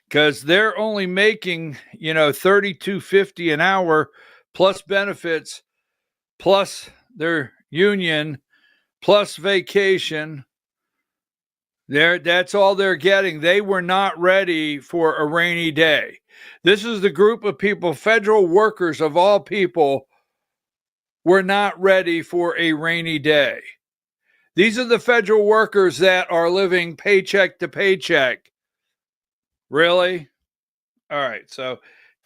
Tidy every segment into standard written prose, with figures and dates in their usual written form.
because they're only making, $32.50 an hour plus benefits, plus their union, plus vacation. That's all they're getting. They were not ready for a rainy day. This is the group of people, federal workers of all people, were not ready for a rainy day. These are the federal workers that are living paycheck to paycheck. Really? All right. So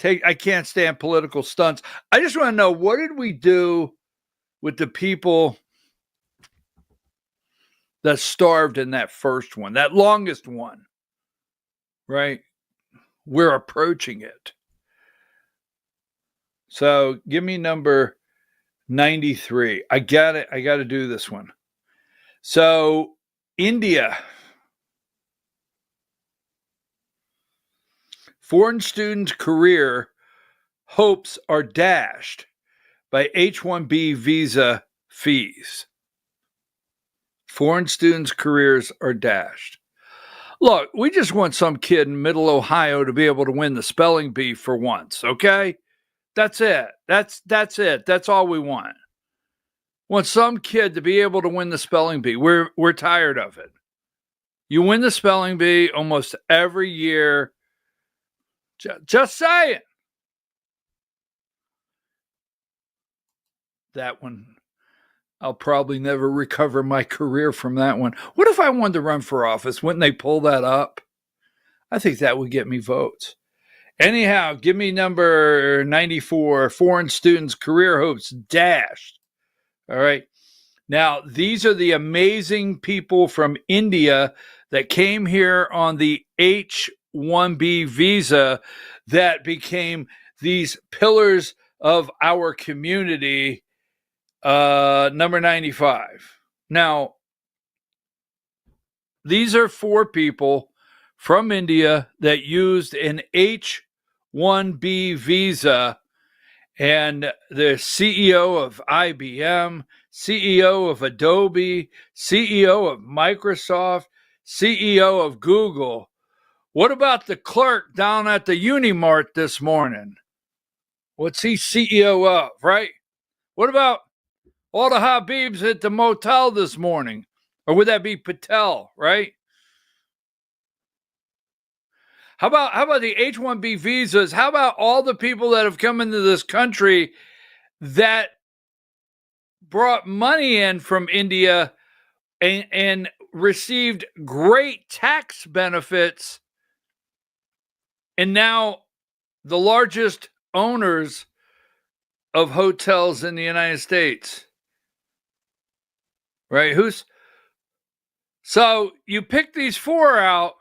I can't stand political stunts. I just want to know, what did we do with the people that starved in that first one, that longest one? Right? We're approaching it. So give me number 93. I got it. I got to do this one. So India. Foreign students' career hopes are dashed by H-1B visa fees. Foreign students' careers are dashed. Look, we just want some kid in Middle Ohio to be able to win the spelling bee for once, okay? That's it. That's it. That's all we want. Want some kid to be able to win the spelling bee. We're tired of it. You win the spelling bee almost every year. Just saying. That one, I'll probably never recover my career from that one. What if I wanted to run for office? Wouldn't they pull that up? I think that would get me votes. Anyhow, give me number 94, foreign students' career hopes dashed. All right. Now, these are the amazing people from India that came here on the H-1B visa that became these pillars of our community. Number 95. Now, these are 4 people from India that used an H-1B visa, and the CEO of IBM, CEO of Adobe, CEO of Microsoft, CEO of Google. What about the clerk down at the Unimart this morning? What's he CEO of, right? What about all the Habibs at the motel this morning? Or would that be Patel, right? How about the H-1B visas? How about all the people that have come into this country that brought money in from India and received great tax benefits, and now the largest owners of hotels in the United States? Right? So you pick these 4 out,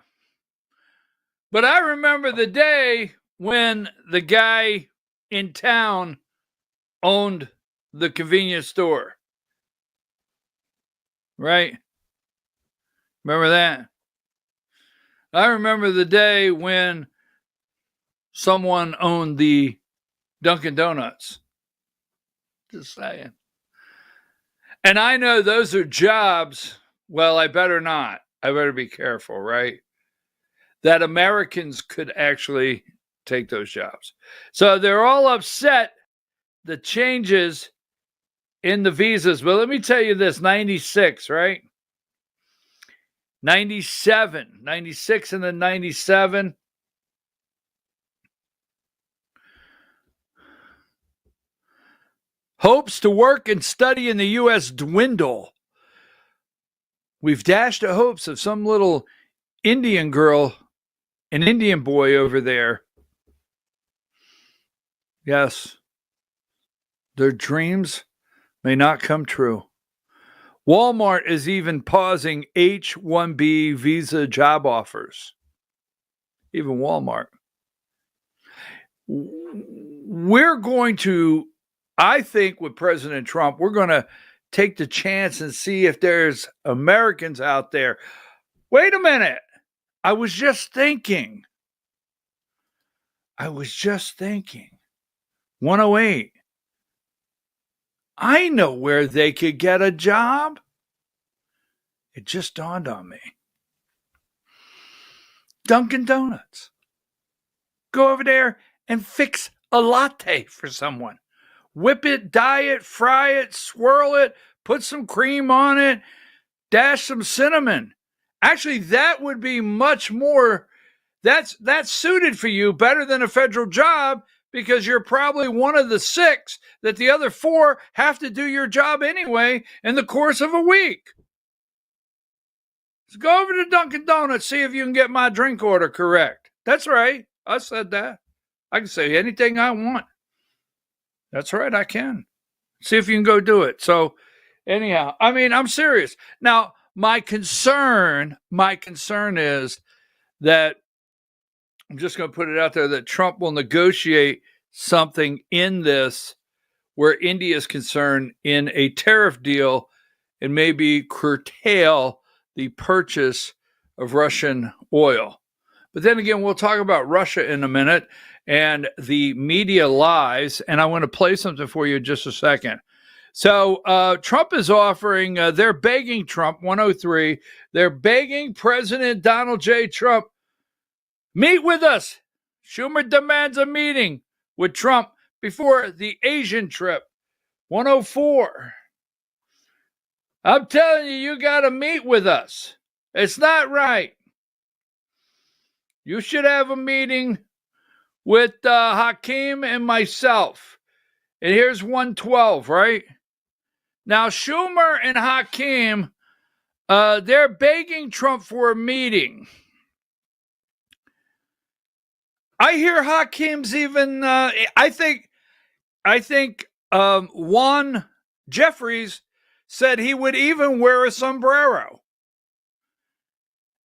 but I remember the day when the guy in town owned the convenience store. Right? Remember that? I remember the day when someone owned the Dunkin' Donuts. Just saying. And I know those are jobs. Well, I better not. I better be careful, right? That Americans could actually take those jobs. So they're all upset, the changes in the visas. But let me tell you this, 96, right? 97, 96 and then 97. Hopes to work and study in the U.S. dwindle. We've dashed the hopes of some little Indian girl, an Indian boy over there. Yes, their dreams may not come true. Walmart is even pausing H-1B visa job offers. Even Walmart. We're going to, I think with President Trump, we're going to take the chance and see if there's Americans out there. Wait a minute. I was just thinking. 108. I know where they could get a job. It just dawned on me. Dunkin' Donuts. Go over there and fix a latte for someone. Whip it, dye it, fry it, swirl it, put some cream on it, dash some cinnamon. Actually, that would be much more, that's suited for you better than a federal job, because you're probably one of the 6 that the other 4 have to do your job anyway in the course of a week. Let's go over to Dunkin' Donuts, see if you can get my drink order correct. That's right. I said that. I can say anything I want. That's right, I can. See if you can go do it. So anyhow, I mean, I'm serious. Now, my concern is that, I'm just going to put it out there, that Trump will negotiate something in this where India is concerned in a tariff deal and maybe curtail the purchase of Russian oil. But then again, we'll talk about Russia in a minute and the media lies, and I want to play something for you in just a second. So Trump is offering, they're begging Trump, 103, they're begging President Donald J. Trump, meet with us. Schumer demands a meeting with Trump before the Asian trip, 104. I'm telling you, you got to meet with us. It's not right. You should have a meeting with Hakeem and myself. And here's 112, right? Now, Schumer and Hakeem, they're begging Trump for a meeting. I hear Hakeem's even, I think Juan Jeffries said he would even wear a sombrero.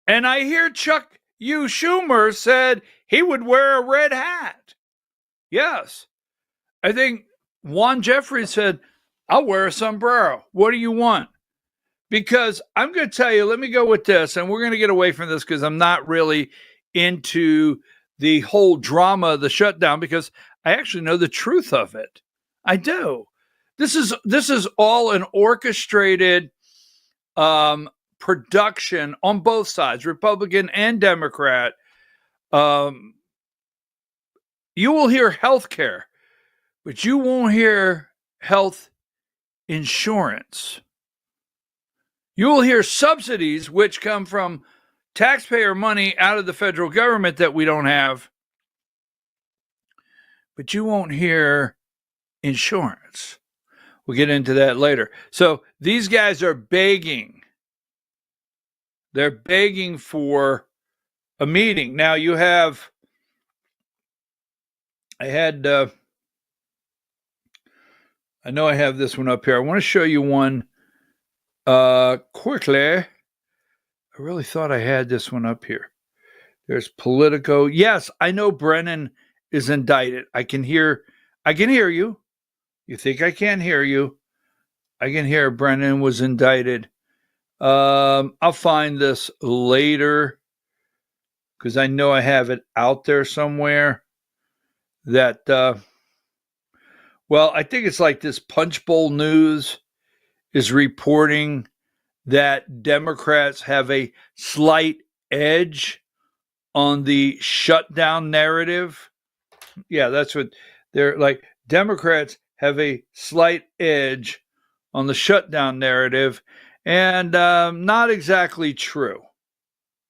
And I hear Chuck Schumer said he would wear a red hat. Yes. I think Juan Jeffries said, I'll wear a sombrero. What do you want? Because I'm going to tell you, let me go with this, and we're going to get away from this because I'm not really into the whole drama of the shutdown, because I actually know the truth of it. I do. This is all an orchestrated production on both sides, Republican and Democrat. You will hear health care, but you won't hear health insurance. You will hear subsidies, which come from taxpayer money out of the federal government that we don't have, but you won't hear insurance. We'll get into that later. So these guys are begging. They're begging for a meeting. Now you have, I know I have this one up here. I want to show you one quickly. I really thought I had this one up here. There's Politico. Yes, I know Brennan is indicted. I can hear you. You think I can't hear you? I can hear Brennan was indicted. I'll find this later because I know I have it out there somewhere. That, well, I think it's like this Punchbowl News is reporting that Democrats have a slight edge on the shutdown narrative. Yeah, that's what they're like. Democrats have a slight edge on the shutdown narrative, and not exactly true.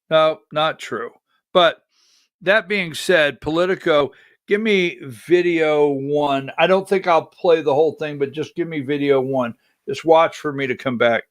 No, not true. But that being said, Politico, give me video 1. I don't think I'll play the whole thing, but just give me video 1. Just watch for me to come back.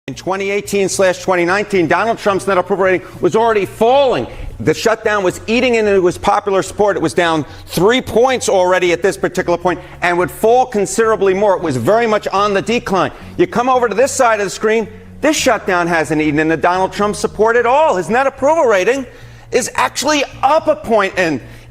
In 2018/2019, Donald Trump's net approval rating was already falling. The shutdown was eating into his popular support. It was down 3 points already at this particular point and would fall considerably more. It was very much on the decline. You come over to this side of the screen, this shutdown hasn't eaten into Donald Trump's support at all. His net approval rating is actually up a point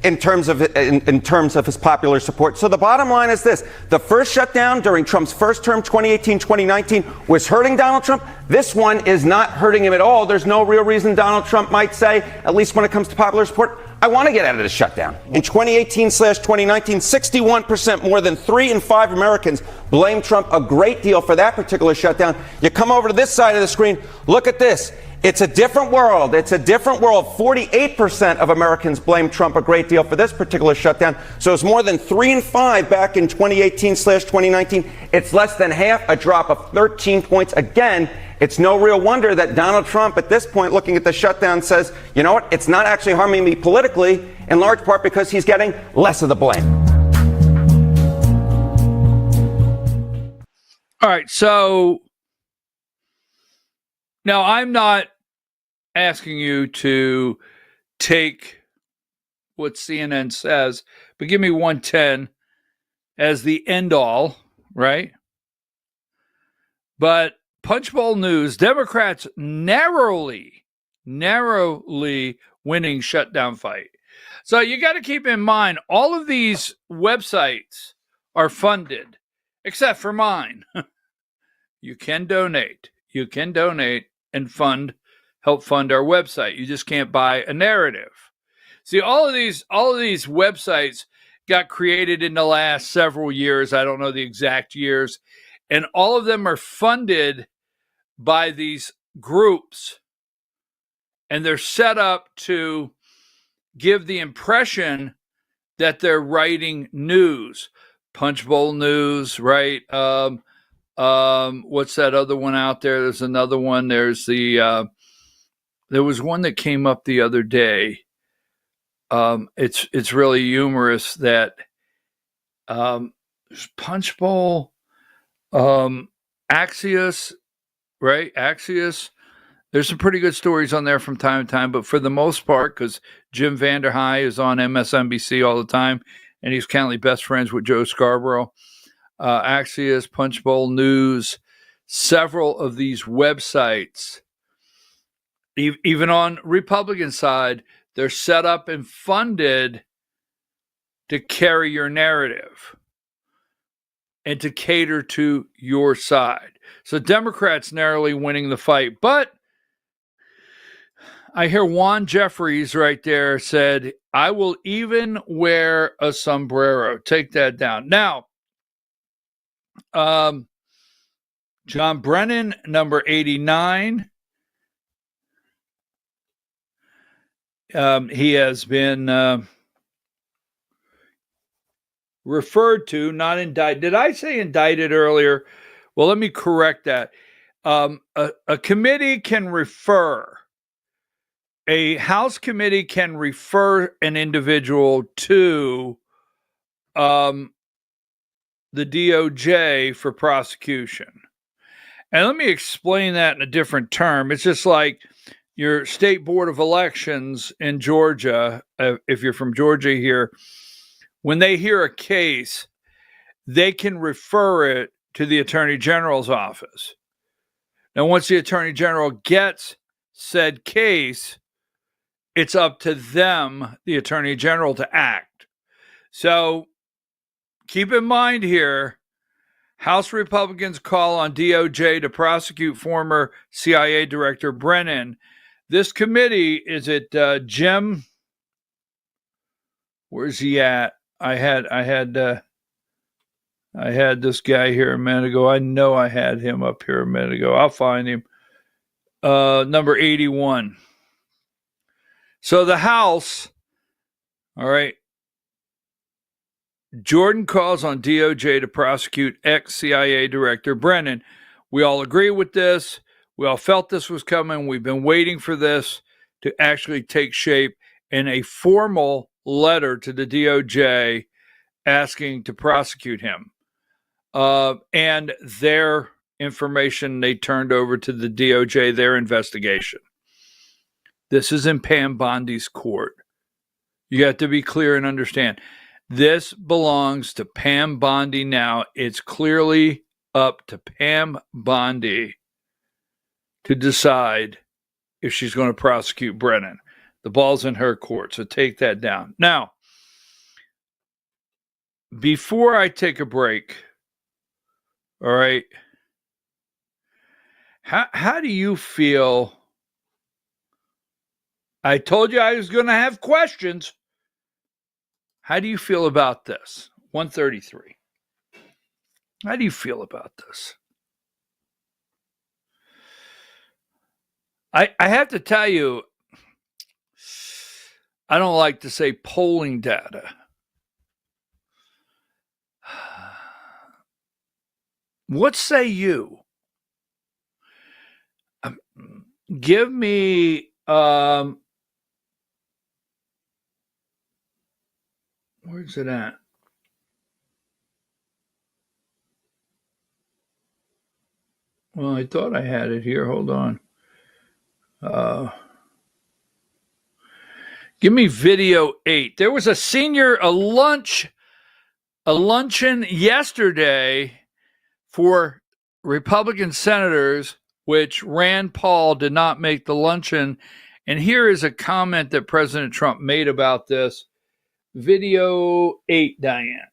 in terms of his popular support. So the bottom line is this. The first shutdown during Trump's first term, 2018-2019, was hurting Donald Trump. This one is not hurting him at all. There's no real reason Donald Trump might say, at least when it comes to popular support, I want to get out of this shutdown. In 2018/2019, 61%, more than 3 in 5 Americans blame Trump a great deal for that particular shutdown. You come over to this side of the screen, look at this. It's a different world. It's a different world. 48% of Americans blame Trump a great deal for this particular shutdown. So it's more than 3 in 5 back in 2018/2019. It's less than half, a drop of 13 points. Again, it's no real wonder that Donald Trump at this point, looking at the shutdown, says, you know what, it's not actually harming me politically, in large part because he's getting less of the blame. All right, so now I'm not asking you to take what CNN says, but give me 110 as the end all, right? But Punchbowl News, Democrats narrowly winning shutdown fight. So you got to keep in mind, all of these websites are funded, except for mine. You can donate. You can donate and help fund our website. You just can't buy a narrative. See, all of these websites got created in the last several years. I don't know the exact years. And all of them are funded by these groups. And they're set up to give the impression that they're writing news. Punchbowl News, right? What's that other one out there? There's another one. There's there was one that came up the other day. It's really humorous that Punchbowl, Axios, right? Axios. There's some pretty good stories on there from time to time, but for the most part, because Jim Vanderhei is on MSNBC all the time, and he's currently best friends with Joe Scarborough. Axios, Punchbowl News, several of these websites, even on Republican side, they're set up and funded to carry your narrative and to cater to your side. So Democrats narrowly winning the fight. But I hear Juan Jeffries right there said, I will even wear a sombrero. Take that down. Now, John Brennan, number 89. He has been referred to, not indicted. Did I say indicted earlier? Well, let me correct that. A committee can refer, a House committee can refer an individual to the DOJ for prosecution. And let me explain that in a different term. It's just like your state board of elections in Georgia, if you're from Georgia here, when they hear a case, they can refer it to the Attorney General's office. Now, once the Attorney General gets said case, it's up to them, the Attorney General, to act. So keep in mind here, House Republicans call on DOJ to prosecute former CIA Director Brennan. This committee, is it Jim? Where's he at? I had this guy here a minute ago. I know I had him up here a minute ago. I'll find him. Number 81. So the House, all right, Jordan calls on DOJ to prosecute ex-CIA Director Brennan. We all agree with this. We all felt this was coming. We've been waiting for this to actually take shape in a formal letter to the DOJ asking to prosecute him. And their information they turned over to the DOJ, their investigation. This is in Pam Bondi's court. You have to be clear and understand. This belongs to Pam Bondi now. It's clearly up to Pam Bondi to decide if she's going to prosecute Brennan. The ball's in her court, so take that down. Now, before I take a break, all right, how do you feel? I told you I was going to have questions. How do you feel about this? 133. How do you feel about this? I have to tell you, I don't like to say polling data. What say you? Give me where's it at? Well, I thought I had it here. Hold on. Give me video 8. There was a luncheon yesterday for Republican senators, which Rand Paul did not make the luncheon. And here is a comment that President Trump made about this. Video 8, Diane.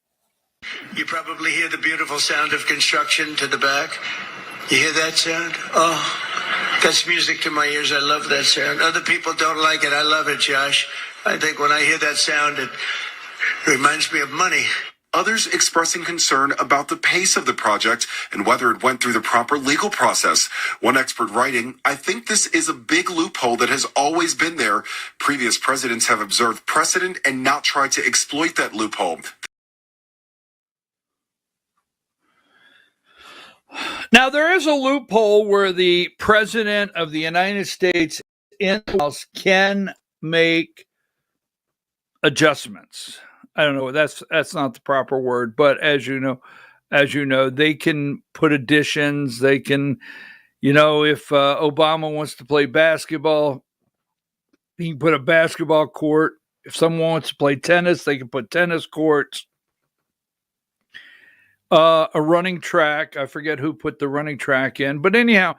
You probably hear the beautiful sound of construction to the back. You hear that sound? Oh, that's music to my ears. I love that sound. Other people don't like it. I love it, Josh. I think when I hear that sound, it reminds me of money. Others expressing concern about the pace of the project and whether it went through the proper legal process. One expert writing, I think this is a big loophole that has always been there. Previous presidents have observed precedent and not tried to exploit that loophole. Now, there is a loophole where the president of the United States in the House can make adjustments. I don't know. That's not the proper word, but as you know, they can put additions. They can, if Obama wants to play basketball, he can put a basketball court. If someone wants to play tennis, they can put tennis courts. A running track. I forget who put the running track in, but anyhow,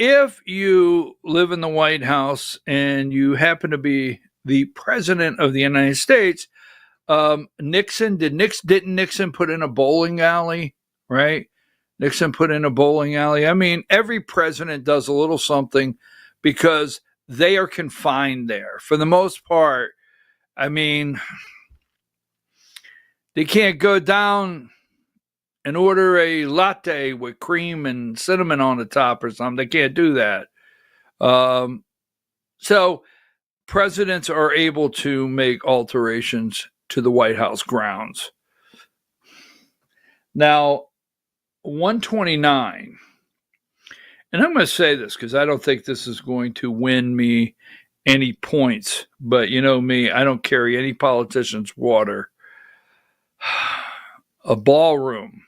if you live in the White House and you happen to be the president of the United States, didn't Nixon put in a bowling alley, right? Nixon put in a bowling alley. I mean, every president does a little something because they are confined there. For the most part, I mean, they can't go down and order a latte with cream and cinnamon on the top or something. They can't do that. So presidents are able to make alterations to the White House grounds. Now, 129, and I'm going to say this because I don't think this is going to win me any points, but you know me, I don't carry any politician's water. A ballroom.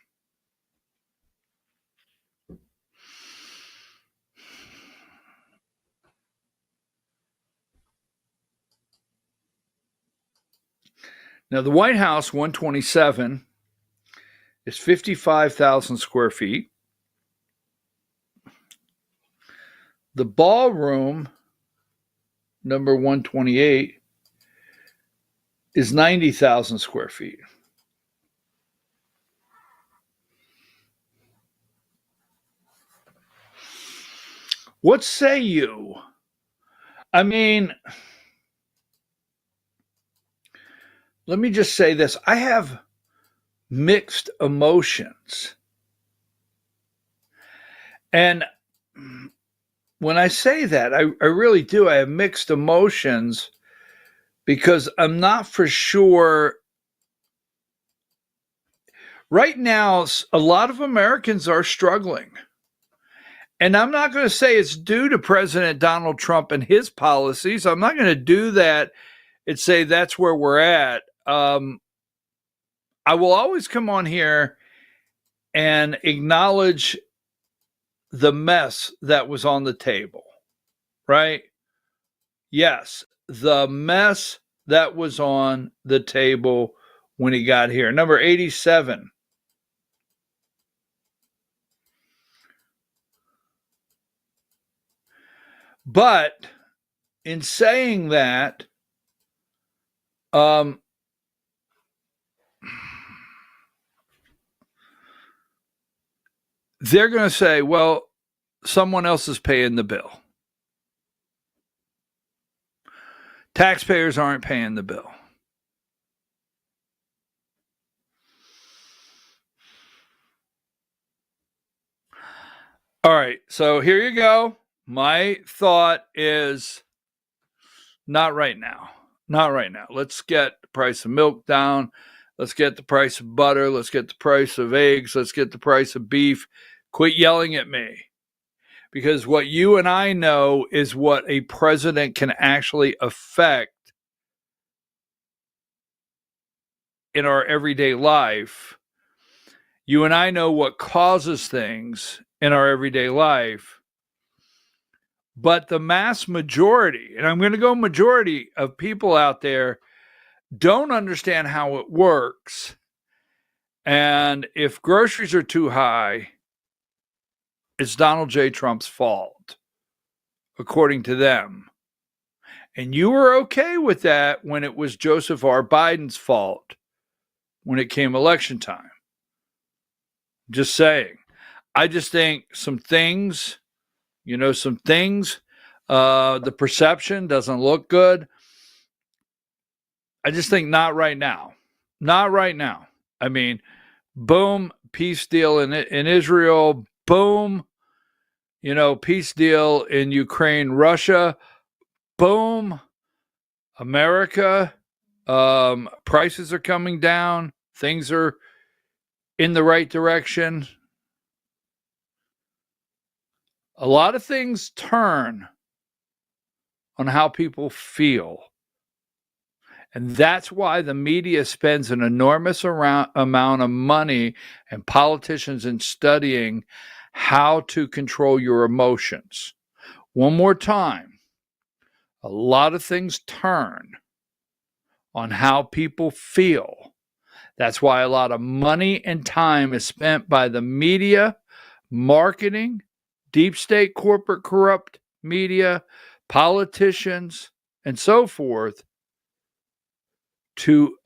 Now, the White House, 127, is 55,000 square feet. The ballroom, number 128, is 90,000 square feet. What say you? I mean, let me just say this. I have mixed emotions. And when I say that, I really do. I have mixed emotions because I'm not for sure. Right now, a lot of Americans are struggling. And I'm not going to say it's due to President Donald Trump and his policies. I'm not going to do that and say that's where we're at. I will always come on here and acknowledge the mess that was on the table, right? Yes, the mess that was on the table when he got here. Number 87. But in saying that, they're going to say, well, someone else is paying the bill. Taxpayers aren't paying the bill. All right, so here you go. My thought is not right now. Not right now. Let's get the price of milk down. Let's get the price of butter. Let's get the price of eggs. Let's get the price of beef. Quit yelling at me. Because what you and I know is what a president can actually affect in our everyday life. You and I know what causes things in our everyday life. But the mass majority, and I'm going to go majority of people out there, don't understand how it works. And if groceries are too high, it's Donald J. Trump's fault, according to them. And you were okay with that when it was Joseph R. Biden's fault when it came election time. Just saying. I just think some things, the perception doesn't look good. I just think not right now. Not right now. I mean, boom, peace deal in Israel. Boom, peace deal in Ukraine, Russia. Boom, America. Prices are coming down. Things are in the right direction. A lot of things turn on how people feel. And that's why the media spends an enormous amount of money and politicians in studying how to control your emotions. One more time, a lot of things turn on how people feel. That's why a lot of money and time is spent by the media, marketing, deep state corporate corrupt media, politicians, and so forth to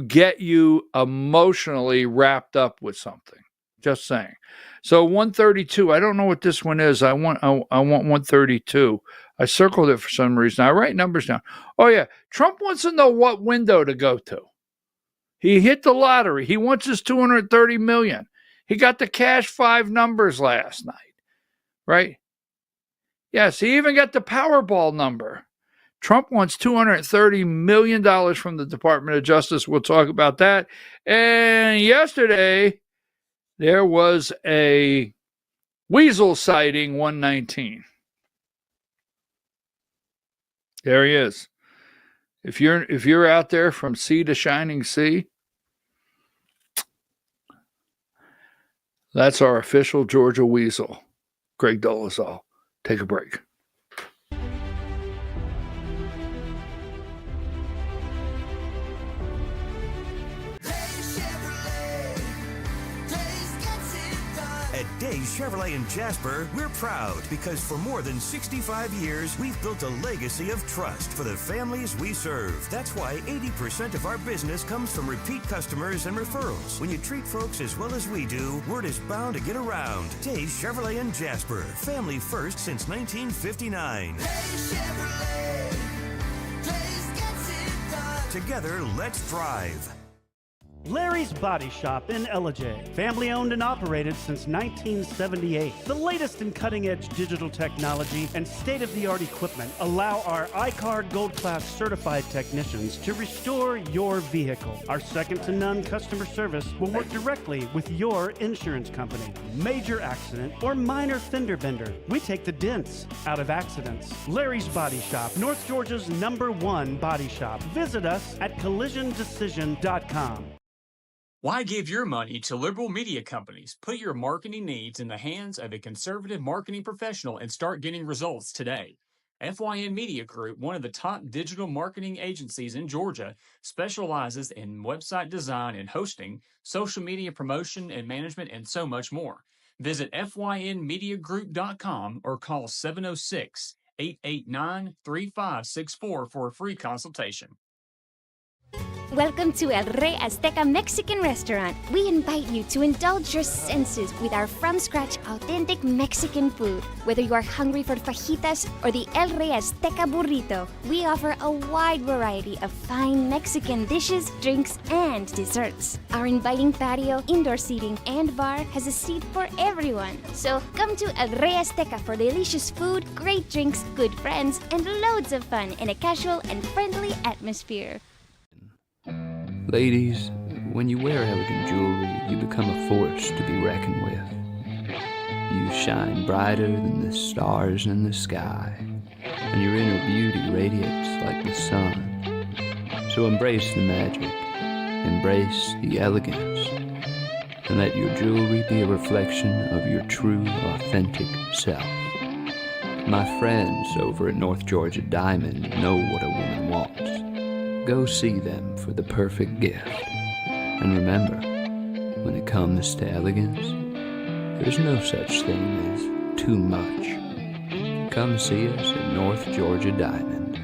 get you emotionally wrapped up with something. Just saying. So 132. I don't know what this one is. I want 132. I circled it for some reason. I write numbers down. Oh yeah, Trump wants to know what window to go to. He hit the lottery. He wants his 230 million. He got the cash 5 numbers last night, right? Yes, he even got the Powerball number. Trump wants $230 million from the Department of Justice. We'll talk about that. And yesterday, there was a weasel sighting, 119. There he is. If you're out there from sea to shining sea, that's our official Georgia weasel, Greg Dolezal. Take a break. At Days Chevrolet in Jasper, we're proud because for more than 65 years, we've built a legacy of trust for the families we serve. That's why 80% of our business comes from repeat customers and referrals. When you treat folks as well as we do, word is bound to get around. Days Chevrolet in Jasper, family first since 1959. Days Chevrolet, Days gets it done. Together, let's drive. Larry's Body Shop in Ellijay. Family owned and operated since 1978. The latest in cutting-edge digital technology and state-of-the-art equipment allow our iCard Gold Class certified technicians to restore your vehicle. Our second-to-none customer service will work directly with your insurance company. Major accident or minor fender bender. We take the dents out of accidents. Larry's Body Shop, North Georgia's #1 body shop. Visit us at collisiondecision.com. Why give your money to liberal media companies? Put your marketing needs in the hands of a conservative marketing professional and start getting results today. FYN Media Group, one of the top digital marketing agencies in Georgia, specializes in website design and hosting, social media promotion and management, and so much more. Visit FYNmediagroup.com or call 706-889-3564 for a free consultation. Welcome to El Rey Azteca Mexican Restaurant. We invite you to indulge your senses with our from-scratch authentic Mexican food. Whether you are hungry for fajitas or the El Rey Azteca burrito, we offer a wide variety of fine Mexican dishes, drinks, and desserts. Our inviting patio, indoor seating, and bar has a seat for everyone. So come to El Rey Azteca for delicious food, great drinks, good friends, and loads of fun in a casual and friendly atmosphere. Ladies, when you wear elegant jewelry, you become a force to be reckoned with. You shine brighter than the stars in the sky, and your inner beauty radiates like the sun. So embrace the magic, embrace the elegance, and let your jewelry be a reflection of your true, authentic self. My friends over at North Georgia Diamond know what a woman wants. Go see them for the perfect gift. And remember, when it comes to elegance, there's no such thing as too much. Come see us at North Georgia Diamond.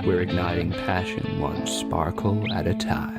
We're igniting passion one sparkle at a time.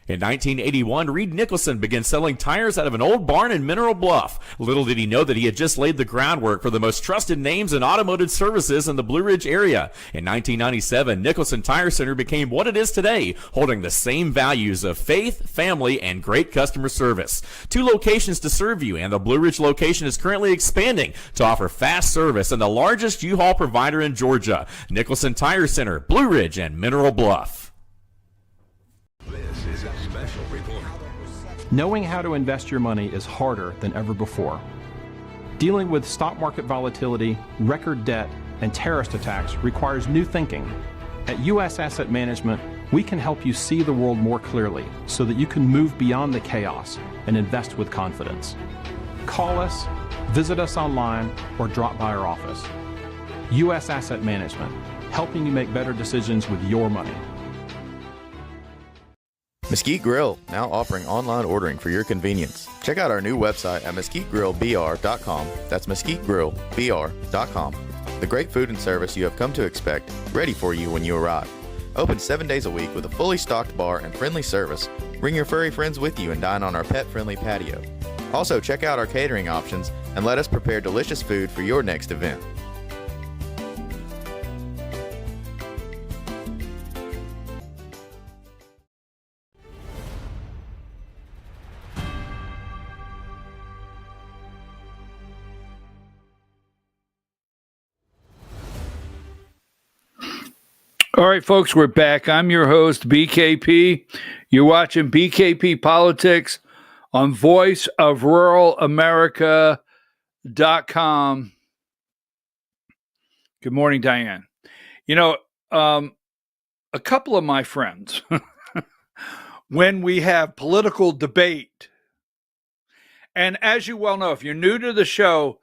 In 1981, Reed Nicholson began selling tires out of an old barn in Mineral Bluff. Little did he know that he had just laid the groundwork for the most trusted names in automotive services in the Blue Ridge area. In 1997, Nicholson Tire Center became what it is today, holding the same values of faith, family, and great customer service. 2 locations to serve you, and the Blue Ridge location is currently expanding to offer fast service and the largest U-Haul provider in Georgia. Nicholson Tire Center, Blue Ridge, and Mineral Bluff. This is a special report. Knowing how to invest your money is harder than ever before. Dealing with stock market volatility, record debt, and terrorist attacks requires new thinking. At U.S. Asset Management, we can help you see the world more clearly so that you can move beyond the chaos and invest with confidence. Call us, visit us online, or drop by our office. U.S. Asset Management, helping you make better decisions with your money. Mesquite Grill, now offering online ordering for your convenience. Check out our new website at mesquitegrillbr.com. That's mesquitegrillbr.com. The great food and service you have come to expect, ready for you when you arrive. Open 7 days a week with a fully stocked bar and friendly service. Bring your furry friends with you and dine on our pet-friendly patio. Also, check out our catering options and let us prepare delicious food for your next event. All right, folks, we're back. I'm your host, BKP. You're watching BKP Politics on voiceofruralamerica.com. Good morning, Diane. You know, a couple of my friends, when we have political debate, and as you well know, if you're new to the show,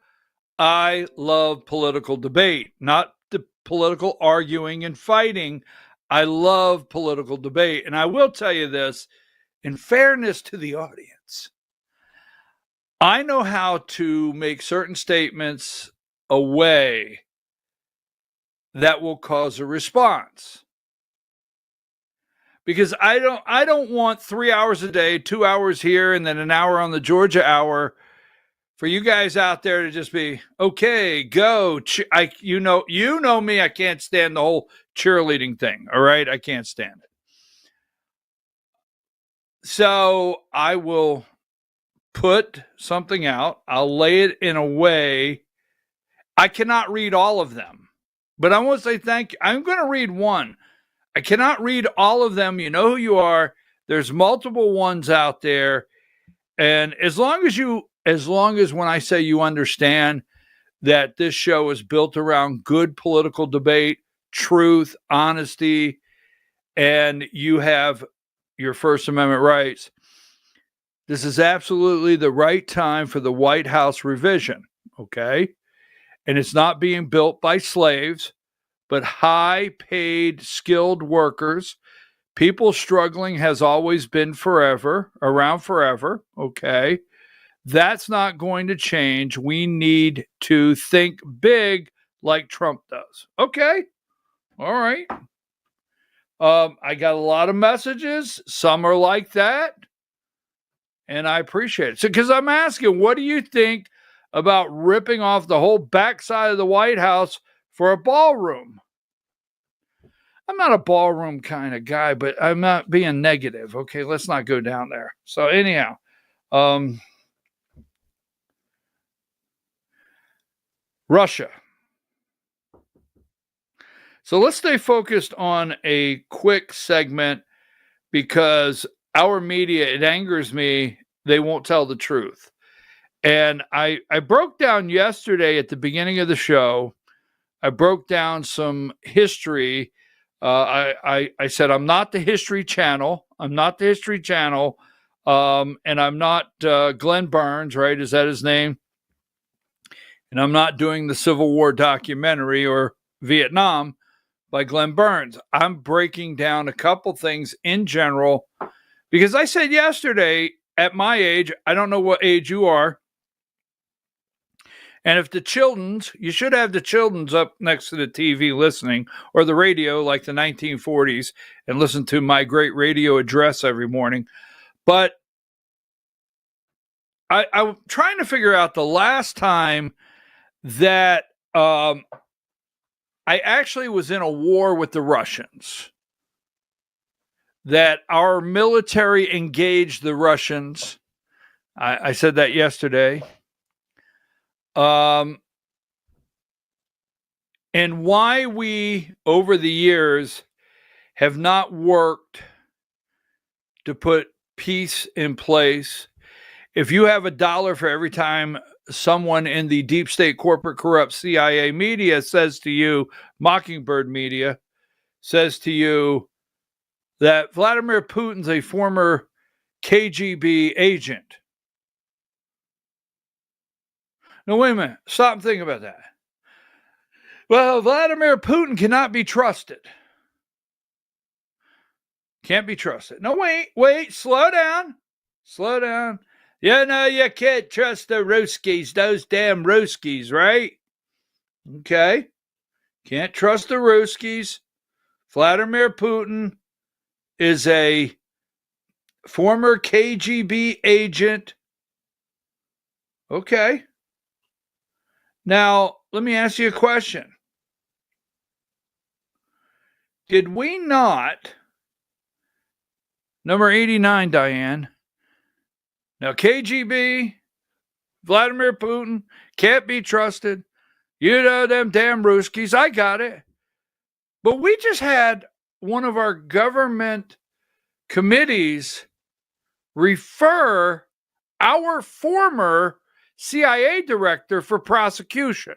I love political debate, not the political arguing and fighting. I love political debate. And I will tell you this, in fairness to the audience, I know how to make certain statements a way that will cause a response. Because I don't want 3 hours a day, 2 hours here, and then an hour on the Georgia hour for you guys out there to just be, okay, go. You know me, I can't stand the whole cheerleading thing. All right, I can't stand it. So I will put something out. I'll lay it in a way. I cannot read all of them, but I want to say thank you. I'm going to read one. I cannot read all of them. You know who you are. There's multiple ones out there. And as long as when I say you understand that this show is built around good political debate, truth, honesty, and you have your First Amendment rights, this is absolutely the right time for the White House revision, okay? And it's not being built by slaves, but high-paid, skilled workers. People struggling has always been around forever, okay? That's not going to change. We need to think big like Trump does. Okay, all right. I got a lot of messages. Some are like that, and I appreciate it. So, because I'm asking, what do you think about ripping off the whole backside of the White House for a ballroom? I'm not a ballroom kind of guy, but I'm not being negative. Okay, let's not go down there. So anyhow, Russia. So let's stay focused on a quick segment because our media, it angers me, they won't tell the truth. And I broke down yesterday at the beginning of the show, I broke down some history. I said, I'm not the History Channel. I'm not the History Channel. And I'm not Glenn Burns, right? Is that his name? And I'm not doing the Civil War documentary or Vietnam by Glenn Burns. I'm breaking down a couple things in general because I said yesterday, at my age, I don't know what age you are. And if the children's, you should have the children's up next to the TV listening or the radio like the 1940s and listen to my great radio address every morning. But I'm trying to figure out the last time that I actually was in a war with the Russians, that our military engaged the Russians. I said that yesterday. And why we, over the years, have not worked to put peace in place. If you have $1 for every time someone in the deep state, corporate, corrupt CIA media says to you, Mockingbird media, says to you that Vladimir Putin's a former KGB agent. Now, wait a minute. Stop and think about that. Well, Vladimir Putin cannot be trusted. Can't be trusted. No, wait. Slow down. You know, you can't trust the Ruskies, those damn Ruskies, right? Okay. Can't trust the Ruskies. Vladimir Putin is a former KGB agent. Okay. Now, let me ask you a question. Did we not, number 89, Diane, now KGB, Vladimir Putin, can't be trusted. You know them damn Ruskies, I got it. But we just had one of our government committees refer our former CIA director for prosecution.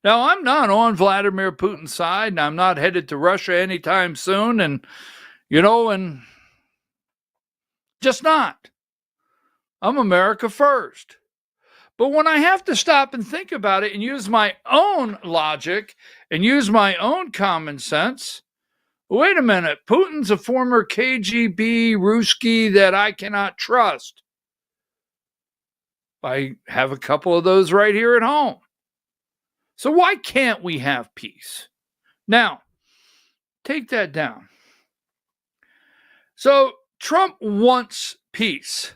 Now, I'm not on Vladimir Putin's side, and I'm not headed to Russia anytime soon, and just not. I'm America first. But when I have to stop and think about it and use my own logic and use my own common sense, wait a minute, Putin's a former KGB Ruski that I cannot trust. I have a couple of those right here at home. So why can't we have peace? Now, take that down. So Trump wants peace.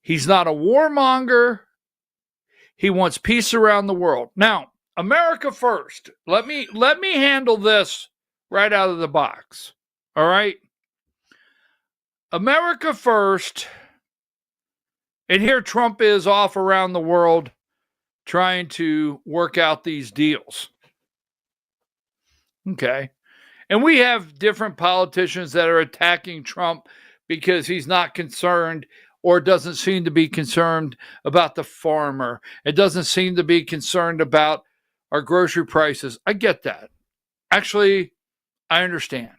He's not a warmonger. He wants peace around the world. Now, America first. Let me handle this right out of the box. All right? America first. And here Trump is off around the world trying to work out these deals. Okay. And we have different politicians that are attacking Trump because he's not concerned or doesn't seem to be concerned about the farmer. It doesn't seem to be concerned about our grocery prices. I get that. Actually, I understand.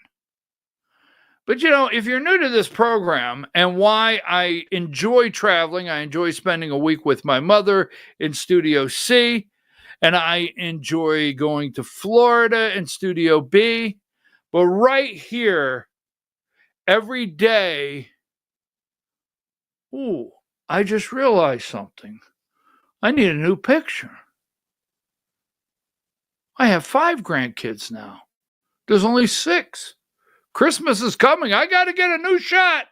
But, if you're new to this program and why I enjoy traveling, I enjoy spending a week with my mother in Studio C, and I enjoy going to Florida in Studio B. But right here, every day, I just realized something. I need a new picture. I have 5 grandkids now. There's only 6. Christmas is coming. I got to get a new shot.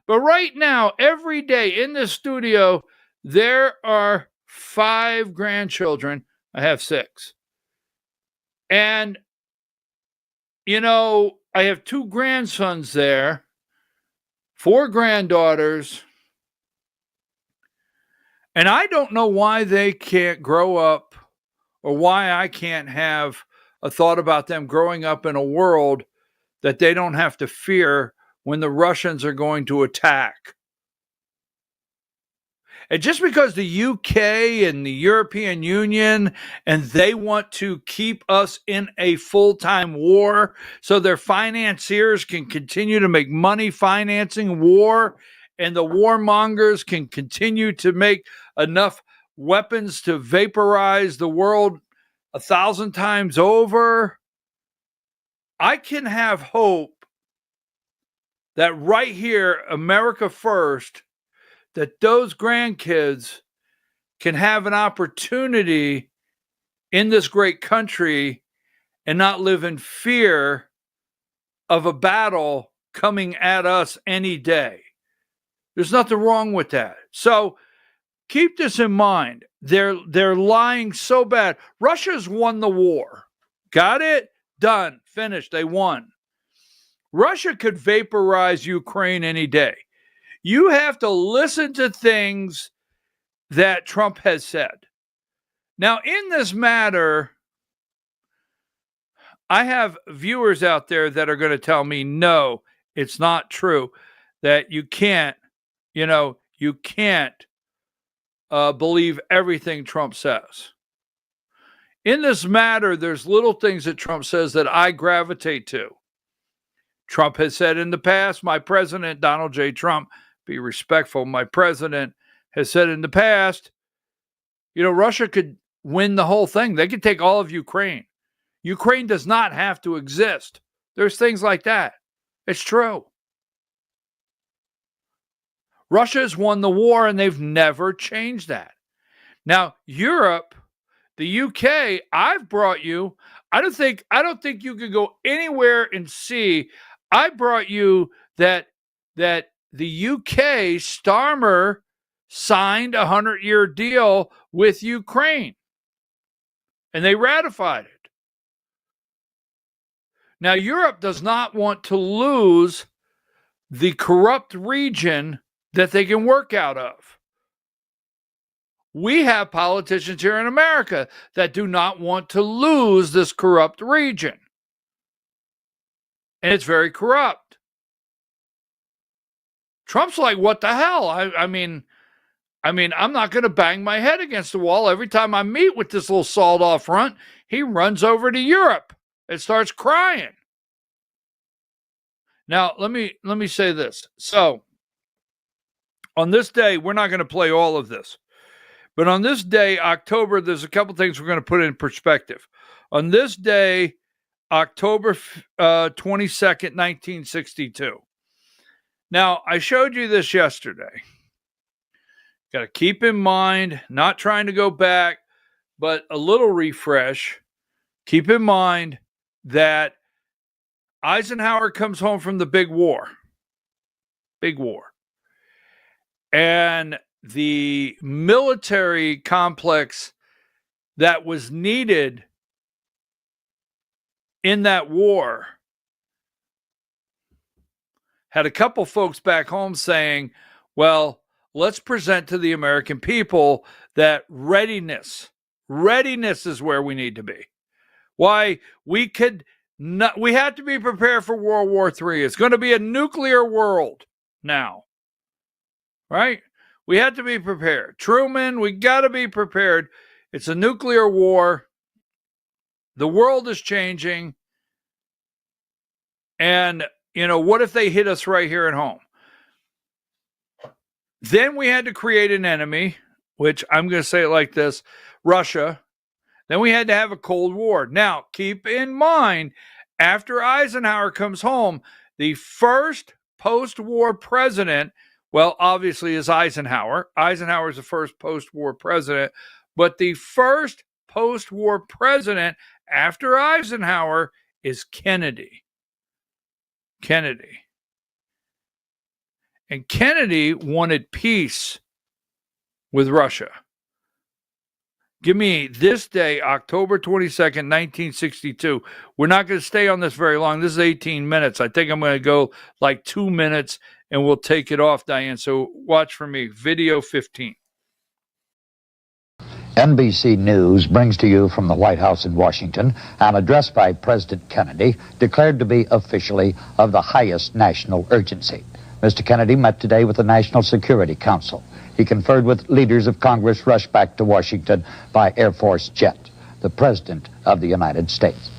But right now, every day in this studio, there are 5 grandchildren. I have 6. And, I have 2 grandsons there, 4 granddaughters. And I don't know why they can't grow up or why I can't have a thought about them growing up in a world that they don't have to fear when the Russians are going to attack. And just because the UK and the European Union and they want to keep us in a full-time war so their financiers can continue to make money financing war and the warmongers can continue to make enough weapons to vaporize the world 1,000 times over, I can have hope that right here, America first, that those grandkids can have an opportunity in this great country and not live in fear of a battle coming at us any day. There's nothing wrong with that. So keep this in mind. They're lying so bad. Russia's won the war. Got it? Done. Finished. They won. Russia could vaporize Ukraine any day. You have to listen to things that Trump has said. Now, in this matter, I have viewers out there that are going to tell me, no, it's not true, that you can't believe everything Trump says. In this matter, there's little things that Trump says that I gravitate to. Trump has said in the past, my president, Donald J. Trump, be respectful, my president has said in the past, Russia could win the whole thing. They could take all of Ukraine. Ukraine does not have to exist. There's things like that. It's true. Russia has won the war and they've never changed that. Now, Europe, the UK, I've brought you, I don't think you could go anywhere and see. I brought you that the UK, Starmer, signed a 100-year deal with Ukraine. And they ratified it. Now, Europe does not want to lose the corrupt region that they can work out of. We have politicians here in America that do not want to lose this corrupt region. And it's very corrupt. Trump's like, what the hell? I mean, I'm not going to bang my head against the wall every time I meet with this little sawed-off runt. He runs over to Europe and starts crying. Now, let me say this. So, on this day, we're not going to play all of this. But on this day, October, there's a couple things we're going to put in perspective. On this day, October 22nd, 1962. Now, I showed you this yesterday. Got to keep in mind, not trying to go back, but a little refresh. Keep in mind that Eisenhower comes home from the big war. Big war. And the military complex that was needed in that war had a couple folks back home saying, well, let's present to the American people that readiness is where we need to be. Why we have to be prepared for World War III. It's going to be a nuclear world now, right? We have to be prepared. Truman, we got to be prepared. It's a nuclear war. The world is changing. And, what if they hit us right here at home? Then we had to create an enemy, which I'm going to say it like this, Russia. Then we had to have a Cold War. Now, keep in mind, after Eisenhower comes home, the first post-war president, well, obviously is Eisenhower. Eisenhower is the first post-war president. But the first post-war president after Eisenhower is Kennedy. And Kennedy wanted peace with Russia. Give me this day, October 22nd, 1962. We're not going to stay on this very long. This is 18 minutes. I think I'm going to go like 2 minutes and we'll take it off, Diane. So watch for me. Video 15. NBC News brings to you from the White House in Washington an address by President Kennedy declared to be officially of the highest national urgency. Mr. Kennedy met today with the National Security Council. He conferred with leaders of Congress rushed back to Washington by Air Force jet. The President of the United States.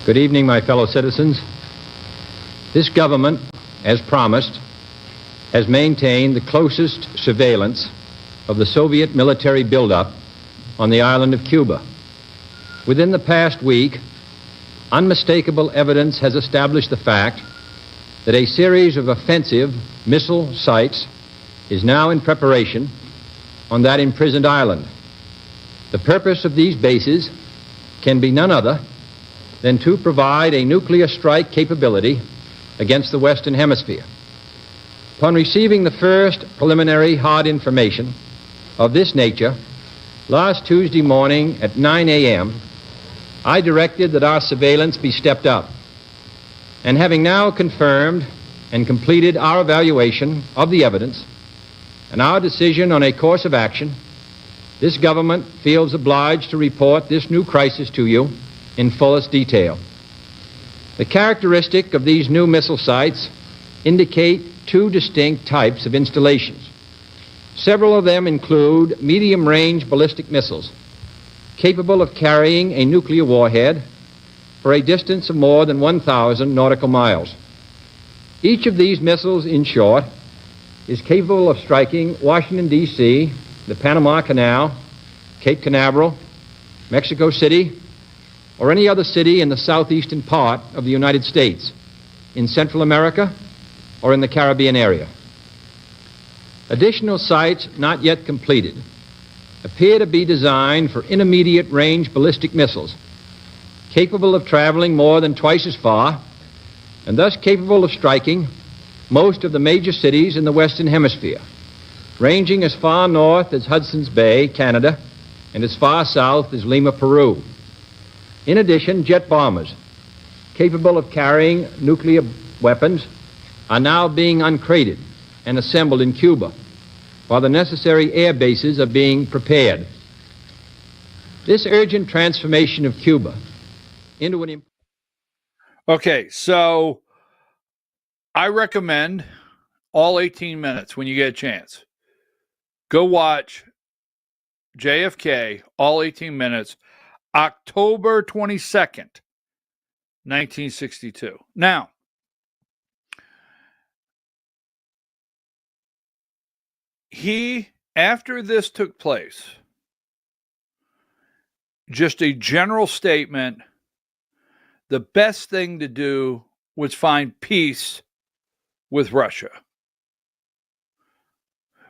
Good evening, my fellow citizens. This government, as promised, has maintained the closest surveillance of the Soviet military buildup on the island of Cuba. Within the past week, unmistakable evidence has established the fact that a series of offensive missile sites is now in preparation on that imprisoned island. The purpose of these bases can be none other than to provide a nuclear strike capability against the Western Hemisphere. Upon receiving the first preliminary hard information of this nature, last Tuesday morning at 9 a.m., I directed that our surveillance be stepped up. And having now confirmed and completed our evaluation of the evidence and our decision on a course of action, this government feels obliged to report this new crisis to you in fullest detail. The characteristic of these new missile sites indicate two distinct types of installations. Several of them include medium-range ballistic missiles capable of carrying a nuclear warhead for a distance of more than 1,000 nautical miles. Each of these missiles, in short, is capable of striking Washington, D.C., the Panama Canal, Cape Canaveral, Mexico City, or any other city in the southeastern part of the United States, in Central America, or in the Caribbean area. Additional sites not yet completed appear to be designed for intermediate range ballistic missiles capable of traveling more than twice as far and thus capable of striking most of the major cities in the Western Hemisphere, ranging as far north as Hudson's Bay, Canada, and as far south as Lima, Peru. In addition, jet bombers capable of carrying nuclear weapons are now being uncrated and assembled in Cuba, while the necessary air bases are being prepared. This urgent transformation of Cuba into an... Okay, so I recommend all 18 minutes when you get a chance. Go watch JFK, all 18 minutes, October 22nd, 1962. Now, after this took place, just a general statement, the best thing to do was find peace with Russia.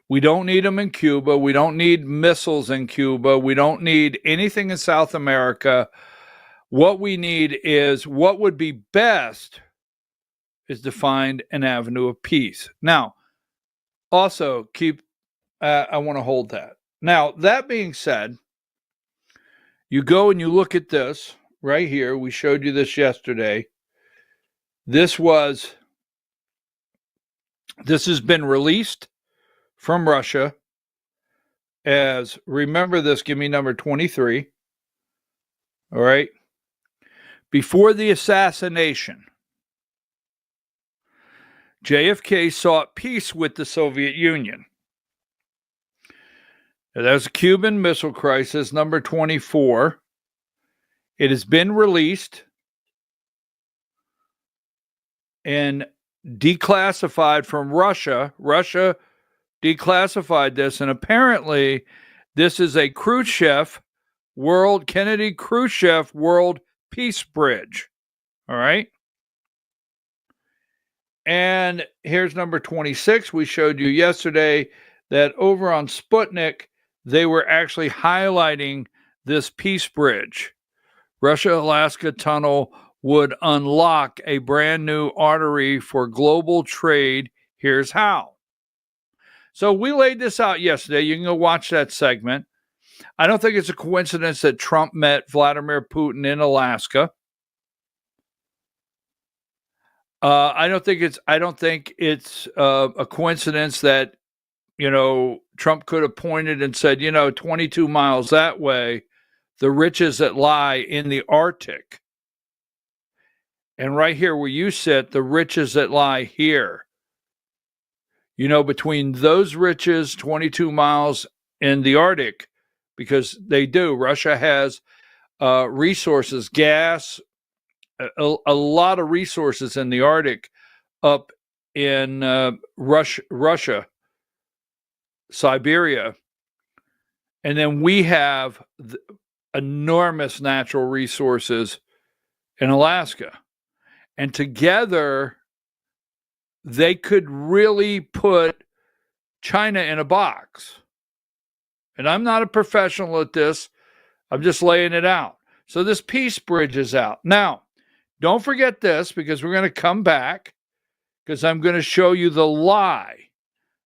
We don't need them in Cuba. We don't need missiles in Cuba. We don't need anything in South America. What we need is, what would be best is to find an avenue of peace. Now, also I want to hold that. Now, that being said, you go and you look at this right here. We showed you this yesterday. This has been released from Russia as, remember this, give me number 23. All right. Before the assassination, JFK sought peace with the Soviet Union. That's a Cuban Missile Crisis, number 24. It has been released and declassified from Russia. Russia declassified this, and apparently this is a Kennedy Khrushchev World Peace Bridge. All right. And here's number 26. We showed you yesterday that over on Sputnik, they were actually highlighting this peace bridge. Russia-Alaska Tunnel would unlock a brand new artery for global trade. Here's how. So we laid this out yesterday. You can go watch that segment. I don't think it's a coincidence that Trump met Vladimir Putin in Alaska. I don't think it's a coincidence that, Trump could have pointed and said, 22 miles that way, the riches that lie in the Arctic. And right here where you sit, the riches that lie here. Between those riches, 22 miles in the Arctic, because they do. Russia has resources, gas, a lot of resources in the Arctic up in Russia, Siberia. And then we have enormous natural resources in Alaska. And together, they could really put China in a box. And I'm not a professional at this. I'm just laying it out. So this peace bridge is out. Now, don't forget this, because we're going to come back, because I'm going to show you the lie,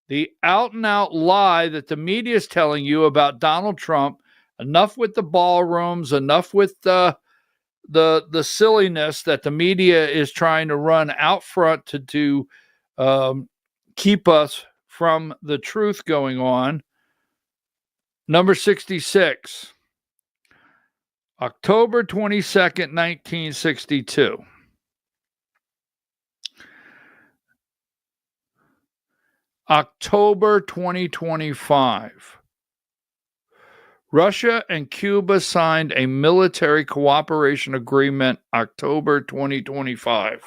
the out and out lie that the media is telling you about Donald Trump. Enough with the ballrooms, enough with the silliness that the media is trying to run out front to keep us from the truth going on. Number 66, October 22nd, 1962. October 2025. Russia and Cuba signed a military cooperation agreement, October 2025.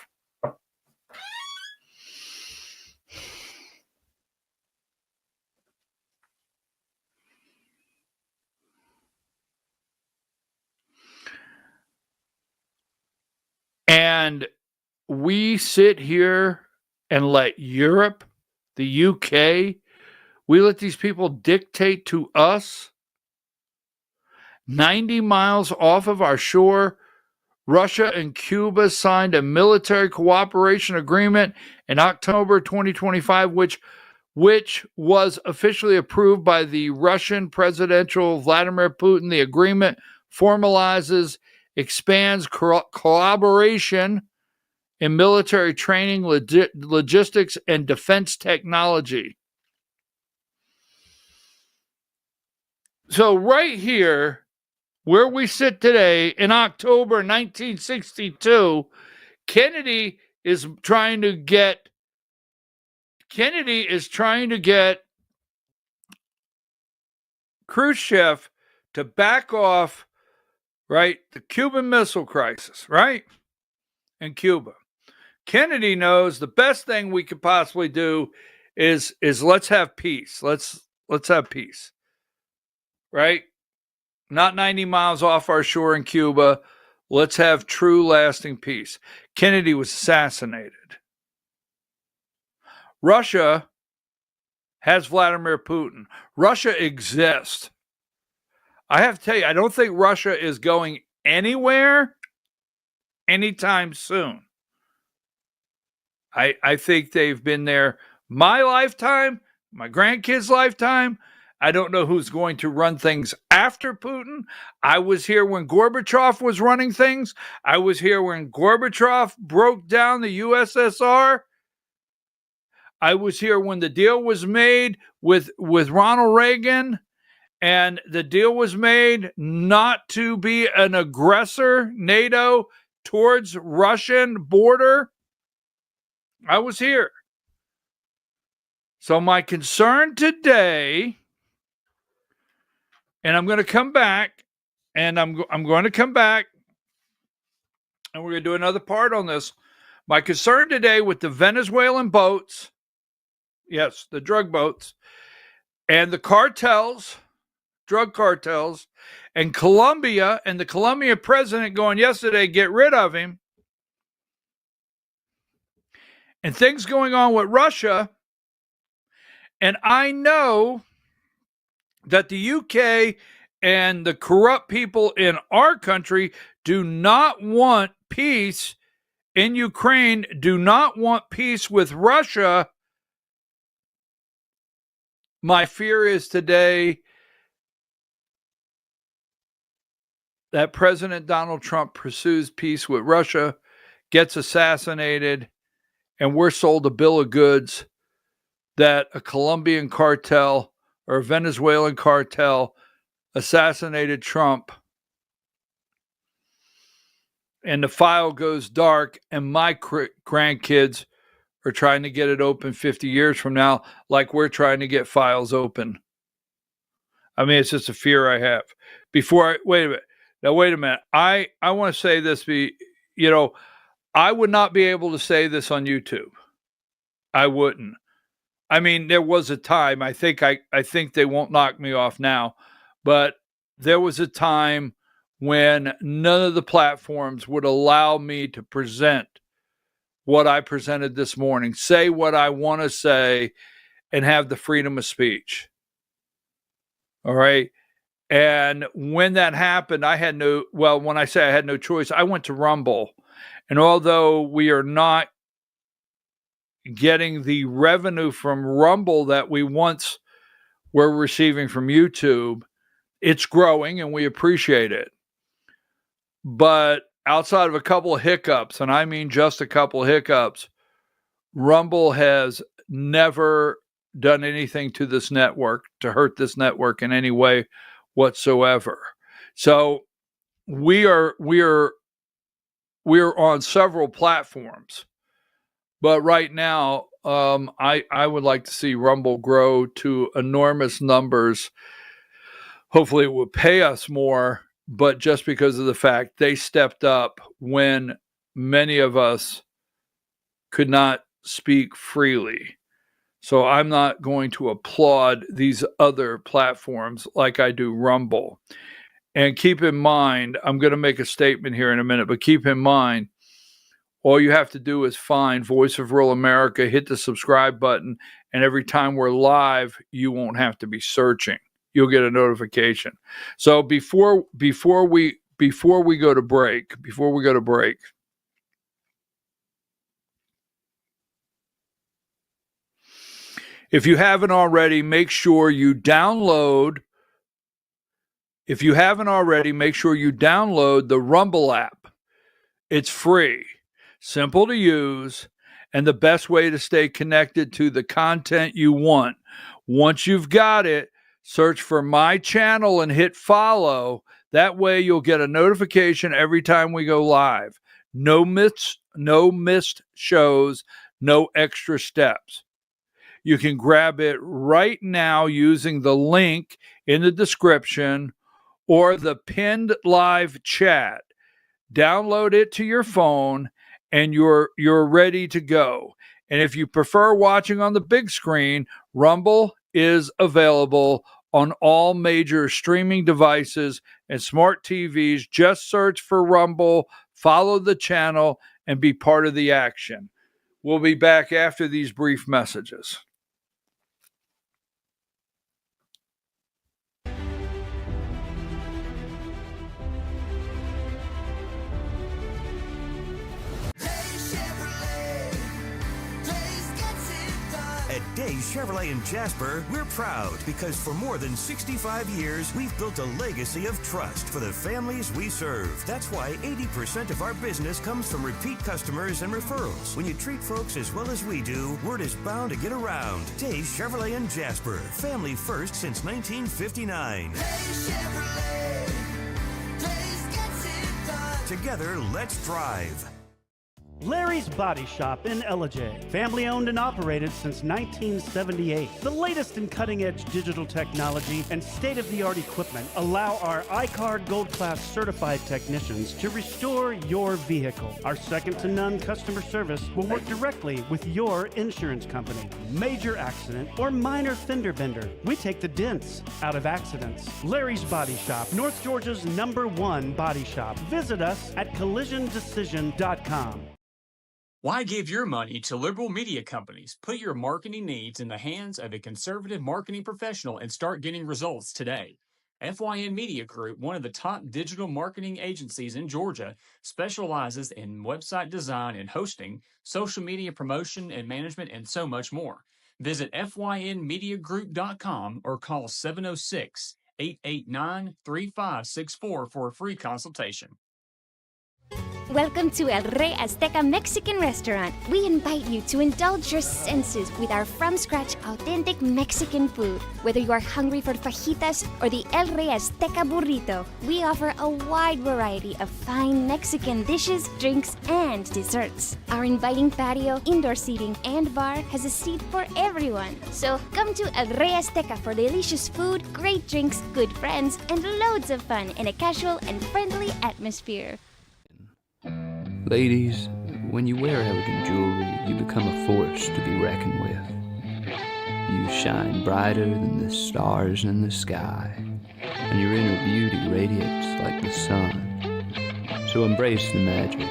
And we sit here and let Europe, the UK, we let these people dictate to us. 90 miles off of our shore, Russia and Cuba signed a military cooperation agreement in October 2025, which was officially approved by the Russian presidential Vladimir Putin. The agreement formalizes, expands collaboration in military training, logistics, and defense technology. So right here, where we sit today in October 1962, Kennedy is trying to get Khrushchev to back off, right? The Cuban Missile Crisis, right? In Cuba. Kennedy knows the best thing we could possibly do is let's have peace. Let's have peace. Right? Not 90 miles off our shore in Cuba. Let's have true lasting peace. Kennedy was assassinated. Russia has Vladimir Putin. Russia exists. I have to tell you, I don't think Russia is going anywhere anytime soon. I think they've been there my lifetime, my grandkids' lifetime. I don't know who's going to run things after Putin. I was here when Gorbachev was running things. I was here when Gorbachev broke down the USSR. I was here when the deal was made with Ronald Reagan, and the deal was made not to be an aggressor, NATO, towards Russian border. I was here. So my concern today, and I'm going to come back, and I'm going to come back, and we're going to do another part on this. My concern today with the Venezuelan boats, yes, the drug boats, and the cartels, drug cartels, and Colombia, and the Colombian president going yesterday, get rid of him, and things going on with Russia. And I know that the UK and the corrupt people in our country do not want peace in Ukraine, do not want peace with Russia. My fear is today that President Donald Trump pursues peace with Russia, gets assassinated, and we're sold a bill of goods that a Colombian cartel or a Venezuelan cartel assassinated Trump, and the file goes dark, and my grandkids are trying to get it open 50 years from now, like we're trying to get files open. I mean, it's just a fear I have. Wait a minute. I want to say this. I would not be able to say this on YouTube. I wouldn't. I mean, there was a time, I think they won't knock me off now, but there was a time when none of the platforms would allow me to present what I presented this morning, say what I want to say, and have the freedom of speech. All right. And when that happened, when I say I had no choice, I went to Rumble. And although we are not getting the revenue from Rumble that we once were receiving from YouTube, it's growing and we appreciate it. But outside of a couple of hiccups, and I mean just a couple of hiccups, Rumble has never done anything to this network to hurt this network in any way whatsoever. So we are on several platforms. But right now, I would like to see Rumble grow to enormous numbers. Hopefully it will pay us more, but just because of the fact they stepped up when many of us could not speak freely. So I'm not going to applaud these other platforms like I do Rumble. And keep in mind, I'm going to make a statement here in a minute, but keep in mind, all you have to do is find Voice of Rural America, hit the subscribe button, and every time we're live, you won't have to be searching. You'll get a notification. So before we go to break, if you haven't already, make sure you download the Rumble app. It's free. Simple to use, and the best way to stay connected to the content you want. Once you've got it, search for my channel and hit follow. That way you'll get a notification every time we go live. No missed shows, no extra steps. You can grab it right now using the link in the description or the pinned live chat. Download it to your phone and you're ready to go. And if you prefer watching on the big screen, Rumble is available on all major streaming devices and smart TVs. Just search for Rumble, follow the channel, and be part of the action. We'll be back after these brief messages. At Days Chevrolet in Jasper, we're proud because for more than 65 years, we've built a legacy of trust for the families we serve. That's why 80% of our business comes from repeat customers and referrals. When you treat folks as well as we do, word is bound to get around. Days Chevrolet in Jasper, family first since 1959. Days Chevrolet, Days gets it done. Together, let's drive. Larry's Body Shop in Ellijay. Family owned and operated since 1978. The latest in cutting edge digital technology and state of the art equipment allow our iCard Gold Class certified technicians to restore your vehicle. Our second to none customer service will work directly with your insurance company. Major accident or minor fender bender, we take the dents out of accidents. Larry's Body Shop, North Georgia's #1 body shop. Visit us at collisiondecision.com. Why give your money to liberal media companies? Put your marketing needs in the hands of a conservative marketing professional and start getting results today. FYN Media Group, one of the top digital marketing agencies in Georgia, specializes in website design and hosting, social media promotion and management, and so much more. Visit FYNmediagroup.com or call 706-889-3564 for a free consultation. Welcome to El Rey Azteca Mexican Restaurant. We invite you to indulge your senses with our from-scratch authentic Mexican food. Whether you are hungry for fajitas or the El Rey Azteca burrito, we offer a wide variety of fine Mexican dishes, drinks, and desserts. Our inviting patio, indoor seating, and bar has a seat for everyone. So come to El Rey Azteca for delicious food, great drinks, good friends, and loads of fun in a casual and friendly atmosphere. Ladies, when you wear elegant jewelry, you become a force to be reckoned with. You shine brighter than the stars in the sky, and your inner beauty radiates like the sun. So embrace the magic,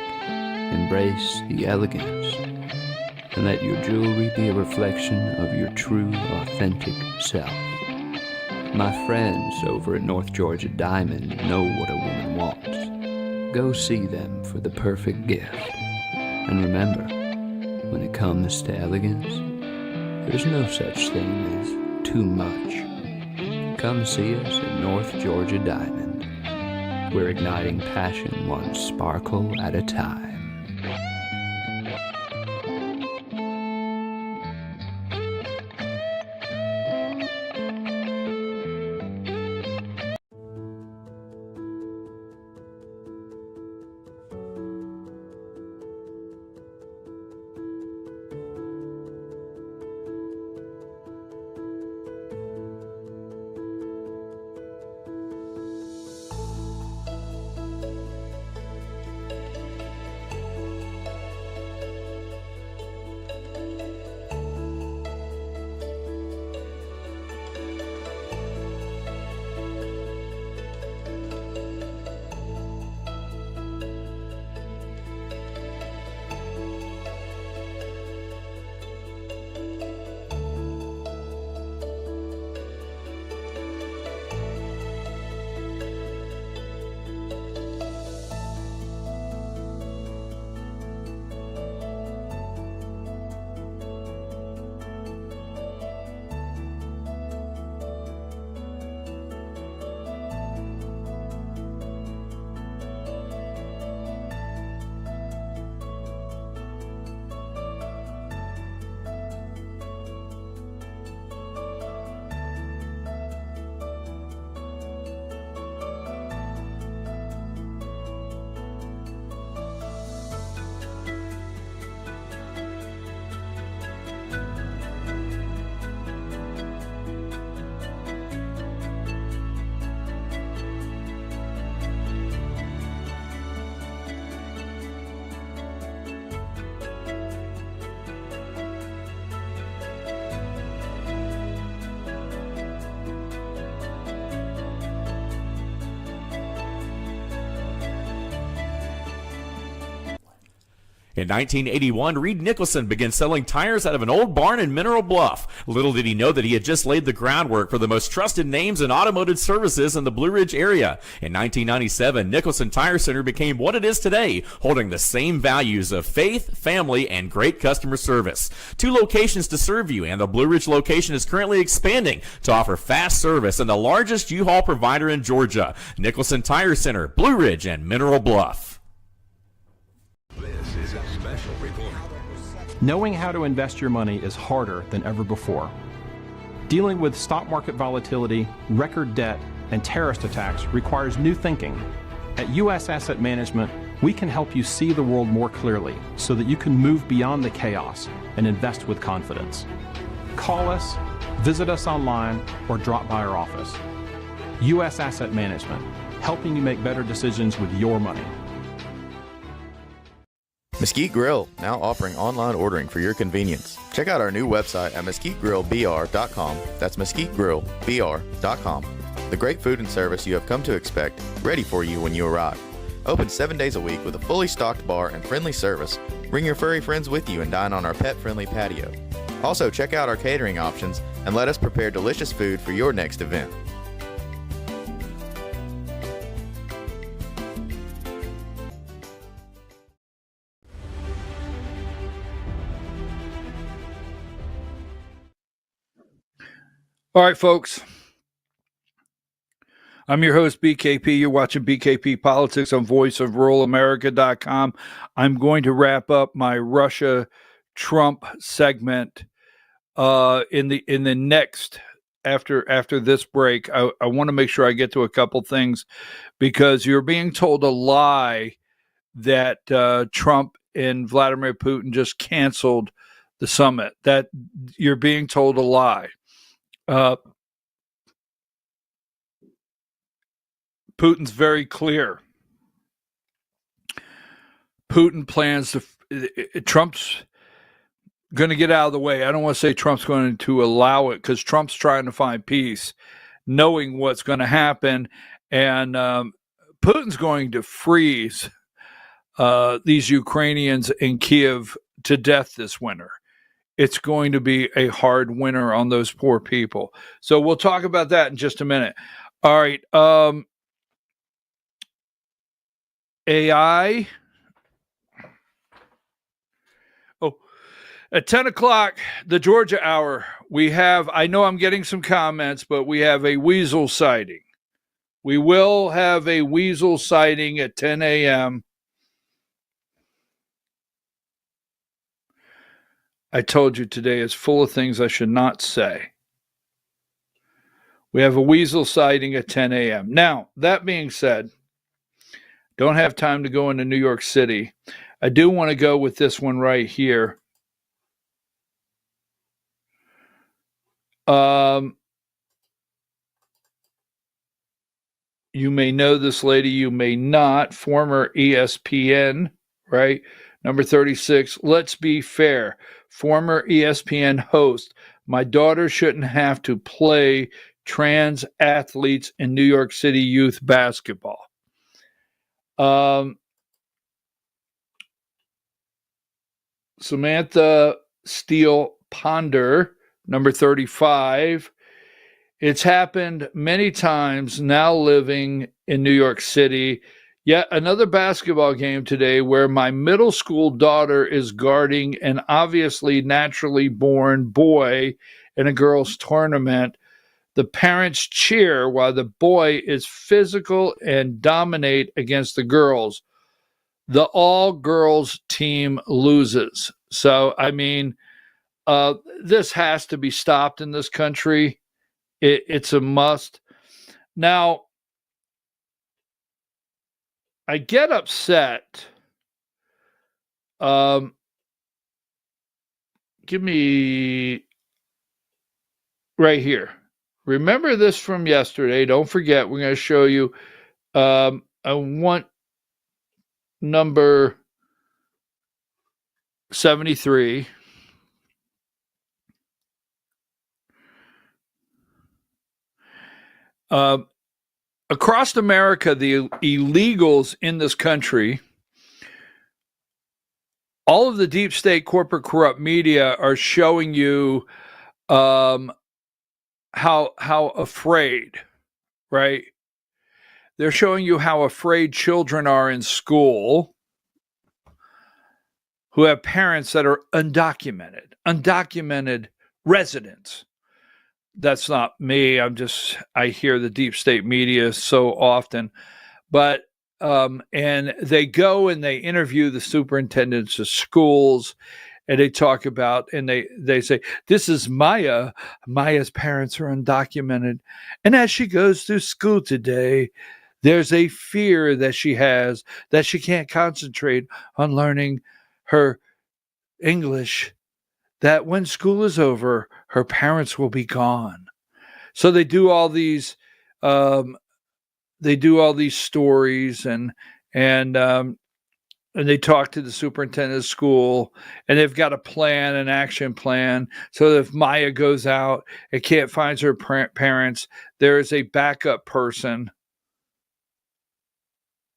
embrace the elegance, and let your jewelry be a reflection of your true, authentic self. My friends over at North Georgia Diamond know what a woman wants. Go see them for the perfect gift. And remember, when it comes to elegance, there's no such thing as too much. Come see us at North Georgia Diamond. We're igniting passion one sparkle at a time. In 1981, Reed Nicholson began selling tires out of an old barn in Mineral Bluff. Little did he know that he had just laid the groundwork for the most trusted names in automotive services in the Blue Ridge area. In 1997, Nicholson Tire Center became what it is today, holding the same values of faith, family, and great customer service. 2 locations to serve you, and the Blue Ridge location is currently expanding to offer fast service and the largest U-Haul provider in Georgia. Nicholson Tire Center, Blue Ridge, and Mineral Bluff. This is a special report. Knowing how to invest your money is harder than ever before. Dealing with stock market volatility, record debt, and terrorist attacks requires new thinking. At U.S. Asset Management, we can help you see the world more clearly so that you can move beyond the chaos and invest with confidence. Call us, visit us online, or drop by our office. U.S. Asset Management, helping you make better decisions with your money. Mesquite Grill, now offering online ordering for your convenience. Check out our new website at mesquitegrillbr.com. That's mesquitegrillbr.com. The great food and service you have come to expect, ready for you when you arrive. Open 7 days a week with a fully stocked bar and friendly service. Bring your furry friends with you and dine on our pet-friendly patio. Also, check out our catering options and let us prepare delicious food for your next event. All right, folks. I'm your host, BKP. You're watching BKP Politics on voiceofruralamerica.com. I'm going to wrap up my Russia-Trump segment in the next after this break. I want to make sure I get to a couple things because you're being told a lie that Trump and Vladimir Putin just canceled the summit. That you're being told a lie. Putin's very clear. Putin plans to. Trump's going to get out of the way. I don't want to say Trump's going to allow it because Trump's trying to find peace, knowing what's going to happen, and Putin's going to freeze these Ukrainians in Kiev to death this winter. It's going to be a hard winter on those poor people. So we'll talk about that in just a minute. All right. AI. Oh, at 10 o'clock, the Georgia hour, we have, I know I'm getting some comments, but we have a weasel sighting. We will have a weasel sighting at 10 a.m. I told you today is full of things I should not say. We have a weasel sighting at 10 a.m. Now, that being said, don't have time to go into New York City. I do want to go with this one right here. You may know this lady, you may not. Former ESPN, right? Number 36, let's be fair. Former ESPN host. My daughter shouldn't have to play trans athletes in New York City youth basketball. Samantha Steele Ponder, number 35. It's happened many times now living in New York City. Yet another basketball game today where my middle school daughter is guarding an obviously naturally born boy in a girls' tournament. The parents cheer while the boy is physical and dominate against the girls. The all-girls team loses. So, I mean, this has to be stopped in this country. It's a must. Now, I get upset. Give me right here. Remember this from yesterday. Don't forget, we're going to show you. I want number 73. Across America, the illegals in this country all of the deep state corporate corrupt media are showing you how afraid, right? They're showing you how afraid children are in school who have parents that are undocumented residents. That's not me. I hear the deep state media so often, but and they go and they interview the superintendents of schools, and they talk about, and they say, this is Maya. Maya's parents are undocumented, and as she goes through school today, there's a fear that she has that she can't concentrate on learning her English, that when school is over, her parents will be gone. So they do all these stories, and they talk to the superintendent of school, and they've got a plan, an action plan. So if Maya goes out and can't find her parents, there is a backup person.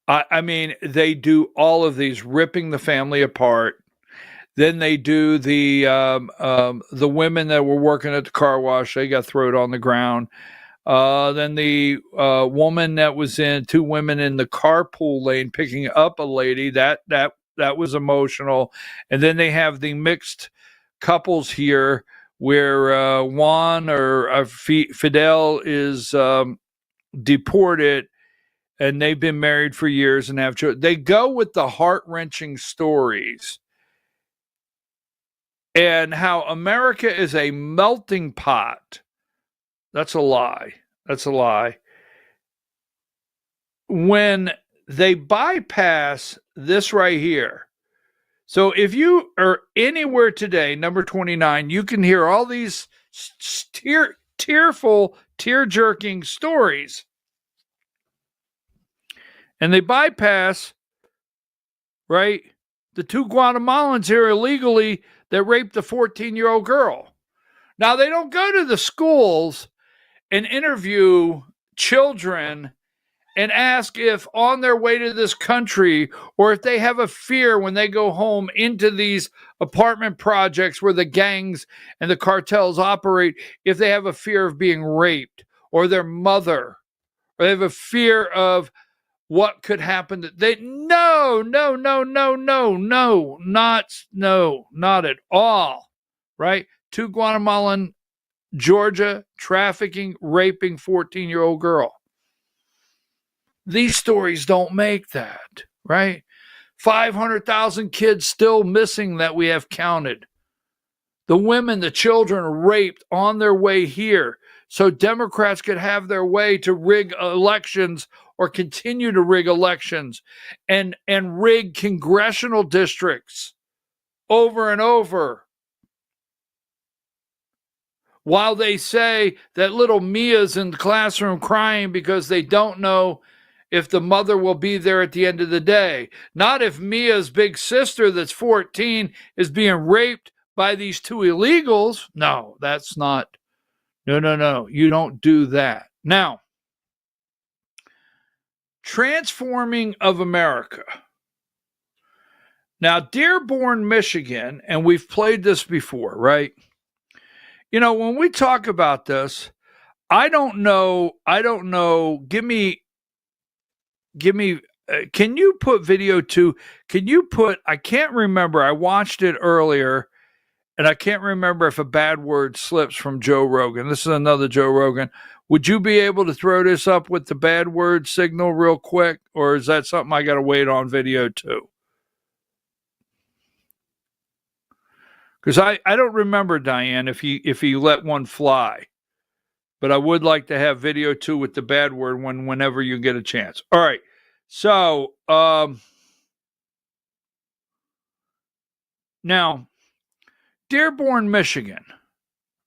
I mean, they do all of these, ripping the family apart. Then they do the women that were working at the car wash, they got thrown on the ground. Then the woman that was in, two women in the carpool lane picking up a lady, that was emotional. And then they have the mixed couples here where Juan or Fidel is deported, and they've been married for years and have children. They go with the heart-wrenching stories and how America is a melting pot. That's a lie. That's a lie. When they bypass this right here. So if you are anywhere today, number 29, you can hear all these tearful, tear-jerking stories. And they bypass, right, the two Guatemalans here illegally that raped the 14-year-old girl. Now, they don't go to the schools and interview children and ask if on their way to this country, or if they have a fear when they go home into these apartment projects where the gangs and the cartels operate, if they have a fear of being raped, or their mother, or they have a fear of what could happen. Not at all, right? Two Guatemalan, Georgia, trafficking, raping 14-year-old girl. These stories don't make that, right? 500,000 kids still missing that we have counted. The women, the children raped on their way here so Democrats could have their way to rig elections or continue to rig elections and rig congressional districts over and over. While they say that little Mia's in the classroom crying because they don't know if the mother will be there at the end of the day. Not if Mia's big sister that's 14 is being raped by these two illegals. No, that's not. No. You don't do that. Now, transforming of America. Now, Dearborn, Michigan, and we've played this before, right? You know, when we talk about this, I don't know. Give me, can you put video 2? Can you put, I can't remember. I watched it earlier, and I can't remember if a bad word slips from Joe Rogan. This is another Joe Rogan. Would you be able to throw this up with the bad word signal real quick? Or is that something I got to wait on video 2? Because I don't remember, Diane, if he let one fly. But I would like to have video 2 with the bad word whenever you get a chance. All right. So, now, Dearborn, Michigan,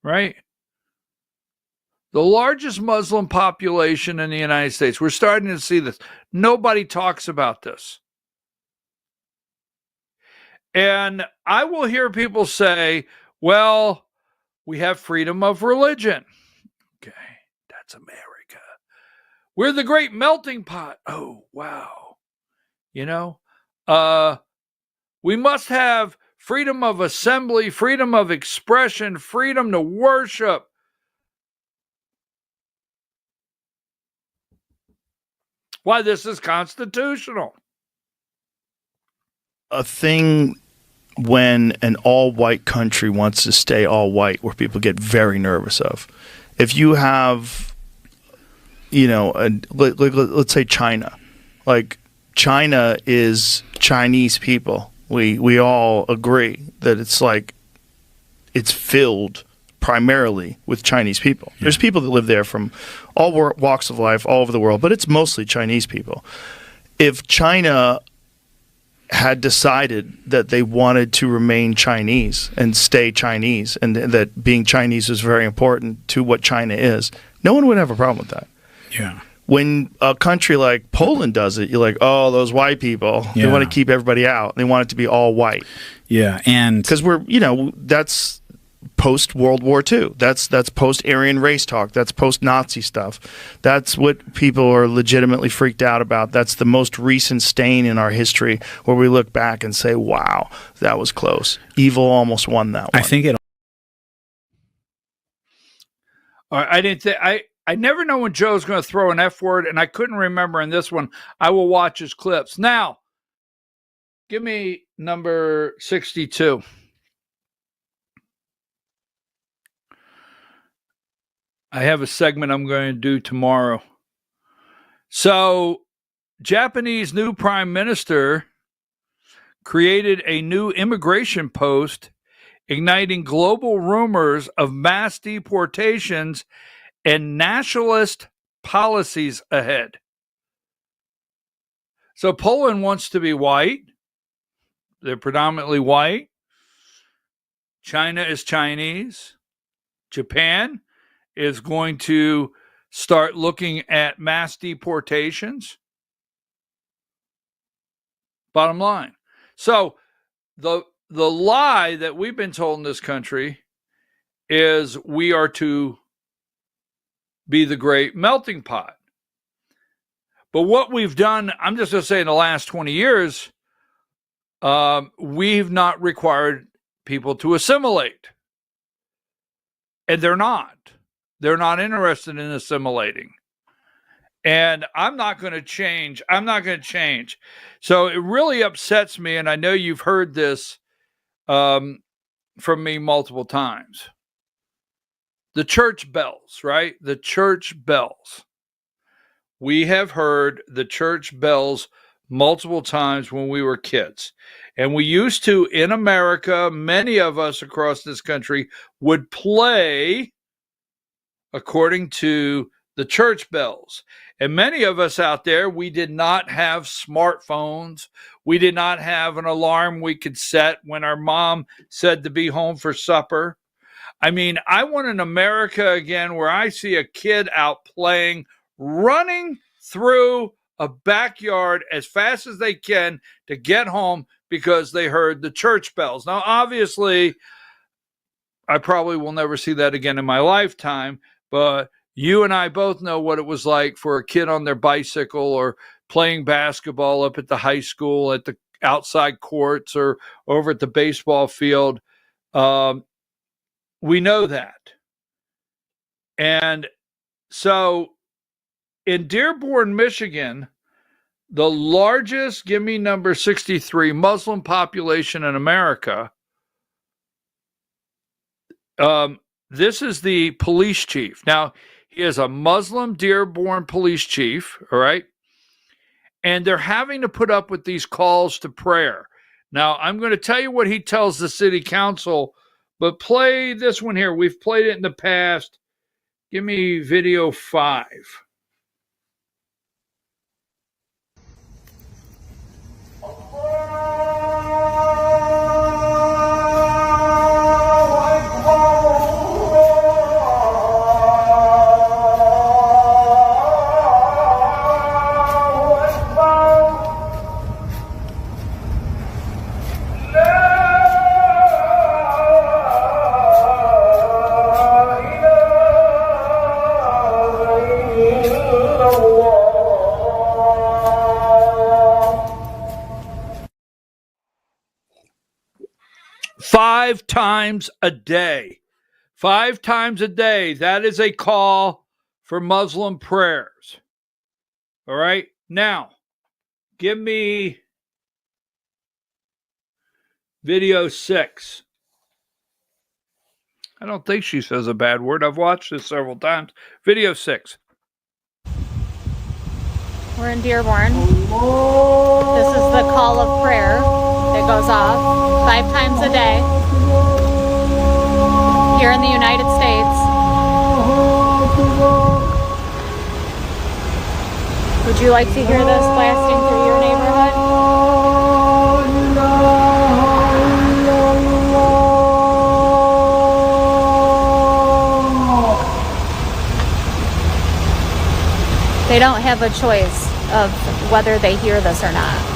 right? The largest Muslim population in the United States. We're starting to see this. Nobody talks about this. And I will hear people say, well, we have freedom of religion. Okay, that's America. We're the great melting pot. Oh, wow. You know, We must have freedom of assembly, freedom of expression, freedom to worship. Why, this is constitutional. A thing when an all-white country wants to stay all-white, where people get very nervous of. If you have, let's say China. Like, China is Chinese people. We all agree that it's filled primarily with Chinese people. Yeah. There's people that live there from all walks of life, all over the world, but it's mostly Chinese people. If China had decided that they wanted to remain Chinese and stay Chinese, and that being Chinese is very important to what China is, no one would have a problem with that. Yeah. When a country like Poland does it, you're like, oh, those white people, they want to keep everybody out. They want it to be all white. Yeah. And because that's post-World War II. That's post-Aryan race talk. That's post-Nazi stuff. That's what people are legitimately freaked out about. That's the most recent stain in our history where we look back and say, wow, that was close. Evil almost won that one. I think it. I never know when Joe's going to throw an F word, and I couldn't remember in this one. I will watch his clips. Now, give me number 62. I have a segment I'm going to do tomorrow. So, Japanese new prime minister created a new immigration post, igniting global rumors of mass deportations and nationalist policies ahead. So, Poland wants to be white. They're predominantly white. China is Chinese. Japan is going to start looking at mass deportations. Bottom line. So the lie that we've been told in this country is we are to be the great melting pot. But what we've done, I'm just going to say in the last 20 years, we've not required people to assimilate. And they're not. They're not interested in assimilating. And I'm not going to change. So it really upsets me, and I know you've heard this from me multiple times. The church bells, right? The church bells. We have heard the church bells multiple times when we were kids. And we used to, in America, many of us across this country would play according to the church bells. And many of us out there, we did not have smartphones. We did not have an alarm we could set when our mom said to be home for supper. I mean, I want an America again where I see a kid out playing, running through a backyard as fast as they can to get home because they heard the church bells. Now, obviously, I probably will never see that again in my lifetime, but you and I both know what it was like for a kid on their bicycle or playing basketball up at the high school, at the outside courts, or over at the baseball field. We know that. And so in Dearborn, Michigan, the largest, give me number 63, Muslim population in America, this is the police chief. Now, he is a Muslim Dearborn police chief, all right? And they're having to put up with these calls to prayer. Now, I'm going to tell you what he tells the city council, but play this one here. We've played it in the past. Give me video 5. 5 times a day. 5 times a day. That is a call for Muslim prayers. All right? Now, give me video 6. I don't think she says a bad word. I've watched this several times. Video 6. We're in Dearborn. This is the call of prayer that goes off 5 times a day here in the United States. Would you like to hear this blasting through your neighborhood? They don't have a choice of whether they hear this or not.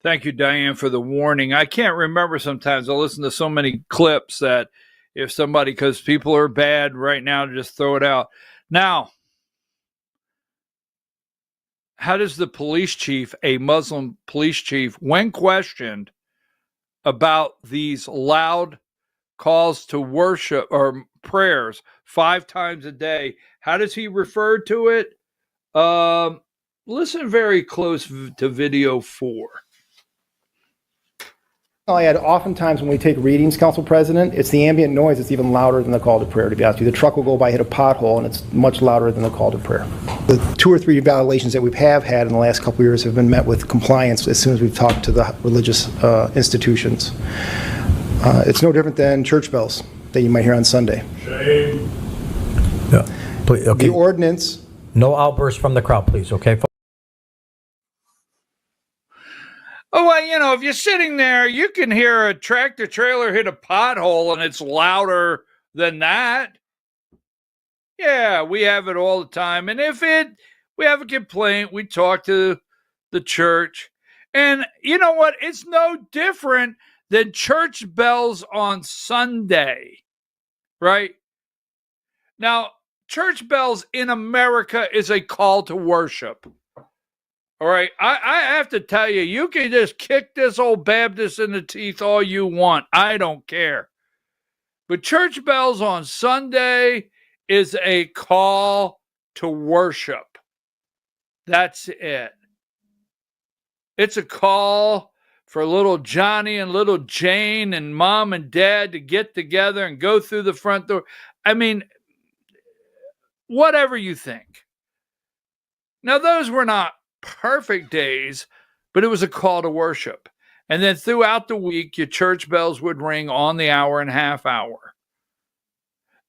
Thank you, Diane, for the warning. I can't remember sometimes. I listen to so many clips that if somebody, because people are bad right now, to just throw it out. Now, how does the police chief, a Muslim police chief, when questioned about these loud calls to worship or prayers 5 times a day, how does he refer to it? Listen very close to video 4. I had oftentimes when we take readings, Council President, it's the ambient noise that's even louder than the call to prayer, to be honest with you. The truck will go by, hit a pothole, and it's much louder than the call to prayer. The 2 or 3 evaluations that we have had in the last couple of years have been met with compliance as soon as we've talked to the religious institutions. It's no different than church bells that you might hear on Sunday. Shame. Yeah. Please, okay. The ordinance. No outbursts from the crowd, please, okay? Oh, well, you know, if you're sitting there, you can hear a tractor trailer hit a pothole and it's louder than that. Yeah, we have it all the time. And if we have a complaint, we talk to the church. And you know what? It's no different than church bells on Sunday, right? Now, church bells in America is a call to worship. All right, I have to tell you, you can just kick this old Baptist in the teeth all you want. I don't care. But church bells on Sunday is a call to worship. That's it. It's a call for little Johnny and little Jane and mom and dad to get together and go through the front door. I mean, whatever you think. Now, those were not perfect days, but it was a call to worship. And then throughout the week, your church bells would ring on the hour and half hour.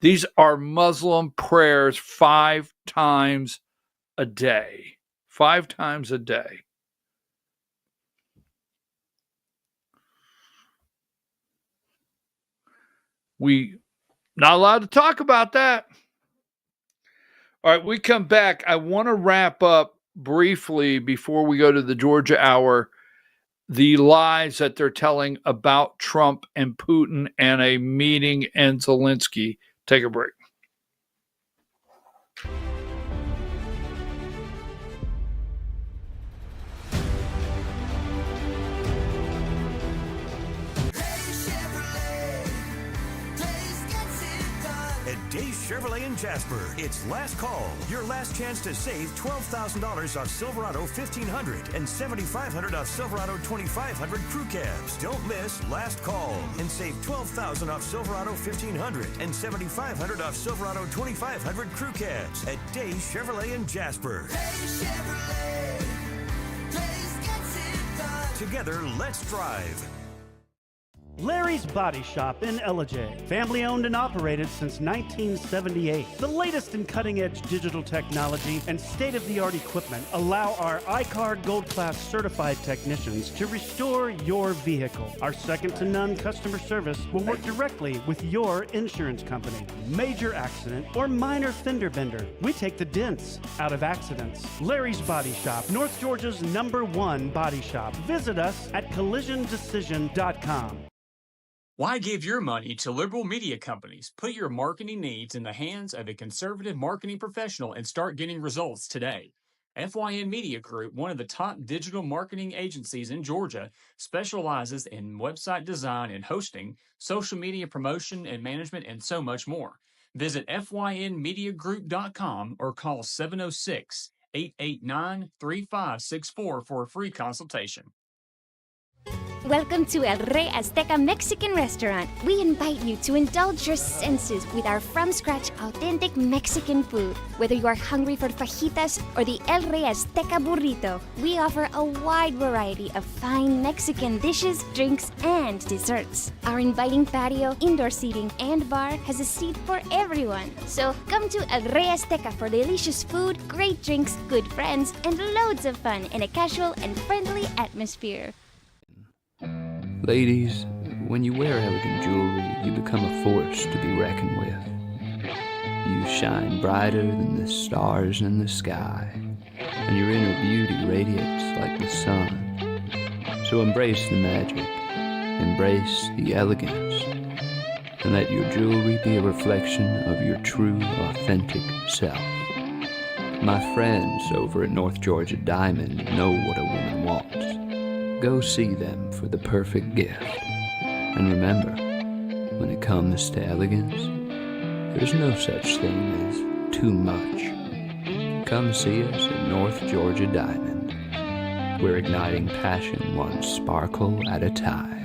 These are Muslim prayers 5 times a day. 5 times a day. We not allowed to talk about that. All right, we come back. I want to wrap up briefly before we go to the Georgia Hour, the lies that they're telling about Trump and Putin and a meeting and Zelensky. Take a break. Chevrolet in Jasper. It's last call. Your last chance to save $12,000 off Silverado 1500 and $7,500 off Silverado 2500 crew cabs. Don't miss last call and save $12,000 off Silverado 1500 and $7,500 off Silverado 2500 crew cabs at Day Chevrolet in Jasper. Together, let's drive. Larry's Body Shop in Ellijay. Family owned and operated since 1978. The latest in cutting-edge digital technology and state-of-the-art equipment allow our iCard Gold Class certified technicians to restore your vehicle. Our second-to-none customer service will work directly with your insurance company. Major accident or minor fender bender, we take the dents out of accidents. Larry's Body Shop, North Georgia's #1 body shop. Visit us at collisiondecision.com. Why give your money to liberal media companies? Put your marketing needs in the hands of a conservative marketing professional and start getting results today. FYN Media Group, one of the top digital marketing agencies in Georgia, specializes in website design and hosting, social media promotion and management, and so much more. Visit FYNmediagroup.com or call 706-889-3564 for a free consultation. Welcome to El Rey Azteca Mexican Restaurant. We invite you to indulge your senses with our from-scratch authentic Mexican food. Whether you are hungry for fajitas or the El Rey Azteca burrito, we offer a wide variety of fine Mexican dishes, drinks, and desserts. Our inviting patio, indoor seating, and bar has a seat for everyone. So come to El Rey Azteca for delicious food, great drinks, good friends, and loads of fun in a casual and friendly atmosphere. Ladies, when you wear elegant jewelry, you become a force to be reckoned with. You shine brighter than the stars in the sky, and your inner beauty radiates like the sun. So embrace the magic, embrace the elegance, and let your jewelry be a reflection of your true, authentic self. My friends over at North Georgia Diamond know what a woman wants. Go see them for the perfect gift. And remember, when it comes to elegance, there's no such thing as too much. Come see us at North Georgia Diamond. We're igniting passion one sparkle at a time.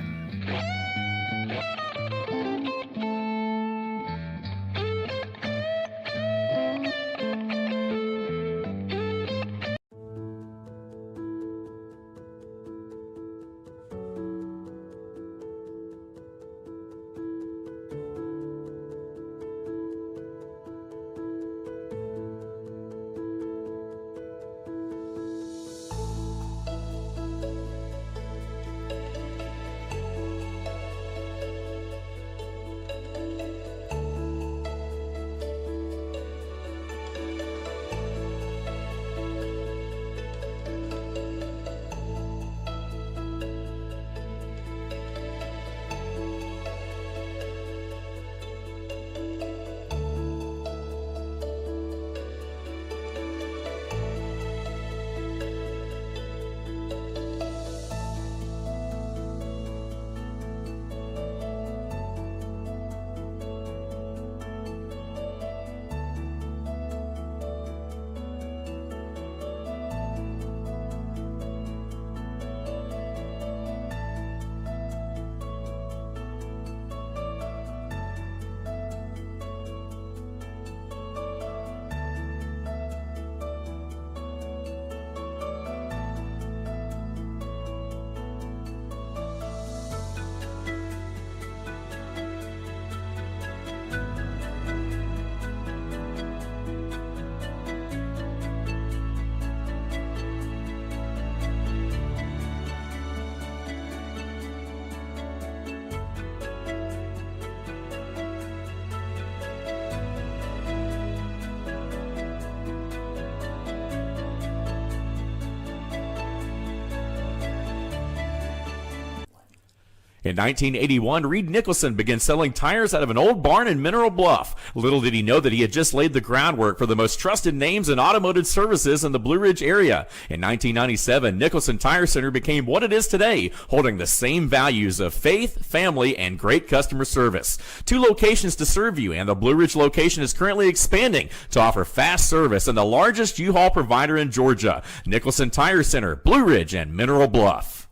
In 1981, Reed Nicholson began selling tires out of an old barn in Mineral Bluff. Little did he know that he had just laid the groundwork for the most trusted names in automotive services in the Blue Ridge area. In 1997, Nicholson Tire Center became what it is today, holding the same values of faith, family, and great customer service. 2 locations to serve you, and the Blue Ridge location is currently expanding to offer fast service and the largest U-Haul provider in Georgia. Nicholson Tire Center, Blue Ridge, and Mineral Bluff.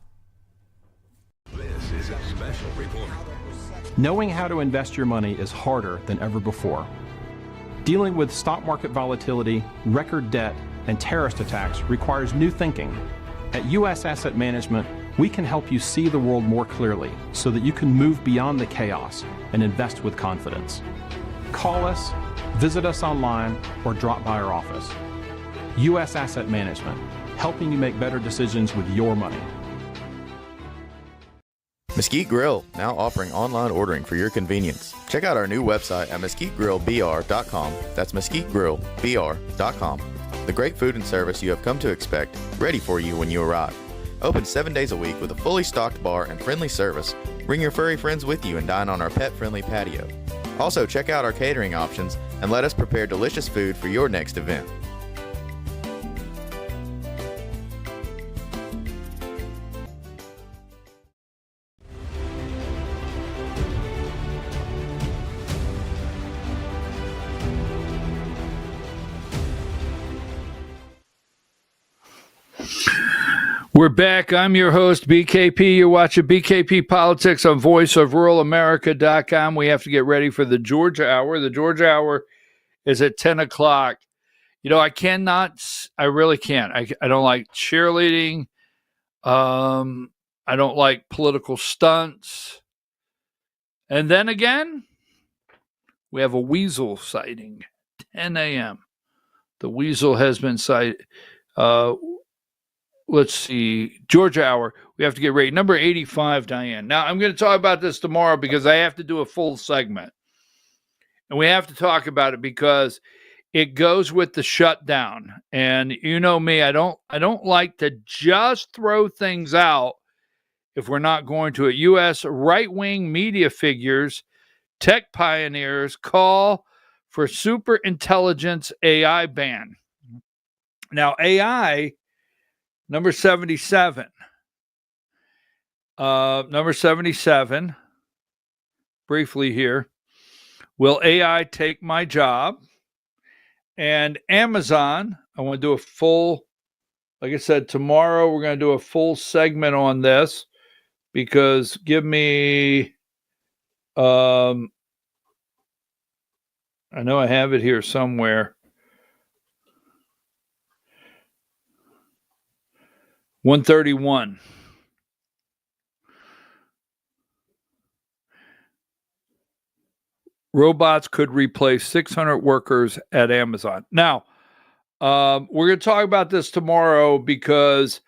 This is a special report. Knowing how to invest your money is harder than ever before. Dealing with stock market volatility, record debt, and terrorist attacks requires new thinking. At U.S. Asset Management, we can help you see the world more clearly so that you can move beyond the chaos and invest with confidence. Call us, visit us online, or drop by our office. U.S. Asset Management, helping you make better decisions with your money. Mesquite Grill, now offering online ordering for your convenience. Check out our new website at mesquitegrillbr.com. That's mesquitegrillbr.com. The great food and service you have come to expect, ready for you when you arrive. Open 7 days a week with a fully stocked bar and friendly service, bring your furry friends with you and dine on our pet-friendly patio. Also, check out our catering options and let us prepare delicious food for your next event. We're back. I'm your host, BKP. You're watching BKP Politics on voiceofruralamerica.com. We have to get ready for the Georgia Hour. The Georgia Hour is at 10 o'clock. You know, I really can't. I don't like cheerleading. I don't like political stunts. And then again, we have a weasel sighting, 10 a.m. The weasel has been sighted. Let's see, Georgia Hour. We have to get ready. Number 85, Diane. Now, I'm going to talk about this tomorrow because I have to do a full segment. And we have to talk about it because it goes with the shutdown. And you know me, I don't like to just throw things out if we're not going to it. U.S. right-wing media figures, tech pioneers call for super intelligence AI ban. Now, AI... Number 77. Number 77. Briefly here. Will AI take my job? And Amazon, I want to do a full, like I said, tomorrow we're going to do a full segment on this because give me, I know I have it here somewhere. 131. Robots could replace 600 workers at Amazon. Now, we're going to talk about this tomorrow because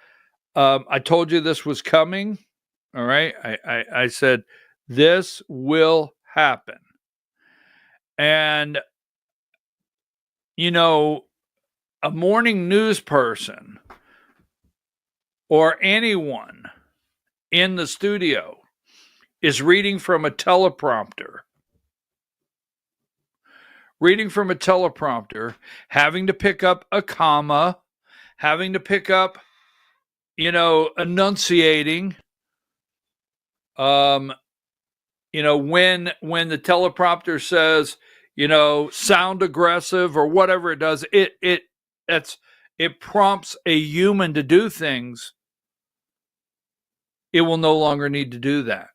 I told you this was coming. All right. I said this will happen. And, you know, a morning news person or anyone in the studio is reading from a teleprompter. Having to pick up a comma, having to pick up, enunciating. When the teleprompter says, sound aggressive or whatever it does, it prompts a human to do things. It will no longer need to do that.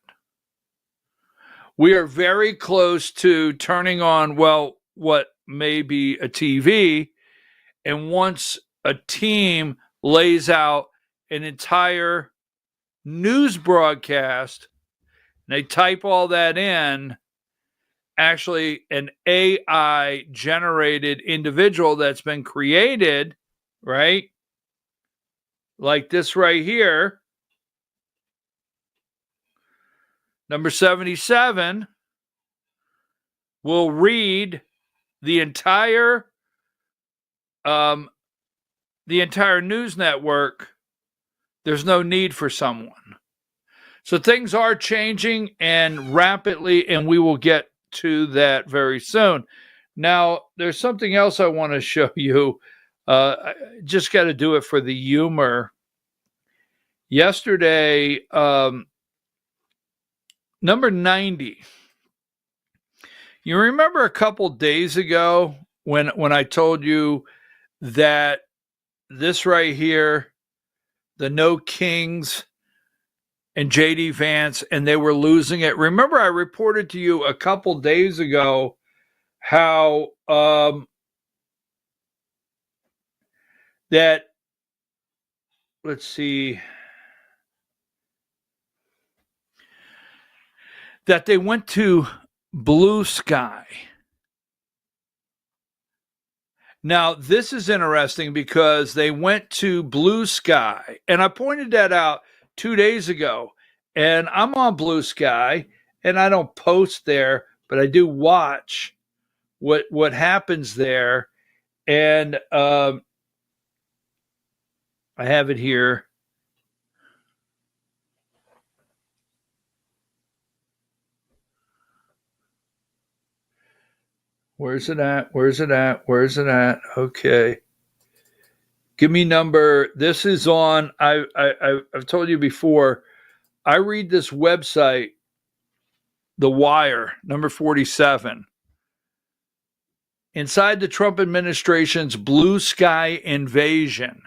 We are very close to turning on, what may be a TV. And once a team lays out an entire news broadcast, and they type all that in, actually an AI generated individual that's been created, right? Like this right here. Number 77 will read the entire news network. There's no need for someone. So things are changing and rapidly, and we will get to that very soon. Now, there's something else I want to show you. I just got to do it for the humor. Yesterday, number 90. You remember a couple days ago when I told you that this right here, the No Kings and JD Vance, and they were losing it. Remember I reported to you a couple days ago how that, let's see, that they went to Blue Sky. Now, this is interesting because they went to Blue Sky, and I pointed that out 2 days ago, and I'm on Blue Sky, and I don't post there, but I do watch what happens there, and I have it here. Where's it at? Okay. Give me number. This is on. I've told you before. I read this website, The Wire, number 47. Inside the Trump administration's blue sky invasion.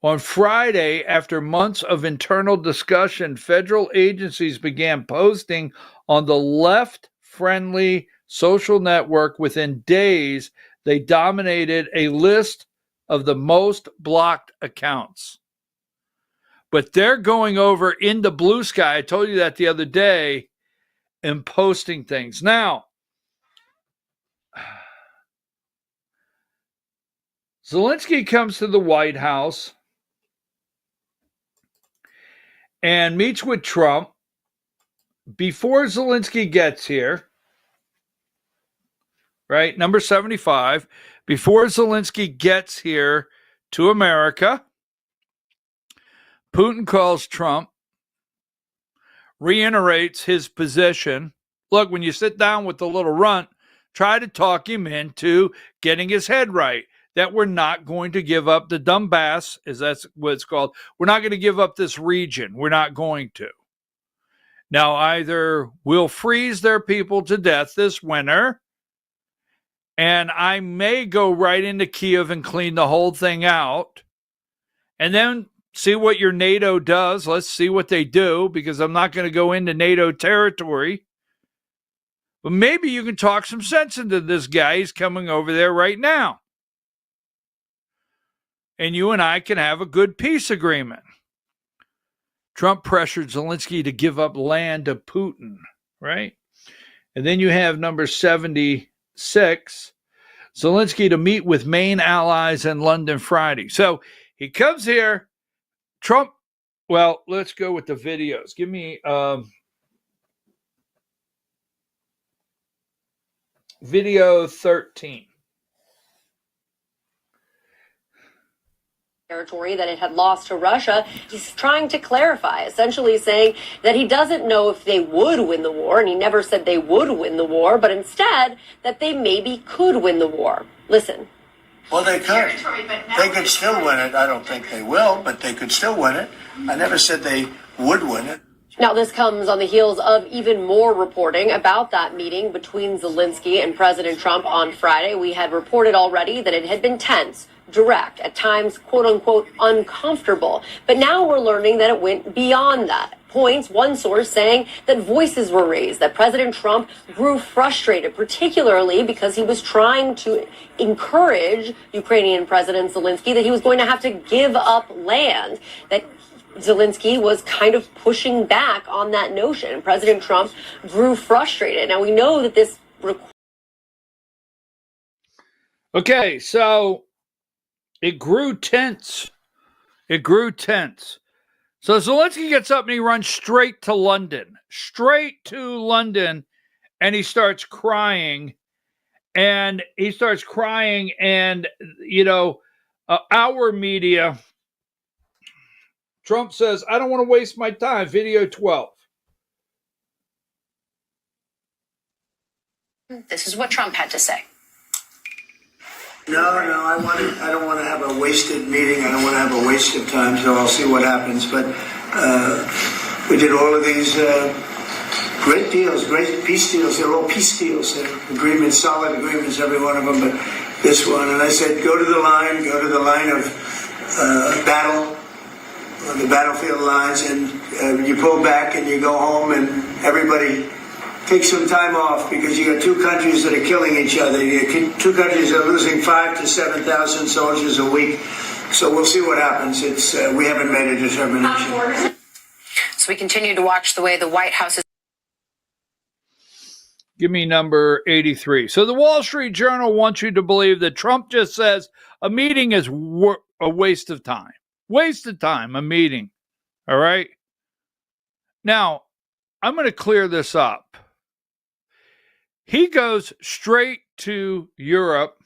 On Friday, after months of internal discussion, federal agencies began posting on the left-friendly social network. Within days, they dominated a list of the most blocked accounts. But they're going over into Blue Sky, I told you that the other day, and posting things. Now, Zelensky comes to the White House and meets with Trump. Before Zelensky gets here, right, number 75, before Zelensky gets here to America, Putin calls Trump, reiterates his position. Look, when you sit down with the little runt, try to talk him into getting his head right, that we're not going to give up the Donbass, as that's what it's called. We're not going to give up this region. We're not going to. Now, either we'll freeze their people to death this winter, and I may go right into Kiev and clean the whole thing out, and then see what your NATO does. Let's see what they do, because I'm not going to go into NATO territory. But maybe you can talk some sense into this guy. He's coming over there right now. And you and I can have a good peace agreement. Trump pressured Zelensky to give up land to Putin, right? And then you have number 76, Zelensky to meet with main allies in London Friday. So he comes here. Trump, well, let's go with the videos. Give me video 13. Territory that it had lost to Russia. He's trying to clarify, essentially saying that he doesn't know if they would win the war, and he never said they would win the war, but instead that they maybe could win the war. Listen. Well, they could. They could still win it. I don't think they will, but they could still win it. I never said they would win it. Now, this comes on the heels of even more reporting about that meeting between Zelensky and President Trump on Friday. We had reported already that it had been tense, direct, at times, quote unquote, uncomfortable. But now we're learning that it went beyond that. Points, one source saying that voices were raised, that President Trump grew frustrated, particularly because he was trying to encourage Ukrainian President Zelensky that he was going to have to give up land, that Zelensky was kind of pushing back on that notion. President Trump grew frustrated. Now, we know that this... Okay, so it grew tense. So Zelensky gets up and he runs straight to London, and he starts crying. And you know, our media, Trump says, I don't want to waste my time. Video 12. This is what Trump had to say. No, I don't want to have a wasted meeting. I don't want to have a waste of time, so I'll see what happens. But we did all of these great deals, great peace deals. They're all peace deals. They're agreements, solid agreements, every one of them. But this one, and I said, go to the line of battle, the battlefield lines, and you pull back and you go home, and everybody take some time off, because you got two countries that are killing each other. Two countries are losing 5,000 to 7,000 soldiers a week. So we'll see what happens. We haven't made a determination. So we continue to watch the way the White House is. Give me number 83. So the Wall Street Journal wants you to believe that Trump just says a meeting is a waste of time. Waste of time, a meeting. All right? Now, I'm going to clear this up. He goes straight to Europe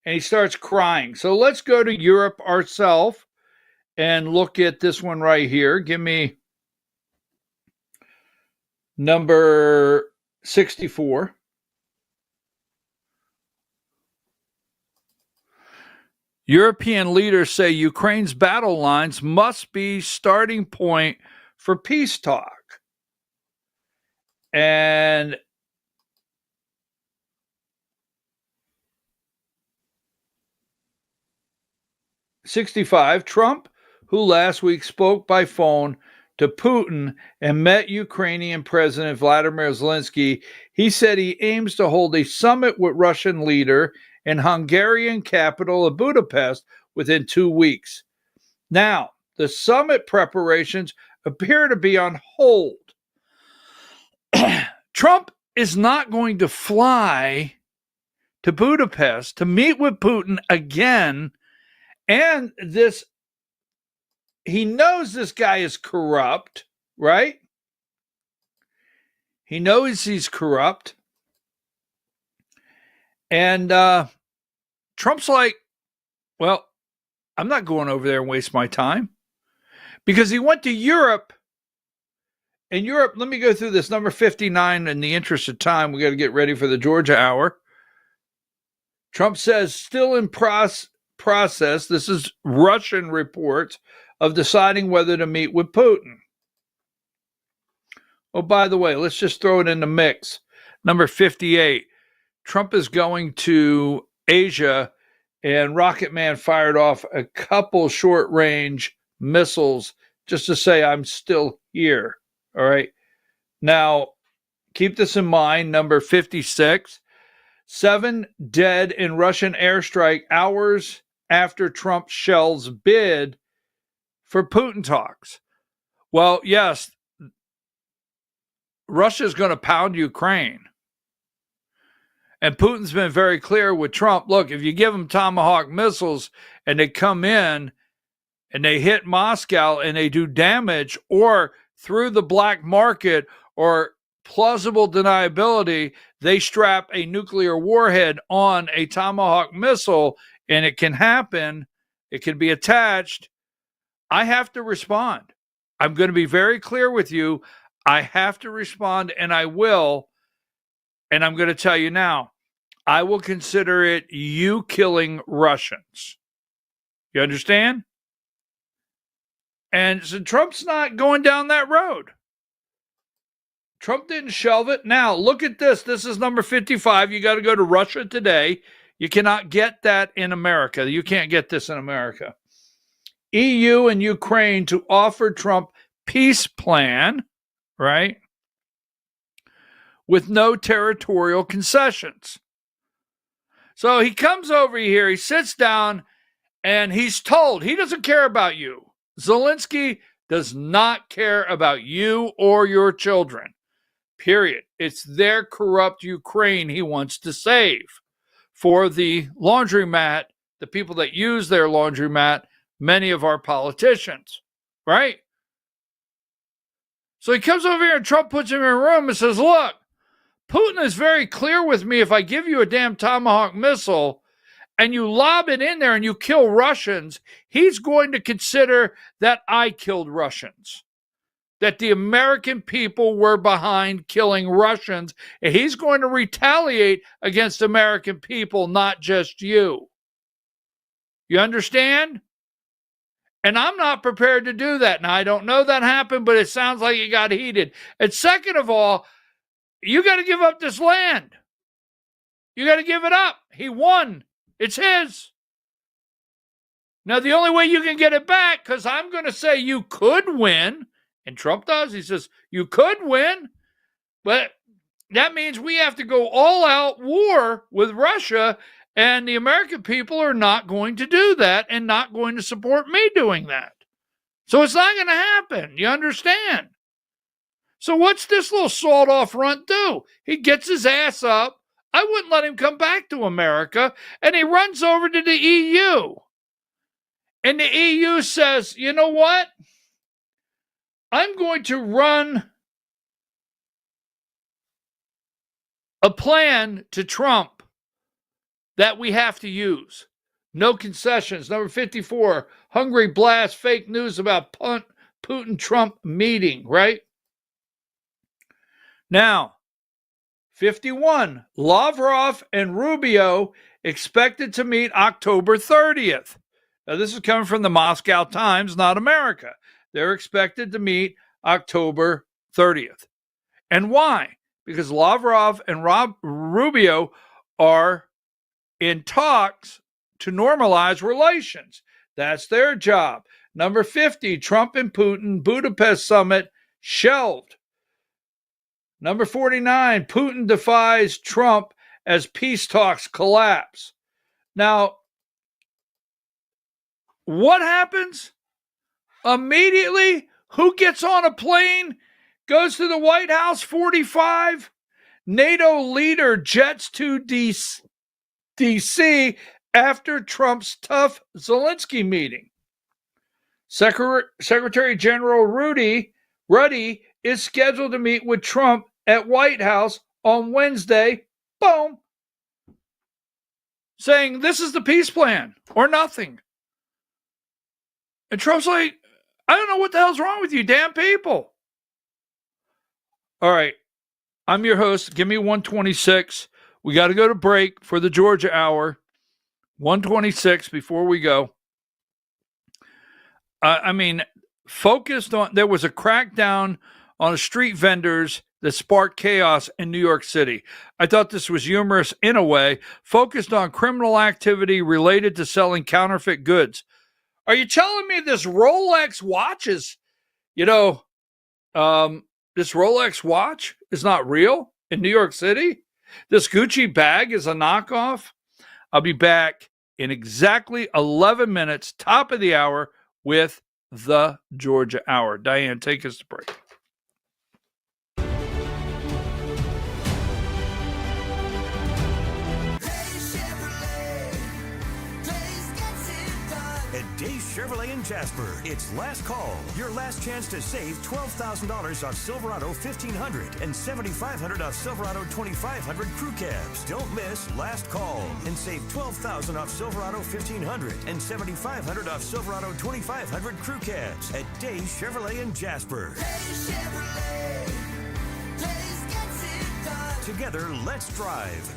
and he starts crying. So let's go to Europe ourselves and look at this one right here. Give me number 64. European leaders say Ukraine's battle lines must be starting point for peace talk. And '65, Trump, who last week spoke by phone to Putin and met Ukrainian President Vladimir Zelensky, he said he aims to hold a summit with Russian leader in Hungarian capital of Budapest within 2 weeks. Now, the summit preparations appear to be on hold. Trump is not going to fly to Budapest to meet with Putin again. And he knows this guy is corrupt, right? He knows he's corrupt. And Trump's like, well, I'm not going over there and waste my time. Because he went to Europe. And Europe, let me go through this. Number 59, in the interest of time, we got to get ready for the Georgia hour. Trump says, still in process, this is Russian reports, of deciding whether to meet with Putin. Oh, by the way, let's just throw it in the mix. Number 58, Trump is going to Asia, and Rocket Man fired off a couple short-range missiles just to say, I'm still here. All right. Now, keep this in mind. Number 56, 7 dead in Russian airstrike hours after Trump shells bid for Putin talks. Well, yes, Russia's going to pound Ukraine. And Putin's been very clear with Trump, look, if you give them Tomahawk missiles and they come in and they hit Moscow and they do damage, or through the black market or plausible deniability, they strap a nuclear warhead on a Tomahawk missile, and it can happen, it can be attached, I have to respond. I'm going to be very clear with you. I have to respond, and I will. And I'm going to tell you now, I will consider it you killing Russians. You understand? And so Trump's not going down that road. Trump didn't shelve it. Now, look at this. This is number 55. You got to go to Russia Today. You cannot get that in America. You can't get this in America. EU and Ukraine to offer Trump peace plan, right? With no territorial concessions. So he comes over here, he sits down, and he's told he doesn't care about you. Zelensky does not care about you or your children. Period. It's their corrupt Ukraine he wants to save. For the laundromat, the people that use their laundromat, many of our politicians, right? So he comes over here and Trump puts him in a room and says, look, Putin is very clear with me. If I give you a damn Tomahawk missile and you lob it in there and you kill Russians, he's going to consider that I killed Russians, that the American people were behind killing Russians, and he's going to retaliate against American people, not just you. You understand? And I'm not prepared to do that. Now, I don't know that happened, but it sounds like it got heated. And second of all, you got to give up this land. You got to give it up. He won. It's his. Now, the only way you can get it back, because I'm going to say you could win, and Trump does, he says, you could win, but that means we have to go all-out war with Russia, and the American people are not going to do that and not going to support me doing that. So it's not going to happen. You understand? So what's this little sawed-off runt do? He gets his ass up. I wouldn't let him come back to America, and he runs over to the EU. And the EU says, you know what? I'm going to run a plan to Trump that we have to use. No concessions. Number 54, Hungary blast fake news about Putin-Trump meeting, right? Now, 51. Lavrov and Rubio expected to meet October 30th. Now, this is coming from the Moscow Times, not America. They're expected to meet October 30th. And why? Because Lavrov and Rubio are in talks to normalize relations. That's their job. Number 50, Trump and Putin Budapest summit shelved. Number 49, Putin defies Trump as peace talks collapse. Now, what happens? Immediately, who gets on a plane, goes to the White House? 45. NATO leader jets to D.C. after Trump's tough Zelensky meeting. Secretary General Ruddy is scheduled to meet with Trump at White House on Wednesday. Boom. Saying this is the peace plan or nothing. And Trump's like, I don't know what the hell's wrong with you damn people. All right. I'm your host. Give me 126. We got to go to break for the Georgia Hour. 126 before we go. Focused on, there was a crackdown on street vendors that sparked chaos in New York City. I thought this was humorous in a way, focused on criminal activity related to selling counterfeit goods. Are you telling me this Rolex watch is, this Rolex watch is not real in New York City? This Gucci bag is a knockoff? I'll be back in exactly 11 minutes, top of the hour, with the Georgia Hour. Diane, take us to break. At Days Chevrolet in Jasper, it's last call. Your last chance to save $12,000 off Silverado 1500 and $7,500 off Silverado 2500 crew cabs. Don't miss last call and save $12,000 off Silverado 1500 and $7,500 off Silverado 2500 crew cabs at Days Chevrolet in Jasper. Days Chevrolet. Days gets it done. Together, let's drive.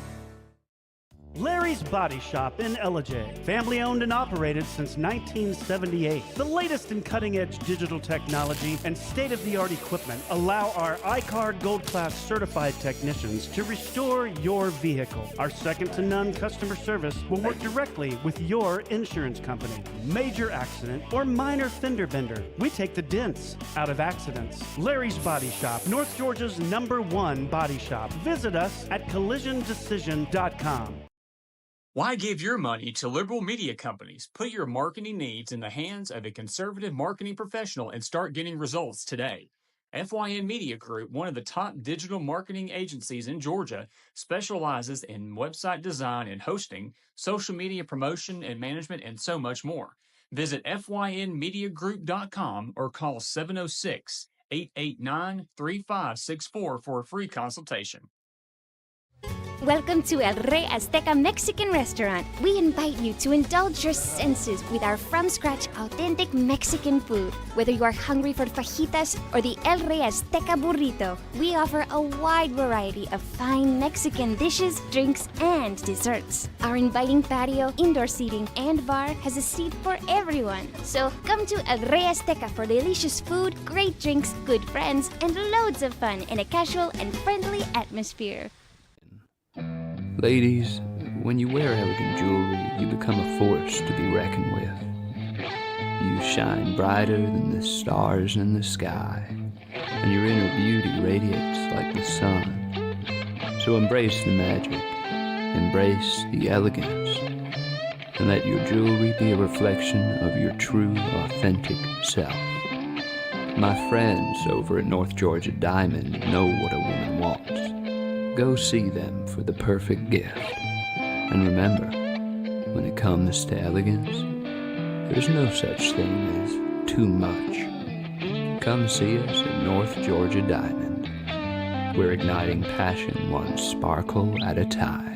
Larry's Body Shop in Ellijay. Family owned and operated since 1978. The latest in cutting-edge digital technology and state-of-the-art equipment allow our iCard Gold Class certified technicians to restore your vehicle. Our second-to-none customer service will work directly with your insurance company. Major accident or minor fender bender. We take the dents out of accidents. Larry's Body Shop, North Georgia's #1 body shop. Visit us at collisiondecision.com. Why give your money to liberal media companies? Put your marketing needs in the hands of a conservative marketing professional and start getting results today. FYN Media Group, one of the top digital marketing agencies in Georgia, specializes in website design and hosting, social media promotion and management, and so much more. Visit FYNmediagroup.com or call 706-889-3564 for a free consultation. Welcome to El Rey Azteca Mexican Restaurant. We invite you to indulge your senses with our from-scratch authentic Mexican food. Whether you are hungry for fajitas or the El Rey Azteca burrito, we offer a wide variety of fine Mexican dishes, drinks, and desserts. Our inviting patio, indoor seating, and bar has a seat for everyone. So come to El Rey Azteca for delicious food, great drinks, good friends, and loads of fun in a casual and friendly atmosphere. Ladies, when you wear elegant jewelry, you become a force to be reckoned with. You shine brighter than the stars in the sky, and your inner beauty radiates like the sun. So embrace the magic, embrace the elegance, and let your jewelry be a reflection of your true, authentic self. My friends over at North Georgia Diamond know what a woman wants. Go see them for the perfect gift. And remember, when it comes to elegance, there's no such thing as too much. Come see us at North Georgia Diamond. We're igniting passion one sparkle at a time.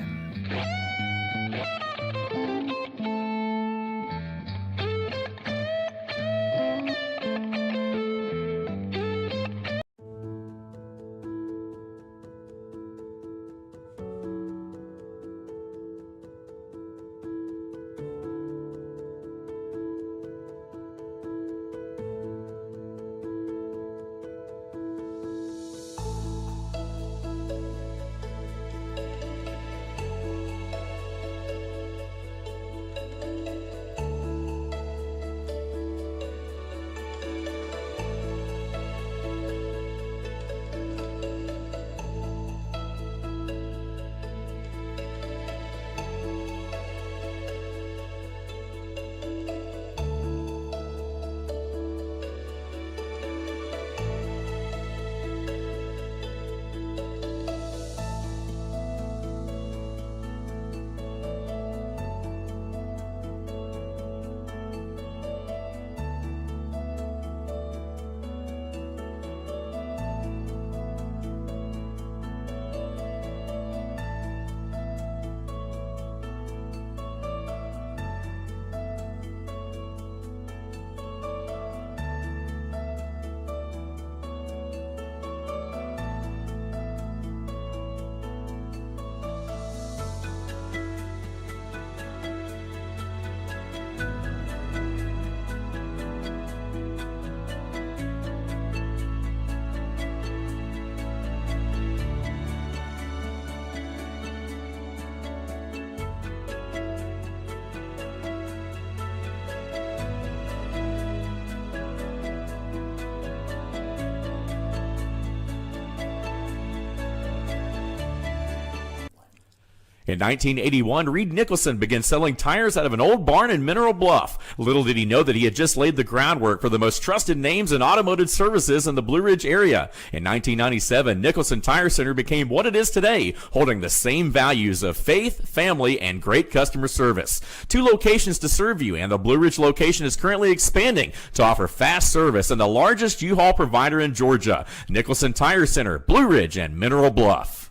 In 1981, Reed Nicholson began selling tires out of an old barn in Mineral Bluff. Little did he know that he had just laid the groundwork for the most trusted names in automotive services in the Blue Ridge area. In 1997, Nicholson Tire Center became what it is today, holding the same values of faith, family, and great customer service. 2 locations to serve you, and the Blue Ridge location is currently expanding to offer fast service and the largest U-Haul provider in Georgia. Nicholson Tire Center, Blue Ridge, and Mineral Bluff.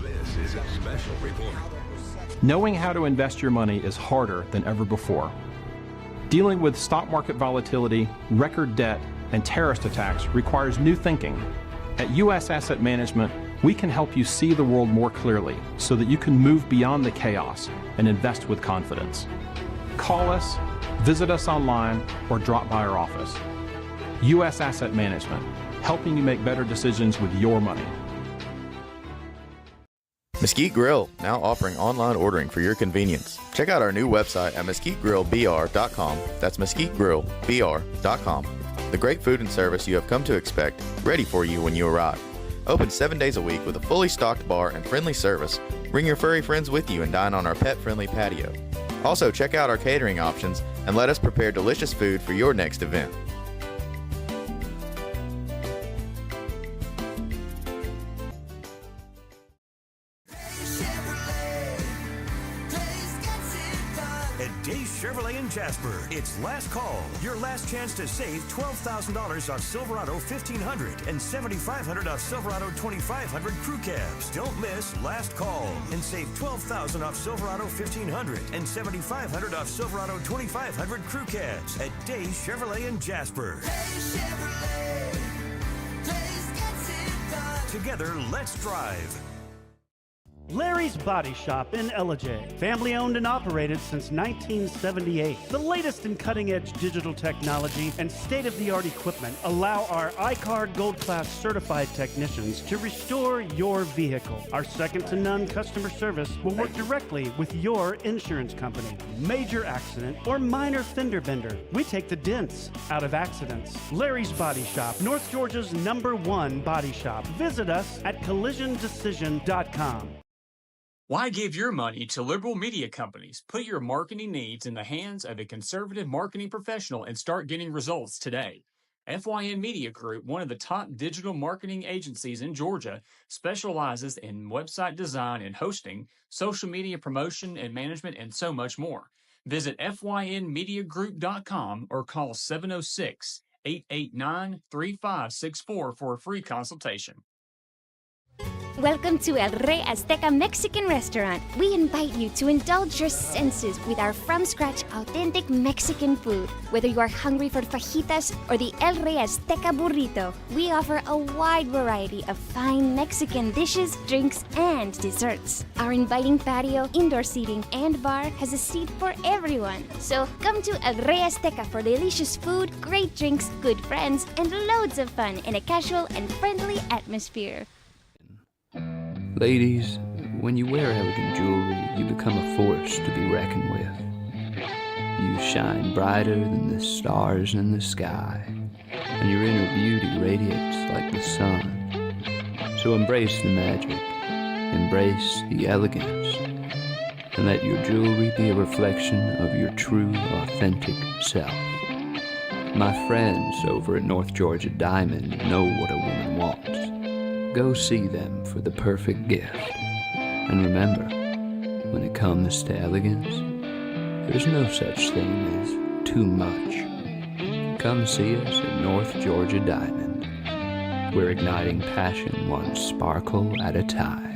This is a special report. Knowing how to invest your money is harder than ever before. Dealing with stock market volatility, record debt, and terrorist attacks requires new thinking. At U.S. Asset Management, we can help you see the world more clearly so that you can move beyond the chaos and invest with confidence. Call us, visit us online, or drop by our office. U.S. Asset Management, helping you make better decisions with your money. Mesquite Grill, now offering online ordering for your convenience. Check out our new website at mesquitegrillbr.com. That's mesquitegrillbr.com. The great food and service you have come to expect, ready for you when you arrive. Open 7 days a week with a fully stocked bar and friendly service. Bring your furry friends with you and dine on our pet-friendly patio. Also, check out our catering options and let us prepare delicious food for your next event. At Days Chevrolet in Jasper, it's last call. Your last chance to save $12,000 off Silverado 1500 and $7,500 off Silverado 2500 crew cabs. Don't miss last call and save $12,000 off Silverado 1500 and $7,500 off Silverado 2500 crew cabs at Days Chevrolet in Jasper. Together, let's drive. Larry's Body Shop in Ellijay. Family owned and operated since 1978. The latest in cutting-edge digital technology and state-of-the-art equipment allow our iCard Gold Class certified technicians to restore your vehicle. Our second-to-none customer service will work directly with your insurance company. Major accident or minor fender bender. We take the dents out of accidents. Larry's Body Shop, North Georgia's #1 body shop. Visit us at collisiondecision.com. Why give your money to liberal media companies? Put your marketing needs in the hands of a conservative marketing professional and start getting results today. FYN Media Group, one of the top digital marketing agencies in Georgia, specializes in website design and hosting, social media promotion and management, and so much more. Visit FYNmediagroup.com or call 706-889-3564 for a free consultation. Welcome to El Rey Azteca Mexican Restaurant. We invite you to indulge your senses with our from-scratch authentic Mexican food. Whether you are hungry for fajitas or the El Rey Azteca burrito, we offer a wide variety of fine Mexican dishes, drinks, and desserts. Our inviting patio, indoor seating, and bar has a seat for everyone. So come to El Rey Azteca for delicious food, great drinks, good friends, and loads of fun in a casual and friendly atmosphere. Ladies, when you wear elegant jewelry, you become a force to be reckoned with. You shine brighter than the stars in the sky, and your inner beauty radiates like the sun. So embrace the magic, embrace the elegance, and let your jewelry be a reflection of your true, authentic self. My friends over at North Georgia Diamond know what a woman wants. Go see them for the perfect gift. And remember, when it comes to elegance, there's no such thing as too much. Come see us at North Georgia Diamond. We're igniting passion one sparkle at a time.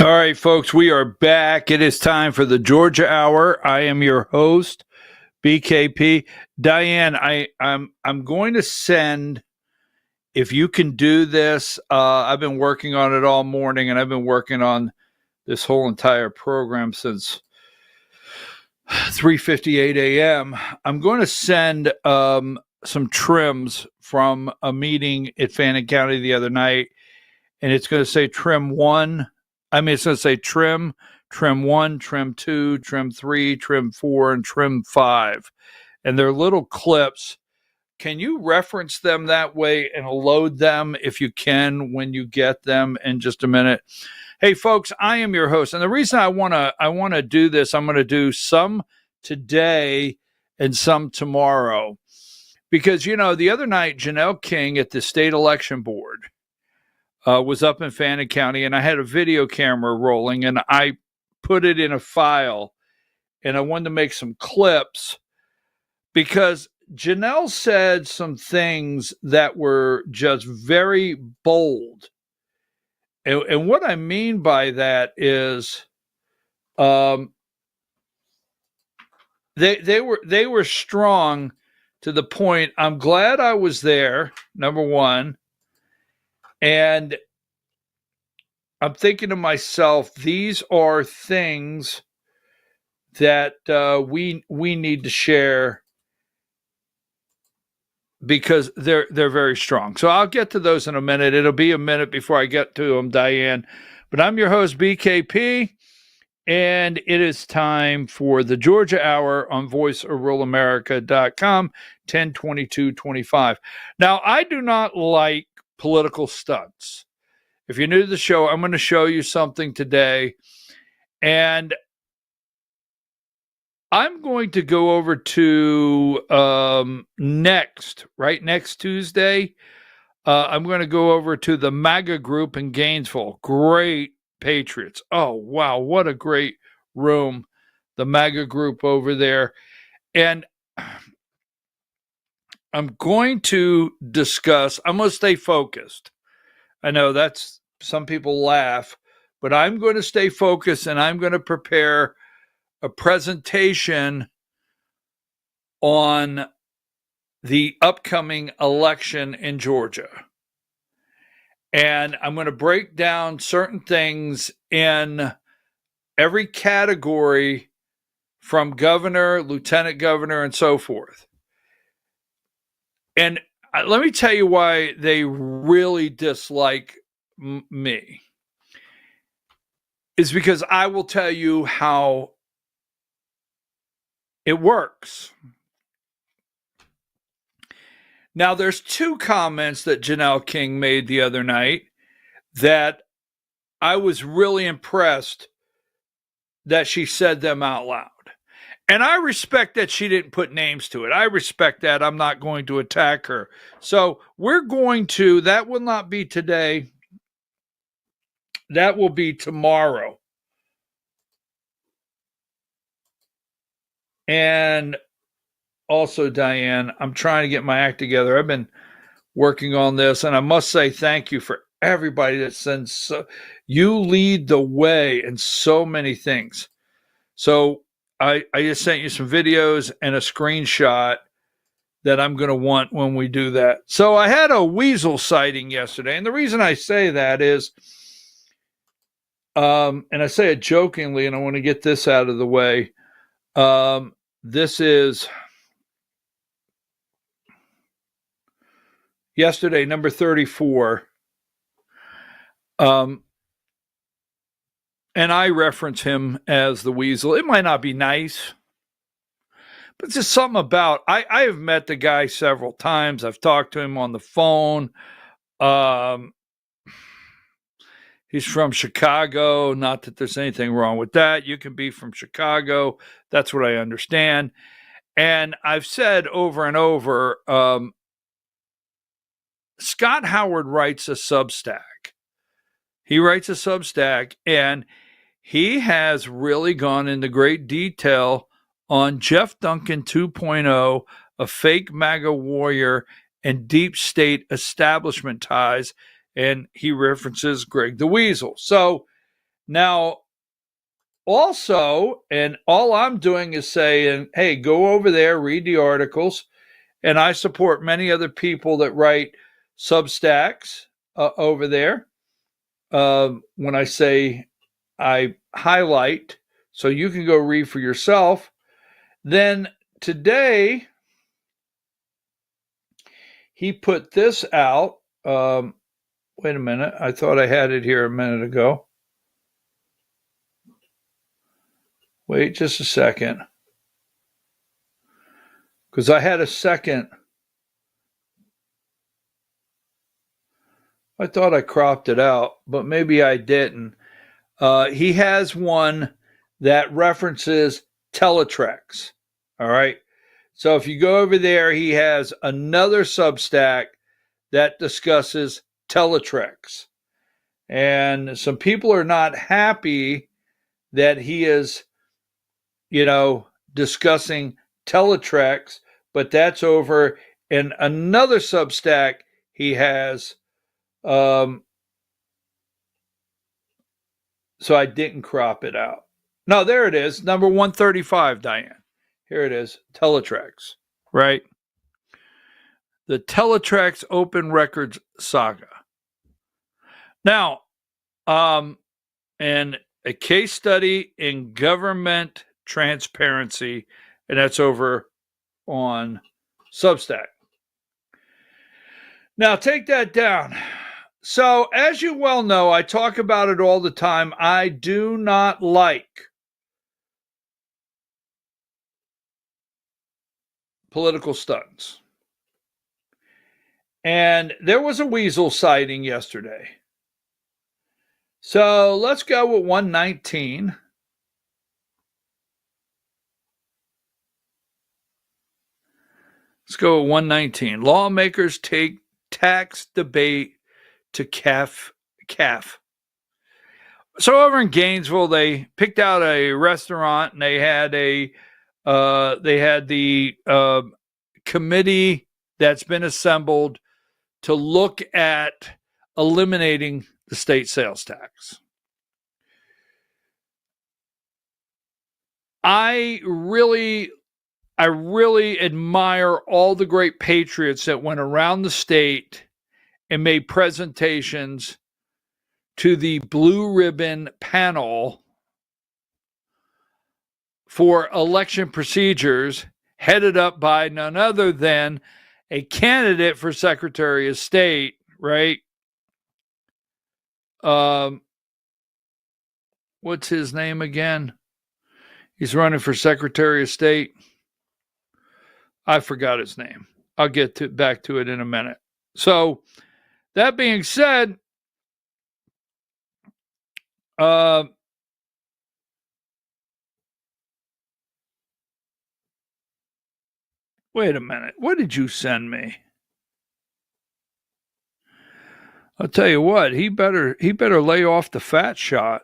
All right, folks, we are back. It is time for the Georgia Hour. I am your host, BKP. Diane, I'm going to send, if you can do this, I've been working on it all morning, and I've been working on this whole entire program since 3:58 a.m. I'm going to send some trims from a meeting at Fannin County the other night, and it's going to say trim 1. It's going to say trim 1, trim 2, trim 3, trim 4, and trim 5. And they're little clips. Can you reference them that way and load them if you can when you get them in just a minute? Hey, folks, I am your host. And the reason I want to do this, I'm going to do some today and some tomorrow. Because, the other night, Janelle King at the State Election Board was up in Fannin County, and I had a video camera rolling, and I put it in a file, and I wanted to make some clips because Janelle said some things that were just very bold. And what I mean by that is they were strong to the point. I'm glad I was there, number one. And I'm thinking to myself, these are things that we need to share because they're very strong. So I'll get to those in a minute. It'll be a minute before I get to them, Diane. But I'm your host, BKP, and it is time for the Georgia Hour on voiceofruralamerica.com, 10/22/25. Now, I do not like political stunts. If you're new to the show, I'm going to show you something today, and I'm going to go over to next Tuesday. I'm going to go over to the MAGA group in Gainesville. Great Patriots. Oh, wow. What a great room. The MAGA group over there. And I'm going to discuss, I'm going to stay focused. I know that's, some people laugh, but I'm going to stay focused, and I'm going to prepare a presentation on the upcoming election in Georgia. And I'm going to break down certain things in every category from governor, lieutenant governor, and so forth. And let me tell you why they really dislike me. Is because I will tell you how it works. Now, there's two comments that Janelle King made the other night that I was really impressed that she said them out loud. And I respect that she didn't put names to it. I respect that. I'm not going to attack her. So that will not be today. That will be tomorrow. And also, Diane, I'm trying to get my act together. I've been working on this, and I must say thank you for everybody that sends. You lead the way in so many things. So I just sent you some videos and a screenshot that I'm going to want when we do that. So I had a weasel sighting yesterday, and the reason I say that is, and I say it jokingly, and I want to get this out of the way. This is yesterday, number 34. And I reference him as the weasel. It might not be nice, but it's just something about, I have met the guy several times. I've talked to him on the phone. He's from Chicago. Not that there's anything wrong with that. You can be from Chicago. That's what I understand. And I've said over and over, Scott Howard writes a Substack. He writes a Substack, and he has really gone into great detail on Jeff Duncan 2.0, a fake MAGA warrior, and deep state establishment ties. And he references Greg the Weasel. So Now, also, and all I'm doing is saying, hey, go over there, read the articles. And I support many other people that write Substacks over there. When I say I highlight, so you can go read for yourself. Then today, he put this out. Wait a minute. I thought I had it here a minute ago. Wait just a second. Because I had a second. I thought I cropped it out, but maybe I didn't. He has one that references Teletrex. All right. So if you go over there, he has another Substack that discusses Teletrex. And some people are not happy that he is, discussing Teletrex, but that's over in another Substack he has. So I didn't crop it out. No, there it is. Number 135, Diane. Here it is. Teletrex, right? The Teletrex Open Records Saga. Now, and a case study in government transparency, and that's over on Substack. Now, take that down. So, as you well know, I talk about it all the time. I do not like political stunts. And there was a weasel sighting yesterday. So let's go with 119. Let's go with 119. Lawmakers take tax debate to calf. So over in Gainesville, they picked out a restaurant and they had the committee that's been assembled to look at eliminating the state sales tax. I really admire all the great patriots that went around the state and made presentations to the Blue Ribbon panel for election procedures, headed up by none other than a candidate for Secretary of State, right? What's his name again? He's running for Secretary of State. I forgot his name. I'll get back to it in a minute. So, that being said, wait a minute. What did you send me? I'll tell you what, he better lay off the fat shot.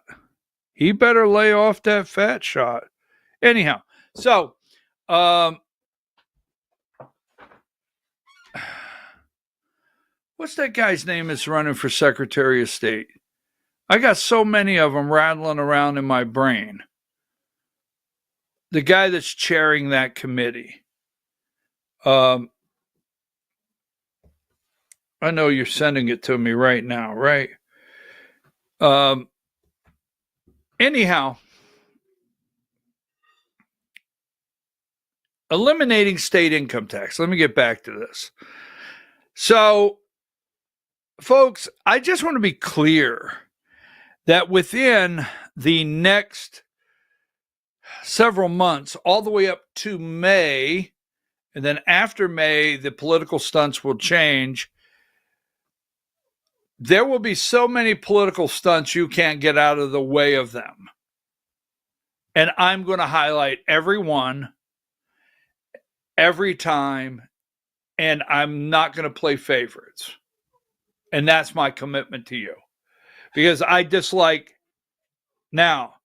He better lay off that fat shot. Anyhow, so what's that guy's name that's running for Secretary of State? I got so many of them rattling around in my brain. The guy that's chairing that committee. I know you're sending it to me right now, right? Anyhow, eliminating state income tax. Let me get back to this. So, folks, I just want to be clear that within the next several months, all the way up to May, and then after May, the political stunts will change. There will be so many political stunts you can't get out of the way of them. And I'm going to highlight every one, every time, and I'm not going to play favorites. And that's my commitment to you. Because I dislike now.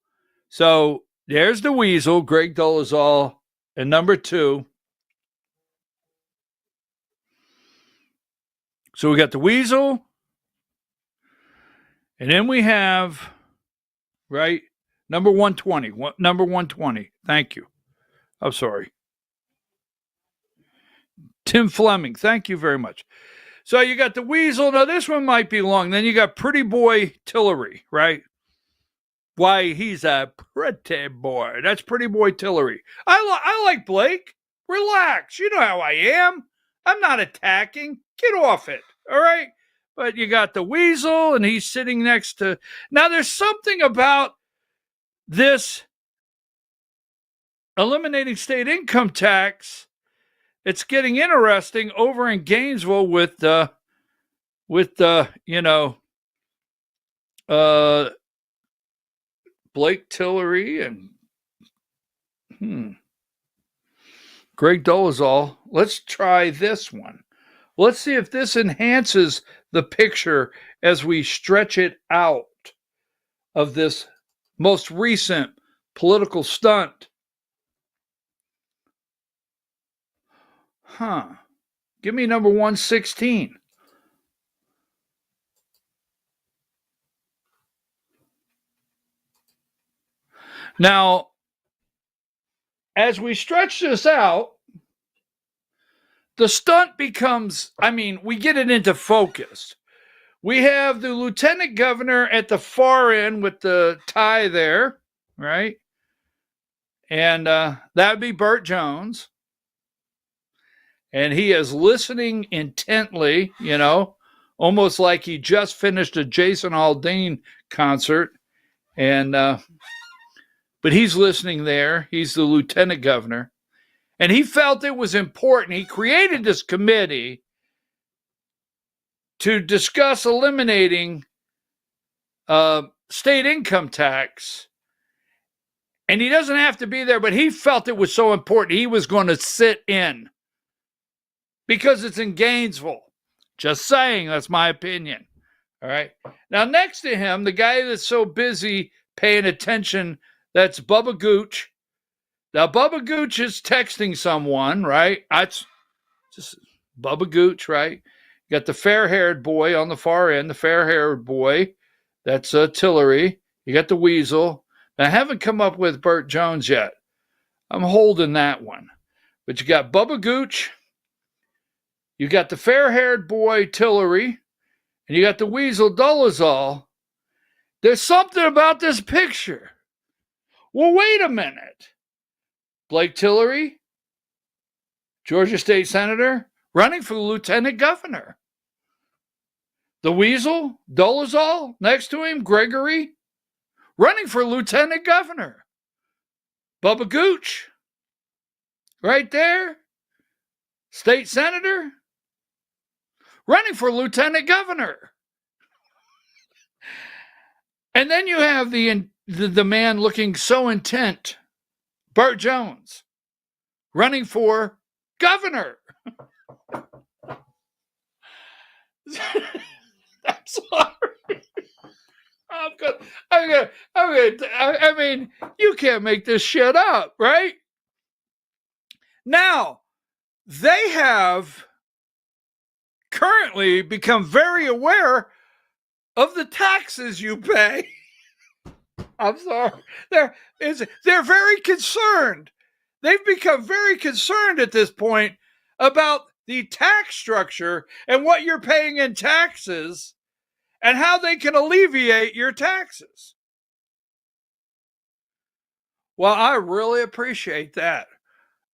So there's the weasel, Greg Dolezal, and number 2. So we got the weasel. And then we have right? Number 120. Number 120. Thank you. I'm sorry. Tim Fleming, thank you very much. So you got the Weasel. Now, this one might be long. Then you got Pretty Boy Tillery, right? Why, he's a pretty boy. That's Pretty Boy Tillery. I like Blake. Relax. You know how I am. I'm not attacking. Get off it. All right? But you got the Weasel, and he's sitting next to... Now, there's something about this eliminating state income tax. It's getting interesting over in Gainesville with Blake Tillery and Greg Dolezal. Let's try this one. Let's see if this enhances the picture as we stretch it out of this most recent political stunt. Give me number 116. Now, as we stretch this out, the stunt becomes, we get it into focus. We have the lieutenant governor at the far end with the tie there, right? And that would be Burt Jones. And he is listening intently, almost like he just finished a Jason Aldean concert. And, but he's listening there. He's the lieutenant governor. And he felt it was important. He created this committee to discuss eliminating state income tax. And he doesn't have to be there, but he felt it was so important. He was going to sit in because it's in Gainesville. Just saying, that's my opinion. All right. Now, next to him, the guy that's so busy paying attention, that's Bubba Gooch. Now, Bubba Gooch is texting someone, right? That's just Bubba Gooch, right? You got the fair-haired boy on the far end, the fair-haired boy. That's Tillery. You got the Weasel. Now, I haven't come up with Burt Jones yet. I'm holding that one. But you got Bubba Gooch. You got the fair-haired boy, Tillery. And you got the Weasel, Dolezal. There's something about this picture. Well, wait a minute. Blake Tillery, Georgia State Senator, running for the lieutenant governor. The Weasel, Dolezal, next to him, Gregory, running for lieutenant governor. Bubba Gooch, right there, state senator, running for lieutenant governor. And then you have the man looking so intent, Burt Jones, running for governor. I'm sorry. I mean, you can't make this shit up, right? Now, they have currently become very aware of the taxes you pay. I'm sorry. They're very concerned. They've become very concerned at this point about the tax structure and what you're paying in taxes and how they can alleviate your taxes. Well, I really appreciate that.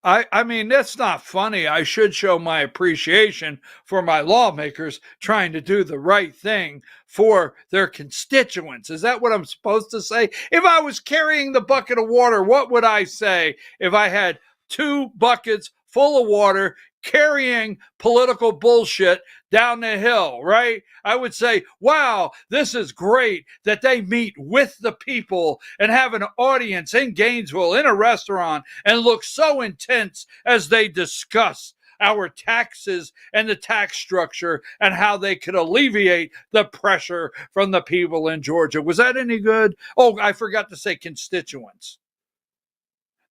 I mean, that's not funny. I should show my appreciation for my lawmakers trying to do the right thing for their constituents. Is that what I'm supposed to say? If I was carrying the bucket of water, what would I say if I had 2 buckets full of water carrying political bullshit down the hill, right? I would say, wow, this is great that they meet with the people and have an audience in Gainesville in a restaurant and look so intense as they discuss our taxes and the tax structure and how they could alleviate the pressure from the people in Georgia. Was that any good? Oh, I forgot to say constituents.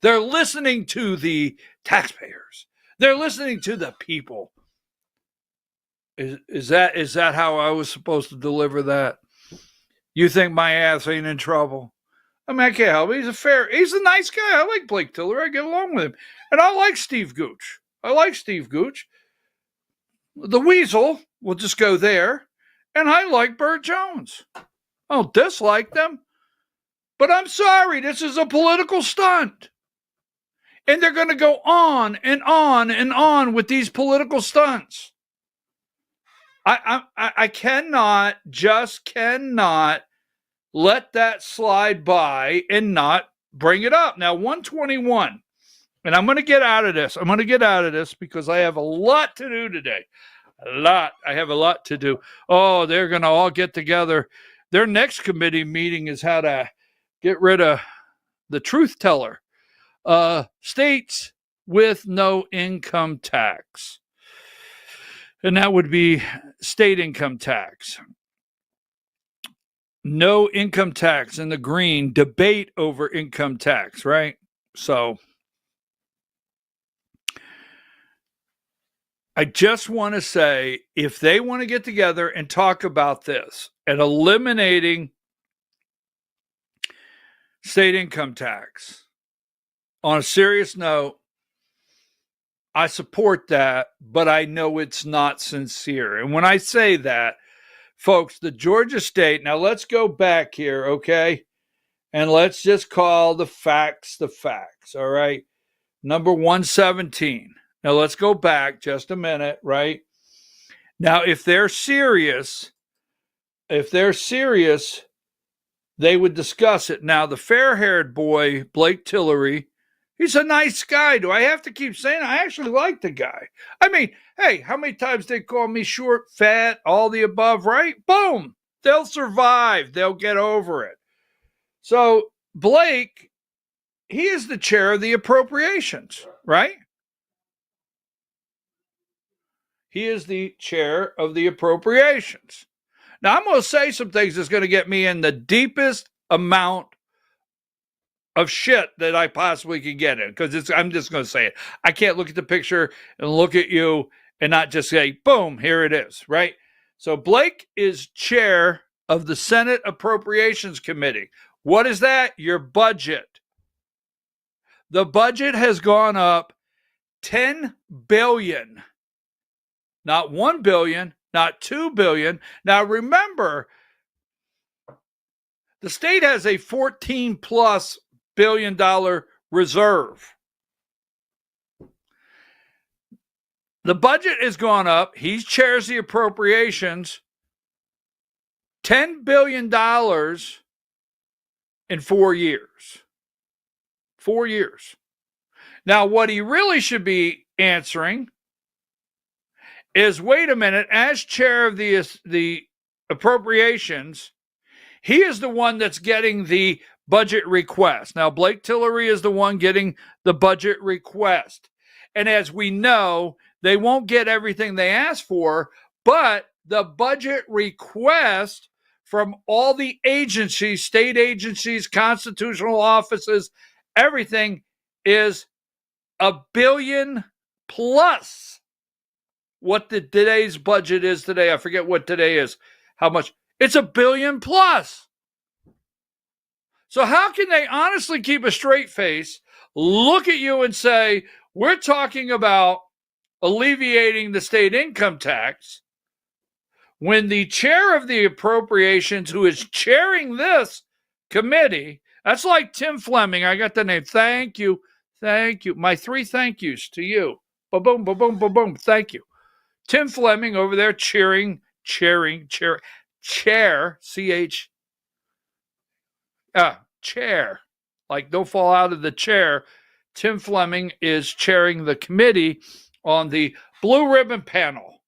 They're listening to the taxpayers. They're listening to the people. Is that how I was supposed to deliver that? You think my ass ain't in trouble? I mean, I can't help it. He's a nice guy. I like Blake Tillery. I get along with him. And I like Steve Gooch. The Weasel, we'll just go there. And I like Burt Jones. I don't dislike them. But I'm sorry, this is a political stunt. And they're going to go on and on and on with these political stunts. I cannot let that slide by and not bring it up. Now, 121, and I'm going to get out of this. Because I have a lot to do today. I have a lot to do. Oh, they're going to all get together. Their next committee meeting is how to get rid of the truth teller. States with no income tax. And that would be state income tax. No income tax in the green, debate over income tax, right? So I just want to say, if they want to get together and talk about this and eliminating state income tax on a serious note, I support that, but I know it's not sincere. And when I say that, folks, the Georgia state, now let's go back here, okay? And let's just call the facts, all right? Number 117. Now let's go back just a minute, right? Now, if they're serious, they would discuss it. Now, the fair-haired boy, Blake Tillery, he's a nice guy. Do I have to keep saying? I actually like the guy. I mean, hey, how many times they call me short, fat, all the above, right? Boom. They'll survive. They'll get over it. So Blake, he is the chair of the appropriations, right? He is the chair of the appropriations. Now, I'm going to say some things that's going to get me in the deepest amount of shit that I possibly can get in, because I'm just going to say it. I can't look at the picture and look at you and not just say, boom, here it is, right? So Blake is chair of the Senate Appropriations Committee. What is that? Your budget. The budget has gone up $10 billion. Not $1 billion, not $2 billion. Now remember, the state has a $14+ billion reserve. The budget has gone up. He chairs the appropriations. $10 billion in 4 years. 4 years. Now, what he really should be answering is, wait a minute, as chair of the appropriations, he is the one that's getting the budget request. Now, Blake Tillery is the one getting the budget request. And as we know, they won't get everything they ask for, but the budget request from all the agencies, state agencies, constitutional offices, everything is $1 billion plus. What today's budget is today. I forget what today is. How much? It's $1 billion plus. So how can they honestly keep a straight face, look at you and say, we're talking about alleviating the state income tax, when the chair of the appropriations, who is chairing this committee, that's like Tim Fleming. I got the name. Thank you. Thank you. My 3 thank yous to you. Ba-boom, ba-boom, ba-boom. Thank you. Tim Fleming over there chair, C-H, chair. Like, don't fall out of the chair. Tim Fleming is chairing the committee on the blue ribbon panel.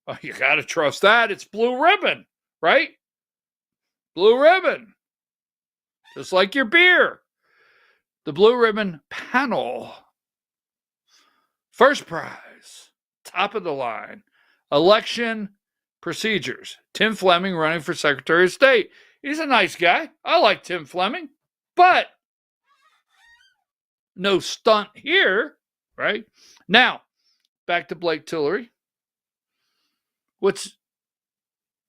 Oh, you got to trust that. It's blue ribbon, right? Blue ribbon. Just like your beer. The blue ribbon panel. First prize. Top of the line. Election procedures. Tim Fleming running for Secretary of State. He's a nice guy. I like Tim Fleming. But no stunt here, right? Now, back to Blake Tillery.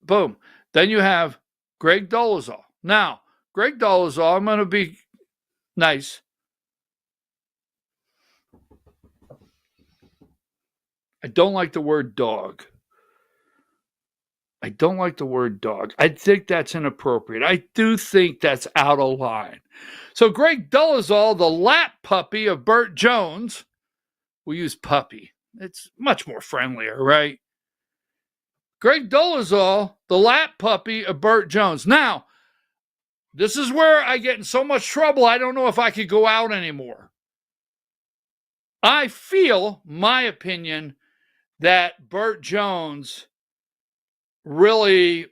Boom. Then you have Greg Dolezal. Now, Greg Dolezal, I'm going to be nice. I don't like the word dog. I don't like the word dog. I think that's inappropriate. I do think that's out of line. So Greg Dolezal, the lap puppy of Burt Jones, we use puppy. It's much more friendlier, right? Greg Dolezal, the lap puppy of Burt Jones. Now, this is where I get in so much trouble, I don't know if I could go out anymore. I feel, my opinion, that Burt Jones really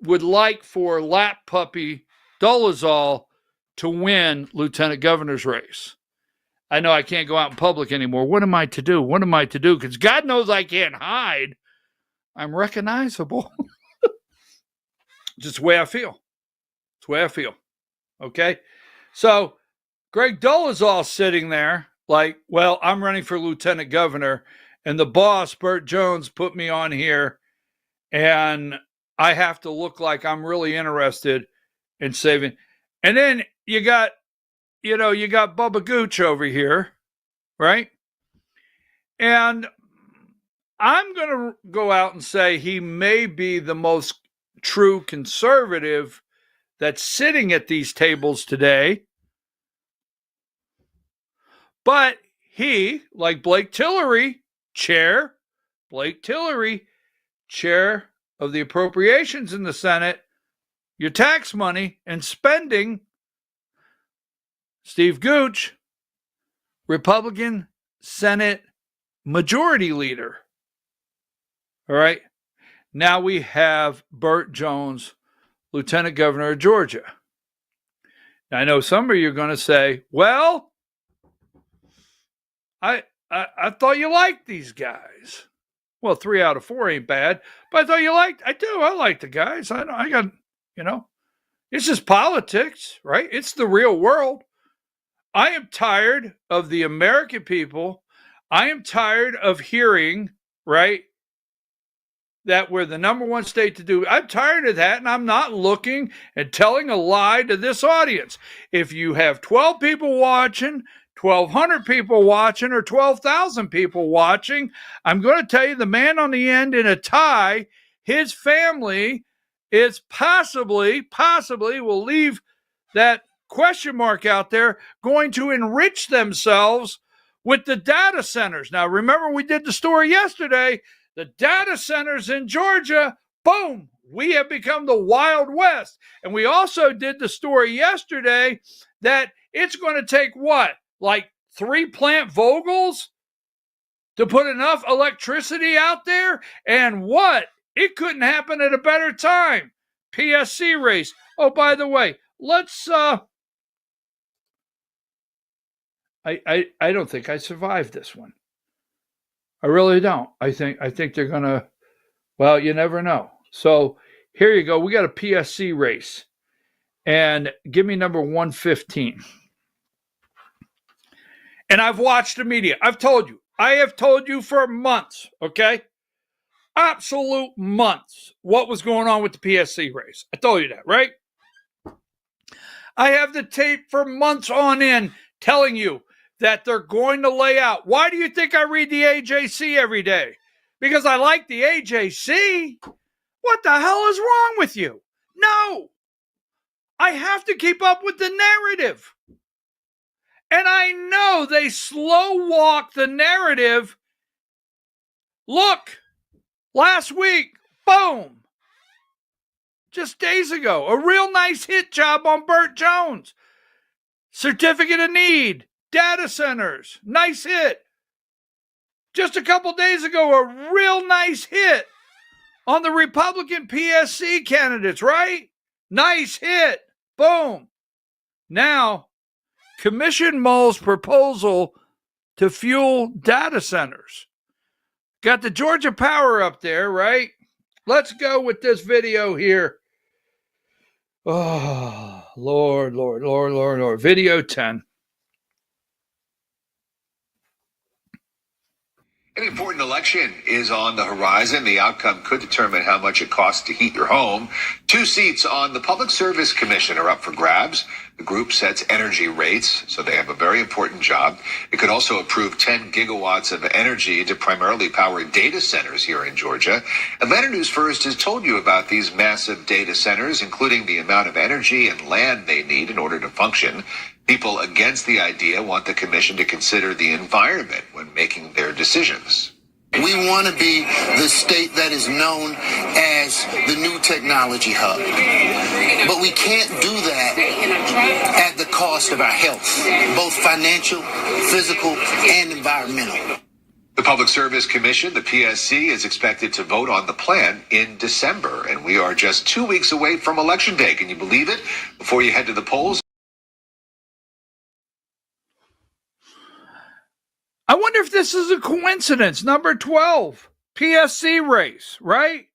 would like for lap puppy Dolezal to win lieutenant governor's race. I know I can't go out in public anymore. What am I to do? What am I to do? Because God knows I can't hide. I'm recognizable. Just the way I feel. It's the way I feel. Okay? So Greg Dolezal sitting there like, well, I'm running for lieutenant governor, and the boss, Burt Jones, put me on here, and I have to look like I'm really interested in saving. And then you got Bubba Gooch over here, right? And I'm going to go out and say he may be the most true conservative that's sitting at these tables today. But he, like Blake Tillery, chair of the appropriations in the Senate, your tax money and spending, Steve Gooch, Republican Senate Majority Leader. All right. Now we have Burt Jones, Lieutenant Governor of Georgia. Now, I know some of you are going to say, well, I thought you liked these guys. Well, 3 out of 4 ain't bad, but I thought you liked. I like the guys. I got, it's just politics, right? It's the real world. I am tired of the American people. I am tired of hearing, right, that we're the number one state to do. I'm tired of that, and I'm not looking and telling a lie to this audience. If you have 12 people watching, 1,200 people watching, or 12,000 people watching, I'm going to tell you the man on the end in a tie, his family is possibly will leave that question mark out there, going to enrich themselves with the data centers. Now, remember, we did the story yesterday. The data centers in Georgia, boom, we have become the Wild West. And we also did the story yesterday that it's going to take what? Like 3 plant Vogels to put enough electricity out there? And what? It couldn't happen at a better time. PSC race. Oh, by the way, let's I don't think I survived this one. I really don't. I think they're going to, well, you never know. So here you go. We got a PSC race. And give me number 115. And I've watched the media. I have told you for months, okay? Absolute months what was going on with the PSC race. I told you that, right? I have the tape for months on end telling you that they're going to lay out. Why do you think I read the AJC every day? Because I like the AJC? What the hell is wrong with you? No. I have to keep up with the narrative. And I know they slow walk the narrative. Look, last week, boom. Just days ago, a real nice hit job on Burt Jones. Certificate of need. Data centers, nice hit. Just a couple days ago, a real nice hit on the Republican PSC candidates, right? Nice hit. Boom. Now, Commission Mull's proposal to fuel data centers. Got the Georgia Power up there, right? Let's go with this video here. Oh, Lord. Video 10. An important election is on the horizon. The outcome could determine how much it costs to heat your home. 2 seats on the Public Service Commission are up for grabs. The group sets energy rates, so they have a very important job. It could also approve 10 gigawatts of energy to primarily power data centers here in Georgia. Atlanta News First has told you about these massive data centers, including the amount of energy and land they need in order to function. People against the idea want the commission to consider the environment when making their decisions. We want to be the state that is known as the new technology hub. But we can't do that at the cost of our health, both financial, physical, and environmental. The Public Service Commission, the PSC, is expected to vote on the plan in December, and we are just 2 weeks away from Election Day. Can you believe it? Before you head to the polls, I wonder if this is a coincidence. Number 12, PSC race, right?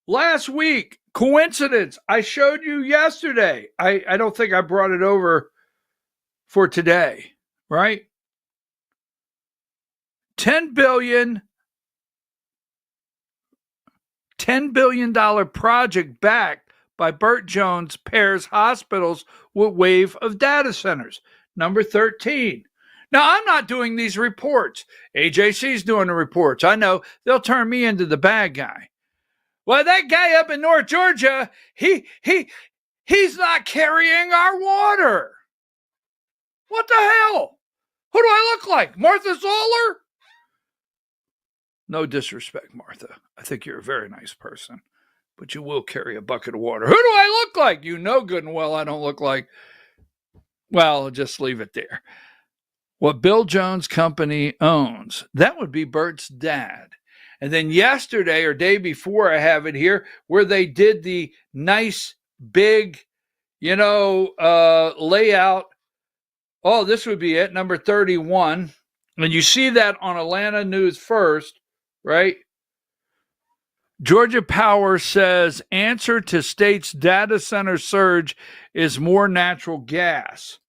Last week, coincidence. I showed you yesterday. I don't think I brought it over for today, right? $10 billion project backed by Burt Jones pairs hospitals with wave of data centers. Number 13. Now, I'm not doing these reports. AJC's doing the reports. I know they'll turn me into the bad guy. Well, that guy up in North Georgia, he's not carrying our water. What the hell? Who do I look like? Martha Zoller? No disrespect, Martha. I think you're a very nice person, but you will carry a bucket of water. Who do I look like? You know good and well I don't look like. Well, just leave it there. What Bill Jones' company owns, that would be Bert's dad. And then yesterday or day before, I have it here, where they did the nice, big, layout. Oh, this would be it, number 31. And you see that on Atlanta News First, right? Georgia Power says answer to state's data center surge is more natural gas.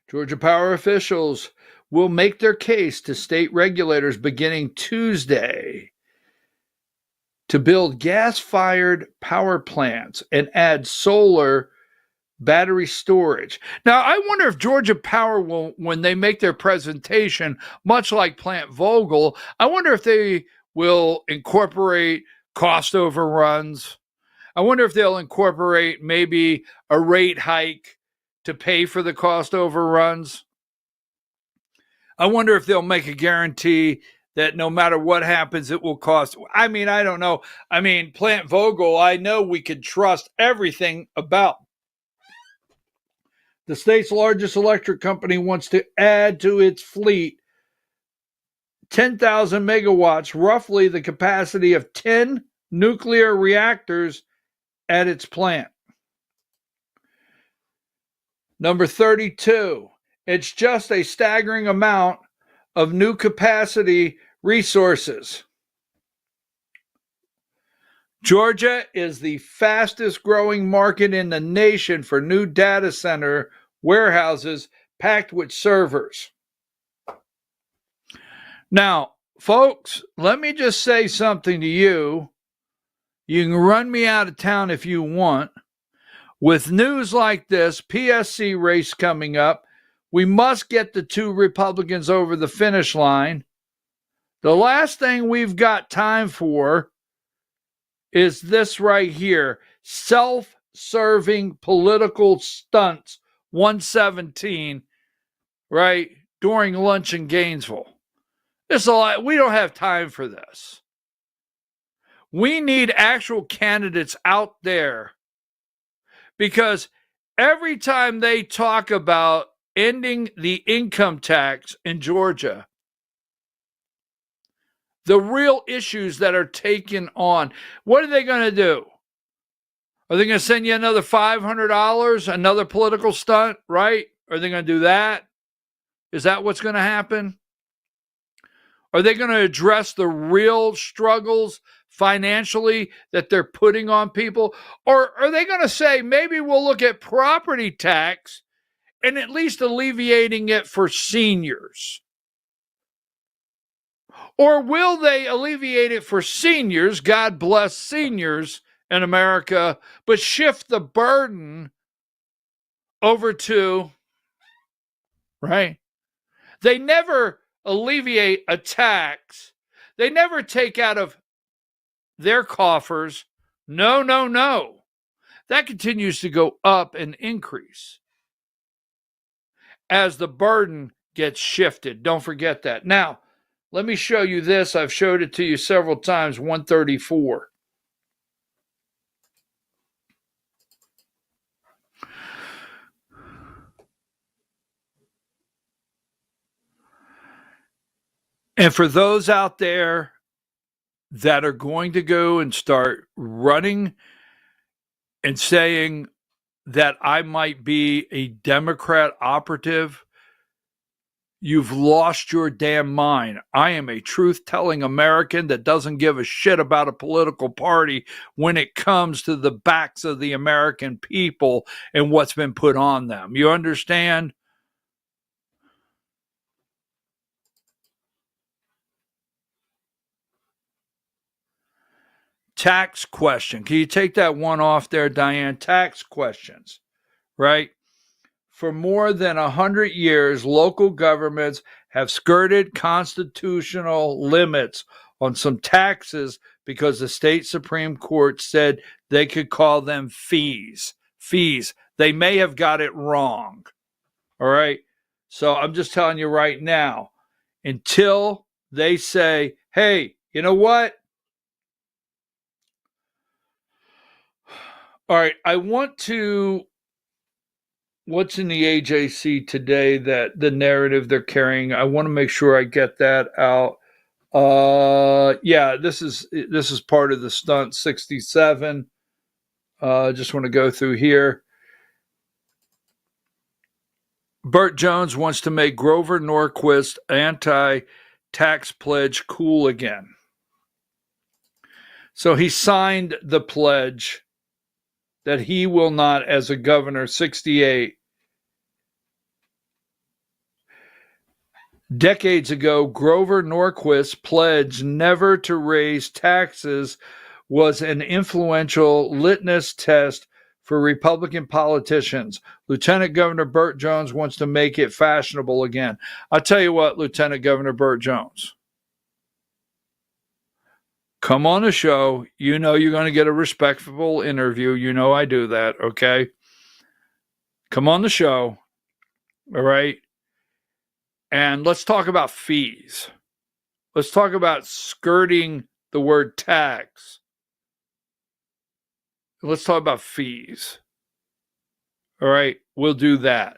Georgia Power officials will make their case to state regulators beginning Tuesday to build gas-fired power plants and add solar battery storage. Now, I wonder if Georgia Power will, when they make their presentation, much like Plant Vogtle, I wonder if they will incorporate cost overruns. I wonder if they'll incorporate maybe a rate hike to pay for the cost overruns. I wonder if they'll make a guarantee that no matter what happens, it will cost. I don't know. Plant Vogtle, I know we could trust everything about. The state's largest electric company wants to add to its fleet 10,000 megawatts, roughly the capacity of 10 nuclear reactors at its plant. Number 32, it's just a staggering amount of new capacity resources. Georgia is the fastest growing market in the nation for new data center warehouses packed with servers. Now, folks, let me just say something to you. You can run me out of town if you want. With news like this, PSC race coming up, we must get the two Republicans over the finish line. The last thing we've got time for is this right here. Self-serving political stunts 117, right, during lunch in Gainesville. We don't have time for this. We need actual candidates out there. Because every time they talk about ending the income tax in Georgia, the real issues that are taken on, what are they going to do? Are they going to send you another $500, another political stunt, right? Are they going to do that? Is that what's going to happen? Are they going to address the real struggles financially that they're putting on people? Or are they going to say, maybe we'll look at property tax and at least alleviating it for seniors? Or will they alleviate it for seniors, God bless seniors in America, but shift the burden over to, right? They never alleviate a tax. They never take out of their coffers. No, no, no. That continues to go up and increase as the burden gets shifted. Don't forget that. Now, let me show you this. I've showed it to you several times, 134. And for those out there that are going to go and start running and saying that I might be a Democrat operative, you've lost your damn mind. I am a truth-telling American that doesn't give a shit about a political party when it comes to the backs of the American people and what's been put on them. You understand? Tax question. Can you take that one off there, Diane? Tax questions, right? For more than 100 years, local governments have skirted constitutional limits on some taxes because the state Supreme Court said they could call them fees. Fees. They may have got it wrong. All right? So I'm just telling you right now, until they say, hey, you know what? All right, I want to, what's in the AJC today, that the narrative they're carrying, I want to make sure I get that out. Yeah, this is part of the stunt 67. Just want to go through here. Burt Jones wants to make Grover Norquist anti-tax pledge cool again. So he signed the pledge that he will not, as a governor, 68. Decades ago, Grover Norquist's pledge never to raise taxes was an influential litmus test for Republican politicians. Lieutenant Governor Burt Jones wants to make it fashionable again. I'll tell you what, Lieutenant Governor Burt Jones, come on the show. You know you're going to get a respectful interview. You know I do that, okay? Come on the show, all right? And let's talk about fees. Let's talk about skirting the word tax. Let's talk about fees. All right, we'll do that.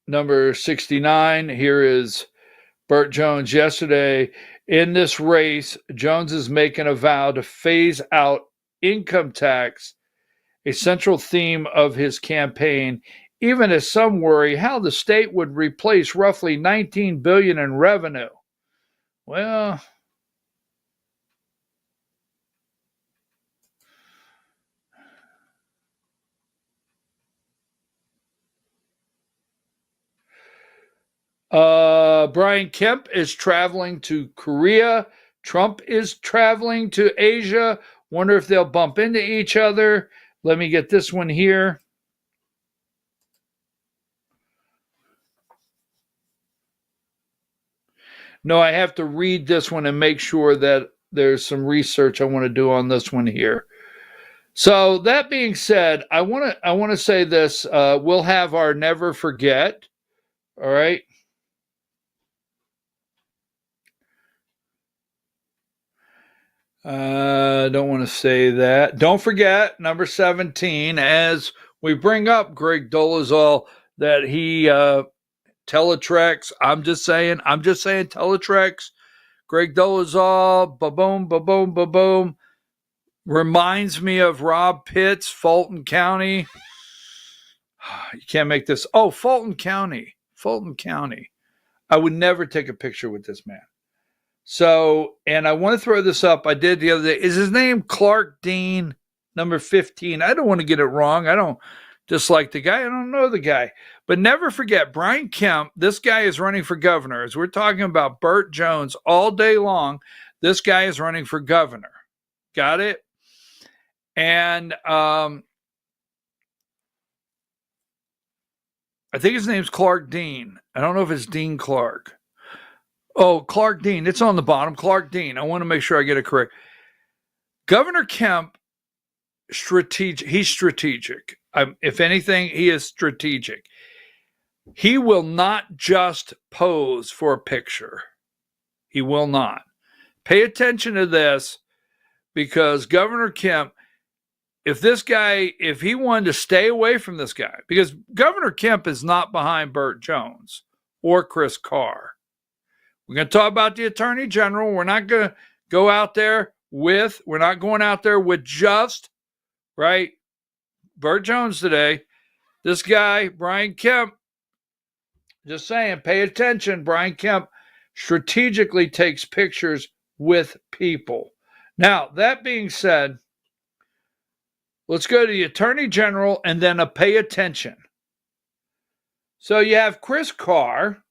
Number 69, here is Burt Jones yesterday. In this race, Jones is making a vow to phase out income tax, a central theme of his campaign, even as some worry how the state would replace roughly $19 billion in revenue. Well, Brian Kemp is traveling to Korea. Trump is traveling to Asia. Wonder if they'll bump into each other. Let me get this one here. No, I have to read this one and make sure that there's some research I want to do on this one here. So that being said, I want to say this. We'll have our never forget. All right. Don't want to say that. Don't forget number 17, as we bring up Greg Dolezal, that he Teletrex. I'm just saying Teletrex. Greg Dolezal, ba-boom, ba-boom, ba-boom. Reminds me of Rob Pitts, Fulton County. You can't make this. Oh, Fulton County. I would never take a picture with this man. So, and I want to throw this up. I did the other day. Is his name Clark Dean, number 15? I don't want to get it wrong. I don't dislike the guy. I don't know the guy. But never forget, Brian Kemp, this guy is running for governor. As we're talking about Burt Jones all day long, this guy is running for governor. Got it? And I think his name's Clark Dean. I don't know if it's Dean Clark. Oh, Clark Dean. It's on the bottom. Clark Dean. I want to make sure I get it correct. Governor Kemp, he's strategic. If anything, he is strategic. He will not just pose for a picture. He will not. Pay attention to this, because Governor Kemp, if he wanted to stay away from this guy, because Governor Kemp is not behind Burt Jones or Chris Carr. We're going to talk about the Attorney General. We're not going to go out there with just, right, Burt Jones today. This guy, Brian Kemp, just saying, pay attention. Brian Kemp strategically takes pictures with people. Now, that being said, let's go to the Attorney General and then a pay attention. So you have Chris Carr,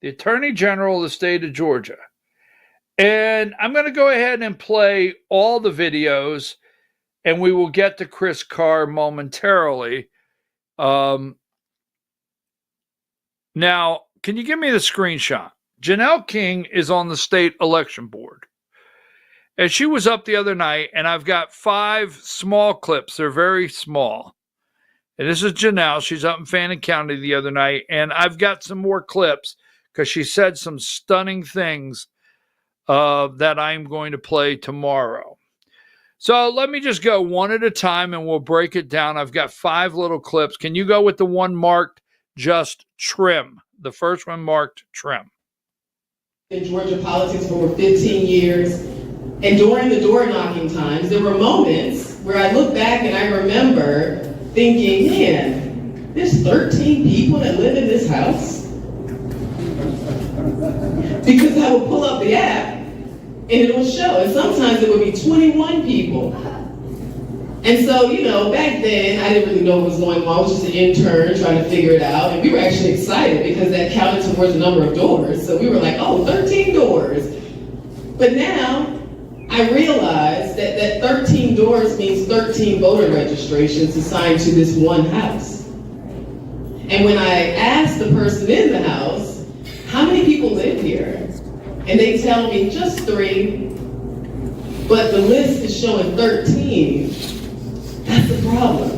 the Attorney General of the state of Georgia. And I'm going to go ahead and play all the videos, and we will get to Chris Carr momentarily. Now, can you give me the screenshot? Janelle King is on the state election board. And she was up the other night, and I've got 5 small clips. They're very small. And this is Janelle. She's up in Fannin County the other night. And I've got some more clips because she said some stunning things that I'm going to play tomorrow. So let me just go one at a time, and we'll break it down. I've got 5 little clips. Can you go with the one marked just trim? The first one marked trim. In Georgia politics for over 15 years. And during the door knocking times, there were moments where I look back and I remember thinking, man, there's 13 people that live in this house. Because I would pull up the app and it would show, and sometimes it would be 21 people. And so, back then, I didn't really know what was going on. I was just an intern trying to figure it out. And we were actually excited because that counted towards the number of doors. So we were like, 13 doors. But now, I realized that 13 doors means 13 voter registrations assigned to this one house. And when I asked the person in the house, how many people live here? And they tell me just 3, but the list is showing 13. That's the problem.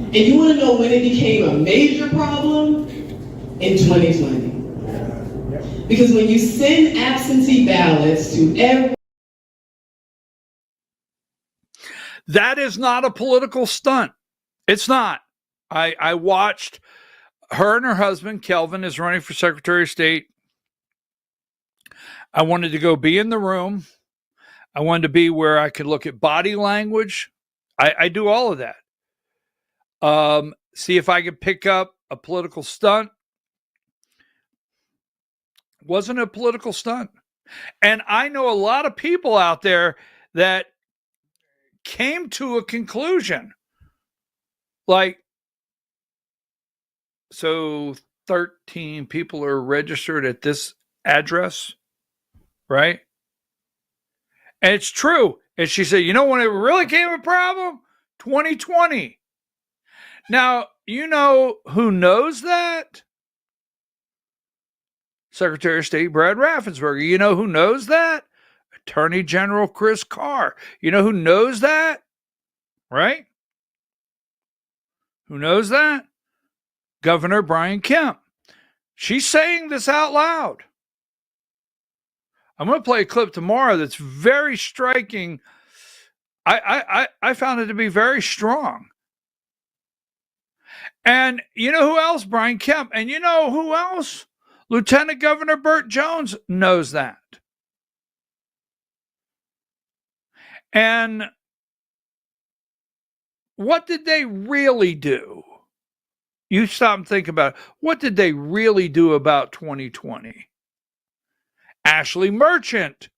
And you want to know when it became a major problem? In 2020. Because when you send absentee ballots to every... That is not a political stunt. It's not. I watched her and her husband, Kelvin, is running for Secretary of State. I wanted to go be in the room. I wanted to be where I could look at body language. I do all of that. See if I could pick up a political stunt. Wasn't a political stunt. And I know a lot of people out there that came to a conclusion. Like, so 13 people are registered at this address, right? And it's true. And she said, when it really became a problem? 2020. Now, you know who knows that? Secretary of State Brad Raffensperger. You know who knows that? Attorney General Chris Carr. You know who knows that? Right? Who knows that? Governor Brian Kemp. She's saying this out loud. I'm going to play a clip tomorrow that's very striking. I found it to be very strong. And you know who else? Brian Kemp. And you know who else? Lieutenant Governor Burt Jones knows that. And what did they really do? You stop and think about it. What did they really do about 2020? Ashley Merchant,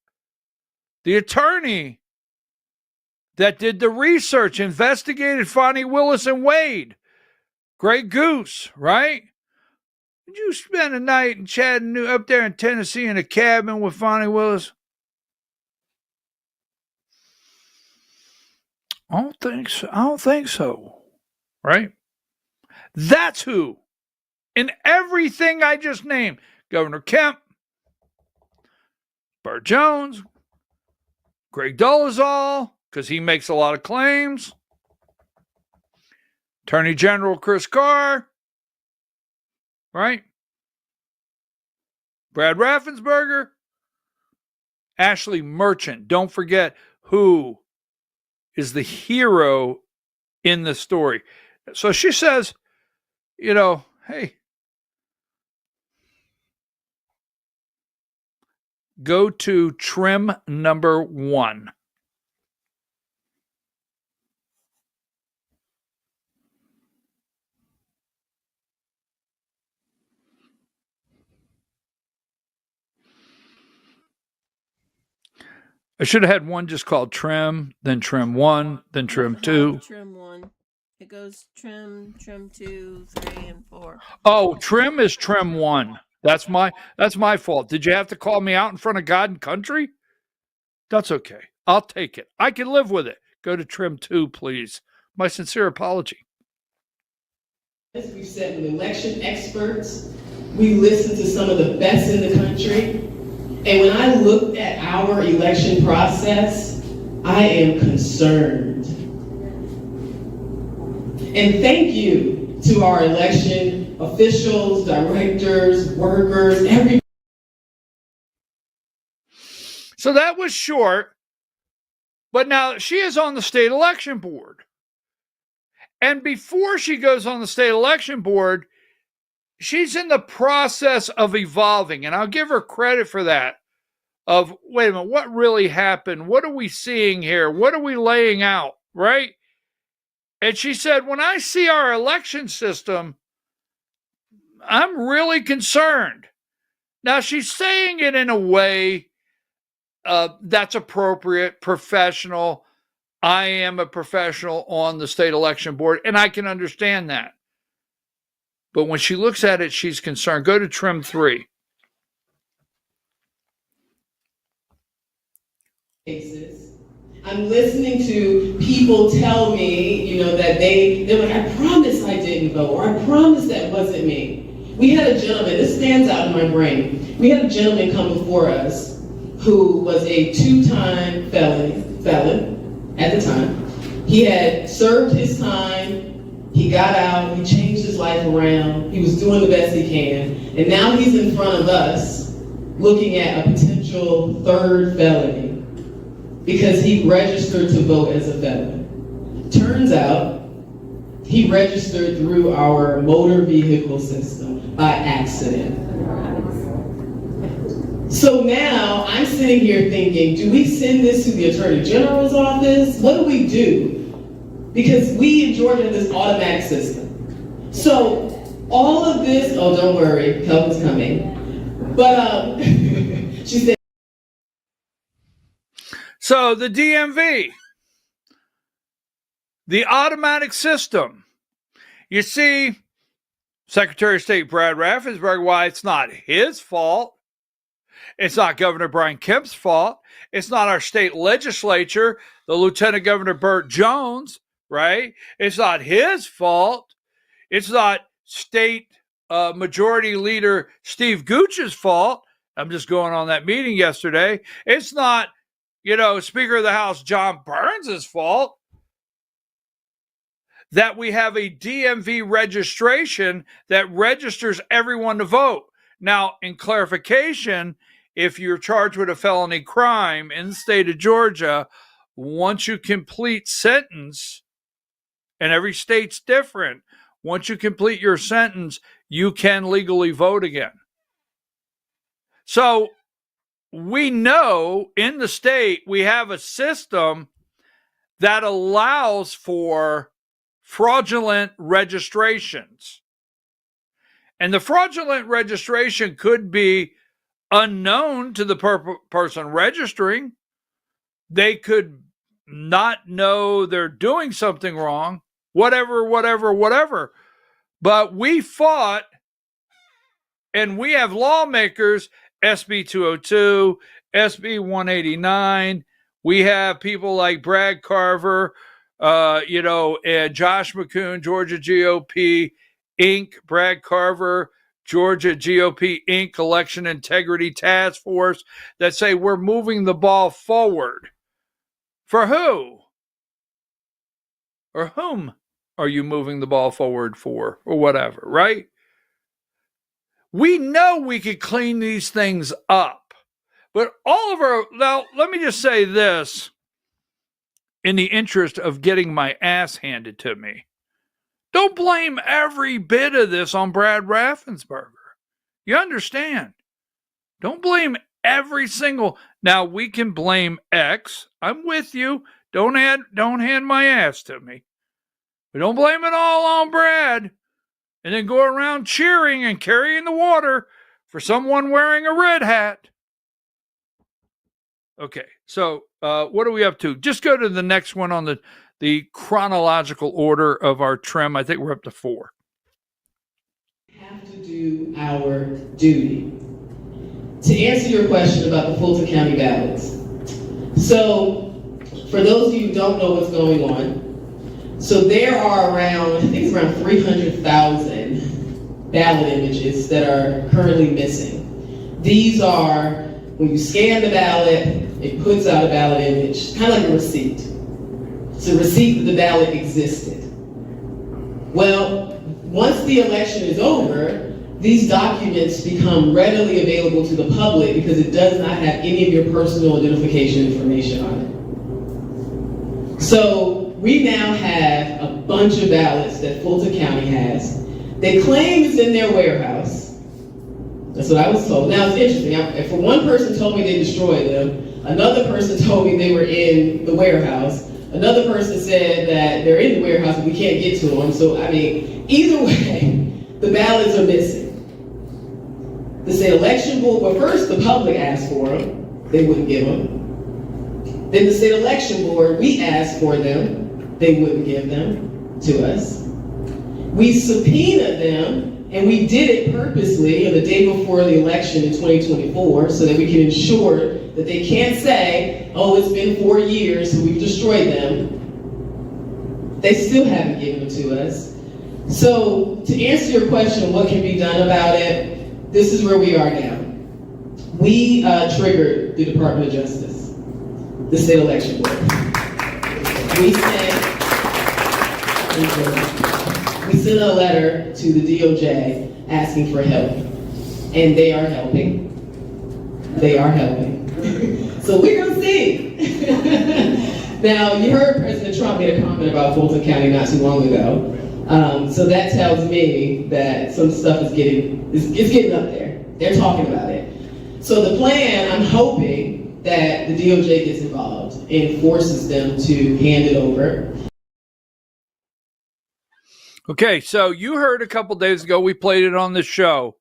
the attorney that did the research, investigated Fonnie Willis and Wade. Grey Goose, right? Did you spend a night in Chattanooga, up there in Tennessee, in a cabin with Fonnie Willis? I don't think so. Right? That's who. In everything I just named, Governor Kemp, Burt Jones, Greg Dolezal, because he makes a lot of claims, Attorney General Chris Carr, right? Brad Raffensperger, Ashley Merchant. Don't forget who is the hero in the story. So she says, hey, go to trim number 1. I should have had one just called trim, then trim 1, then trim 2. Trim 1. It goes trim 2, 3, and 4. Oh, trim is trim 1. That's my fault. Did you have to call me out in front of God and country? That's okay. I'll take it. I can live with it. Go to trim 2, please. My sincere apology. We've sat with election experts. We listened to some of the best in the country. And when I look at our election process, I am concerned. And thank you to our election officials, directors, workers, everybody. So that was short, but now she is on the state election board. And before she goes on the state election board, she's in the process of evolving, and I'll give her credit for that. Of, wait a minute, what really happened? What are we seeing here? What are we laying out, right? And she said, when I see our election system, I'm really concerned. Now, she's saying it in a way that's appropriate, professional. I am a professional on the state election board, and I can understand that. But when she looks at it, she's concerned. Go to trim 3. I'm listening to people tell me, that they're like, I promise I didn't vote, or I promise that wasn't me. We had a gentleman, this stands out in my brain. We had a gentleman come before us who was a 2-time felon at the time. He had served his time, he got out, he changed his life around, he was doing the best he can, and now he's in front of us looking at a potential 3rd felony because he registered to vote as a felon. Turns out, he registered through our motor vehicle system by accident. So now I'm sitting here thinking, do we send this to the Attorney General's office? What do we do? Because we in Georgia have this automatic system. So all of this, oh, don't worry, help is coming. But she said. So the DMV, the automatic system. You see, Secretary of State Brad Raffensperger, why it's not his fault. It's not Governor Brian Kemp's fault. It's not our state legislature, the Lieutenant Governor Burt Jones, right? It's not his fault. It's not State Majority Leader Steve Gooch's fault. I'm just going on that meeting yesterday. It's not, Speaker of the House John Burns' fault that we have a DMV registration that registers everyone to vote. Now, in clarification, if you're charged with a felony crime in the state of Georgia, once you complete sentence, and every state's different, once you complete your sentence, you can legally vote again. So we know in the state we have a system that allows for fraudulent registrations. And the fraudulent registration could be unknown to the person registering. They could not know they're doing something wrong, whatever. But we fought, and we have lawmakers, SB 202, SB 189. We have people like Brad Carver, and Josh McCoon, Georgia GOP Inc., Brad Carver, Georgia GOP Inc. Election Integrity Task Force, that say we're moving the ball forward. For who? Or whom are you moving the ball forward for? Or whatever, right? We know we could clean these things up. But now let me just say this in the interest of getting my ass handed to me. Don't blame every bit of this on Brad Raffensperger. You understand? Don't blame every single. Now we can blame X. I'm with you. Don't hand my ass to me. But don't blame it all on Brad. And then go around cheering and carrying the water for someone wearing a red hat. Okay, so what are we up to? Just go to the next one on the chronological order of our trim. I think we're up to 4. We have to do our duty. To answer your question about the Fulton County ballots. So, for those of you who don't know what's going on, so there are around 300,000 ballot images that are currently missing. These are, when you scan the ballot, it puts out a ballot image, kind of like a receipt. It's a receipt that the ballot existed. Well, once the election is over, these documents become readily available to the public because it does not have any of your personal identification information on it. So we now have a bunch of ballots that Fulton County has. They claim it's in their warehouse. That's what I was told. Now it's interesting. If one person told me they destroyed them, another person told me they were in the warehouse. Another person said that they're in the warehouse but we can't get to them. So, I mean, either way, the ballots are missing. The state election board, well, first the public asked for them. They wouldn't give them. Then the state election board, we asked for them. They wouldn't give them to us. We subpoenaed them. And we did it purposely on the day before the election in 2024 so that we can ensure that they can't say, oh, it's been 4 years, so we've destroyed them. They still haven't given them to us. So to answer your question, what can be done about it, this is where we are now. We triggered the Department of Justice, the state election board. We sent a letter to the DOJ asking for help, and they are helping. They are helping. So we're gonna see. Now, you heard President Trump make a comment about Fulton County not too long ago. So that tells me that some stuff is getting up there. They're talking about it. So the plan, I'm hoping that the DOJ gets involved and forces them to hand it over. Okay, so you heard a couple days ago, we played it on the show,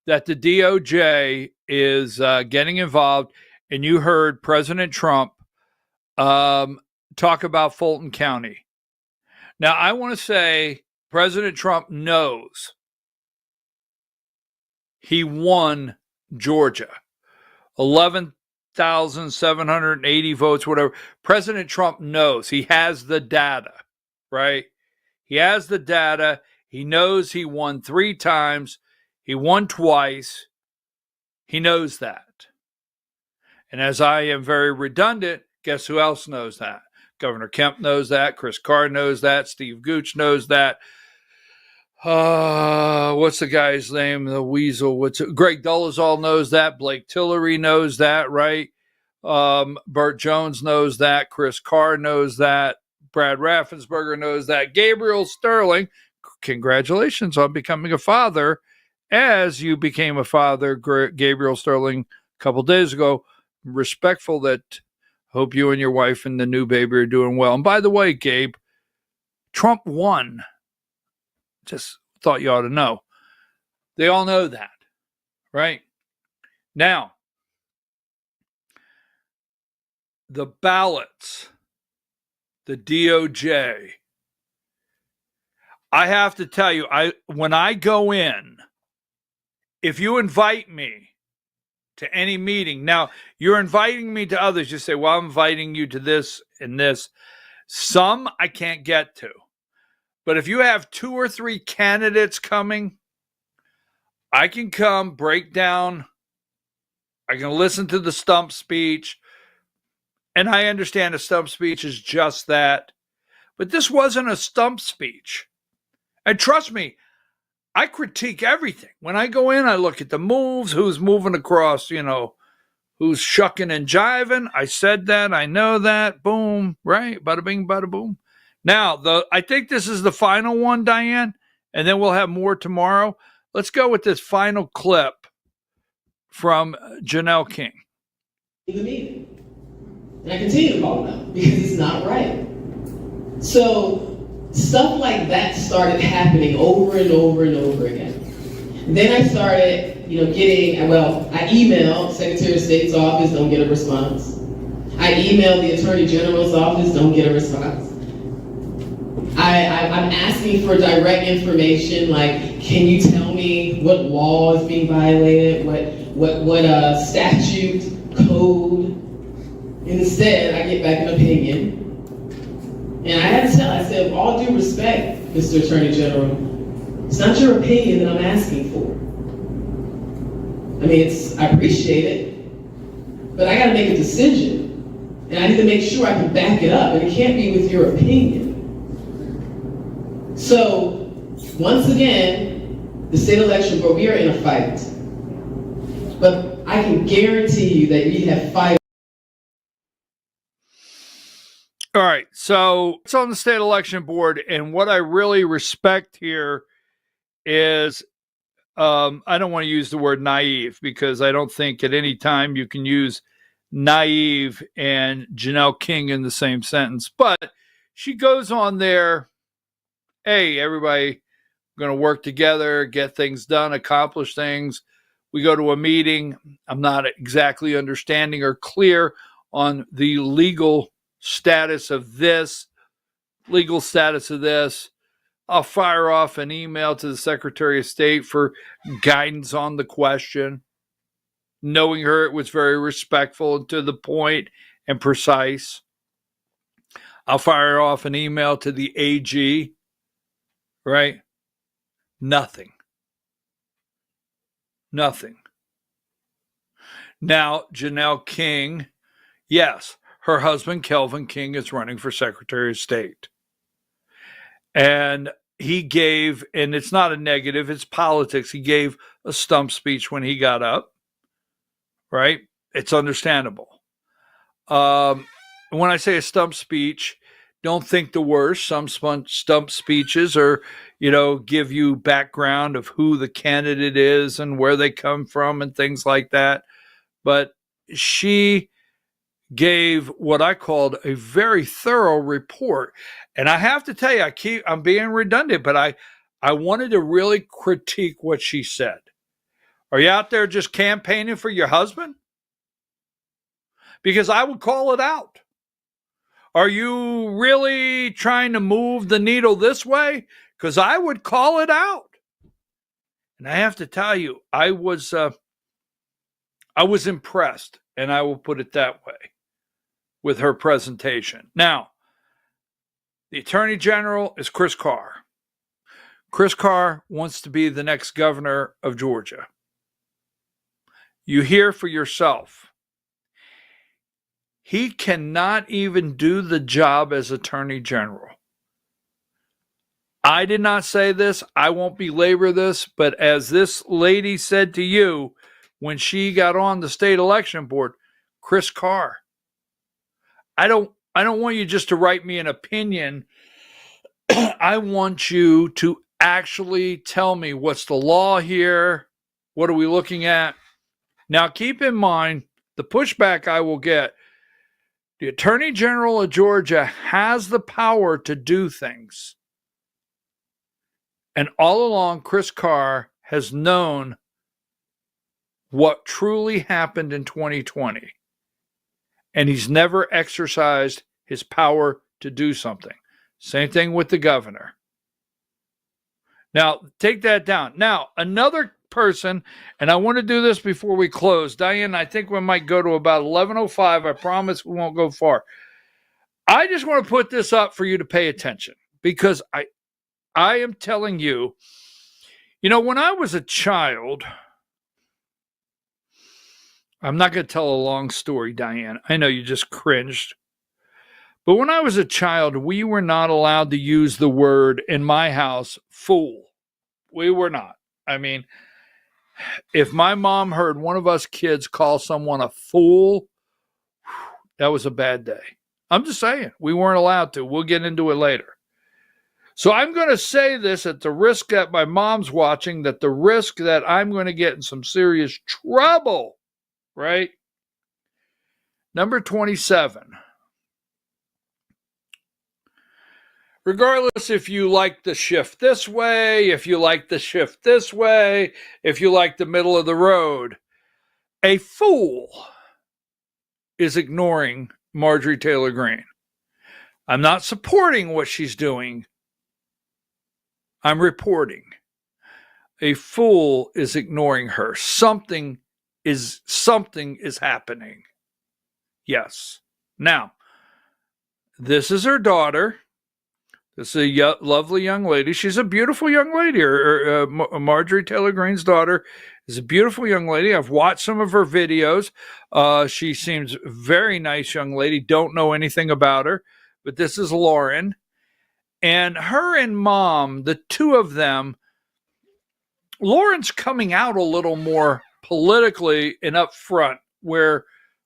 that the DOJ is getting involved, and you heard President Trump talk about Fulton County. Now, I want to say President Trump knows he won Georgia. 11,780 votes, whatever. President Trump knows. He has the data, right? He has the data. He knows he won 3 times. He won twice. He knows that. And as I am very redundant, guess who else knows that? Governor Kemp knows that. Chris Carr knows that. Steve Gooch knows that. What's the guy's name? The weasel. Greg Dolezal knows that. Blake Tillery knows that, right? Burt Jones knows that. Chris Carr knows that. Brad Raffensperger knows that. Gabriel Sterling, congratulations on becoming a father. As you became a father, Gabriel Sterling, a couple days ago. Respectful that hope you and your wife and the new baby are doing well. And by the way, Gabe, Trump won. Just thought you ought to know. They all know that, right? Now, the ballots, the DOJ, I have to tell you, when I go in, if you invite me to any meeting, now you're inviting me to others, you say, well, I'm inviting you to this and this. Some I can't get to. But if you have 2 or 3 candidates coming, I can come, break down, I can listen to the stump speech, and I understand a stump speech is just that. But this wasn't a stump speech. And trust me, I critique everything. When I go in, I look at the moves, who's moving across, who's shucking and jiving. I said that. I know that. Boom. Right? Bada bing, bada boom. Now, I think this is the final one, Diane, and then we'll have more tomorrow. Let's go with this final clip from Janelle King. The meeting. And I continue to call it out because it's not right. So stuff like that started happening over and over and over again. Then I started, I emailed Secretary of State's office, don't get a response. I emailed the Attorney General's office, don't get a response. I'm asking for direct information, like, can you tell me what law is being violated, what statute, code? Instead, I get back an opinion. And I had to tell, I said, with all due respect, Mr. Attorney General, it's not your opinion that I'm asking for. I mean, I appreciate it, but I gotta make a decision. And I need to make sure I can back it up, and it can't be with your opinion. So, once again, the state election board, we are in a fight. But I can guarantee you that we have fight. All right, so it's on the state election board, and what I really respect here is, I don't want to use the word naive because I don't think at any time you can use naive and Janelle King in the same sentence, but she goes on there, hey, everybody, we're going to work together, get things done, accomplish things. We go to a meeting. I'm not exactly understanding or clear on the legal status of this. I'll fire off an email to the Secretary of State for guidance on the question. Knowing her, it was very respectful and to the point and precise. I'll fire off an email to the AG, right? Nothing. Now, Janelle King, yes, her husband, Kelvin King, is running for Secretary of State. And he gave, and it's not a negative, it's politics. He gave a stump speech when he got up, right? It's understandable. When I say a stump speech, don't think the worst. Some stump speeches are, give you background of who the candidate is and where they come from and things like that. But she gave what I called a very thorough report. And I have to tell you, I'm being redundant, but I wanted to really critique what she said. Are you out there just campaigning for your husband? Because I would call it out. Are you really trying to move the needle this way? Because I would call it out. And I have to tell you, I was impressed, and I will put it that way, with her presentation. Now, the Attorney General is Chris Carr. Chris Carr wants to be the next governor of Georgia. You hear for yourself. He cannot even do the job as Attorney General. I did not say this. I won't belabor this, but as this lady said to you when she got on the state election board, Chris Carr, I don't want you just to write me an opinion. I want you to actually tell me what's the law here. What are we looking at? Now, keep in mind the pushback I will get. The Attorney General of Georgia has the power to do things. And all along, Chris Carr has known what truly happened in 2020. And he's never exercised his power to do something. Same thing with the governor. Now, take that down. Now, another person, and I want to do this before we close. Diane, I think we might go to about 11:05. I promise we won't go far. I just want to put this up for you to pay attention because I am telling you, when I was a child, I'm not going to tell a long story, Diane. I know you just cringed. But when I was a child, we were not allowed to use the word in my house, fool. We were not. I mean, if my mom heard one of us kids call someone a fool, that was a bad day. I'm just saying, we weren't allowed to. We'll get into it later. So I'm going to say this at the risk that my mom's watching, that the risk that I'm going to get in some serious trouble, right? Number 27. Regardless if you like the shift this way, if you like the shift this way, if you like the middle of the road, a fool is ignoring Marjorie Taylor Greene. I'm not supporting what she's doing. I'm reporting. A fool is ignoring her. Something is happening. Yes. Now, this is her daughter. This is a lovely young lady. She's a beautiful young lady. Marjorie Taylor Greene's daughter is a beautiful young lady. I've watched some of her videos. She seems a very nice young lady. Don't know anything about her. But this is Lauren. And her and mom, the two of them, Lauren's coming out a little more politically and up front, where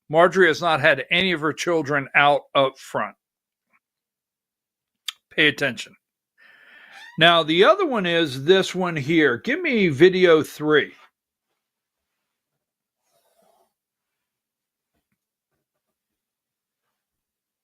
Marjorie has not had any of her children out up front. Pay attention. Now, the other one is this one here. Give me video 3.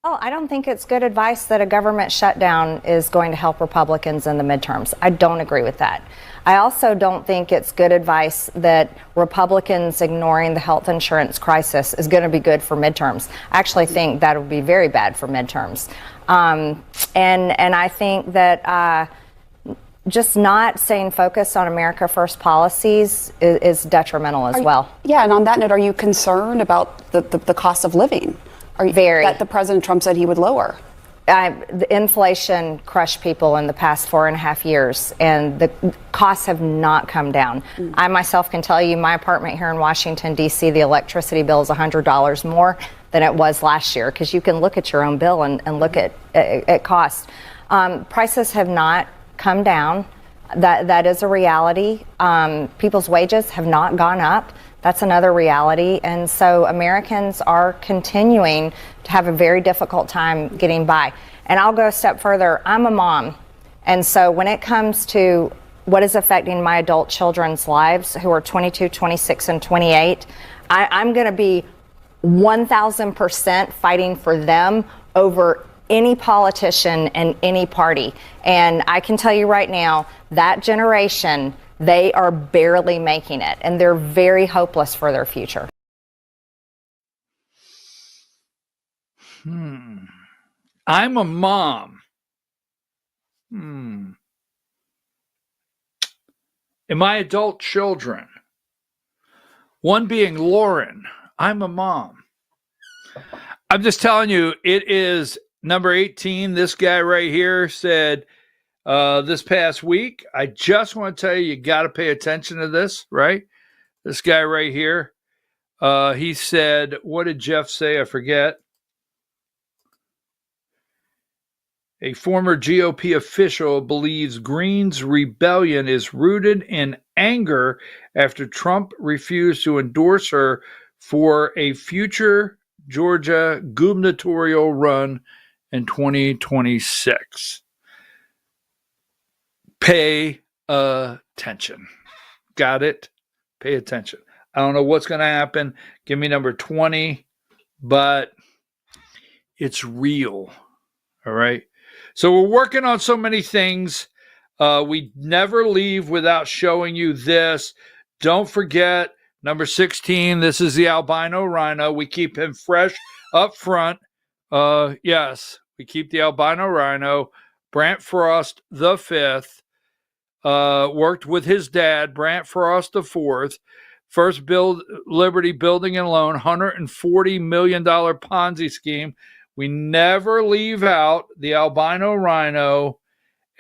Well, I don't think it's good advice that a government shutdown is going to help Republicans in the midterms. I don't agree with that. I also don't think it's good advice that Republicans ignoring the health insurance crisis is going to be good for midterms. I actually think that would be very bad for midterms. And I think that just not staying focused on America First policies is detrimental as well. Yeah, and on that note, are you concerned about the cost of living? Very. That the President Trump said he would lower? The inflation crushed people in the past 4.5 years, and the costs have not come down. I myself can tell you my apartment here in Washington, D.C., the electricity bill is $100 more than it was last year, because you can look at your own bill and look at cost. Prices have not come down. That is a reality. People's wages have not gone up. That's another reality. And so Americans are continuing to have a very difficult time getting by. And I'll go a step further. I'm a mom. And so when it comes to what is affecting my adult children's lives, who are 22, 26, and 28, I'm going to be 1,000% fighting for them over any politician and any party. And I can tell you right now, that generation, they are barely making it, and they're very hopeless for their future. I'm a mom. And my adult children, one being Lauren, I'm a mom. I'm just telling you, it is number 18. This guy right here said, this past week, I just want to tell you, you got to pay attention to this, right? This guy right here, he said, what did Jeff say? I forget. A former GOP official believes Greene's rebellion is rooted in anger after Trump refused to endorse her for a future Georgia gubernatorial run in 2026. Pay attention. Got it? Pay attention. I don't know what's going to happen. Give me number 20, but it's real. All right. So we're working on so many things. We never leave without showing you this. Don't forget, Number 16, this is the albino rhino. We keep him fresh up front. Yes, we keep the albino rhino. Brant Frost, the 5th, worked with his dad, Brant Frost, the 4th. First Liberty Building and Loan, $140 million Ponzi scheme. We never leave out the albino rhino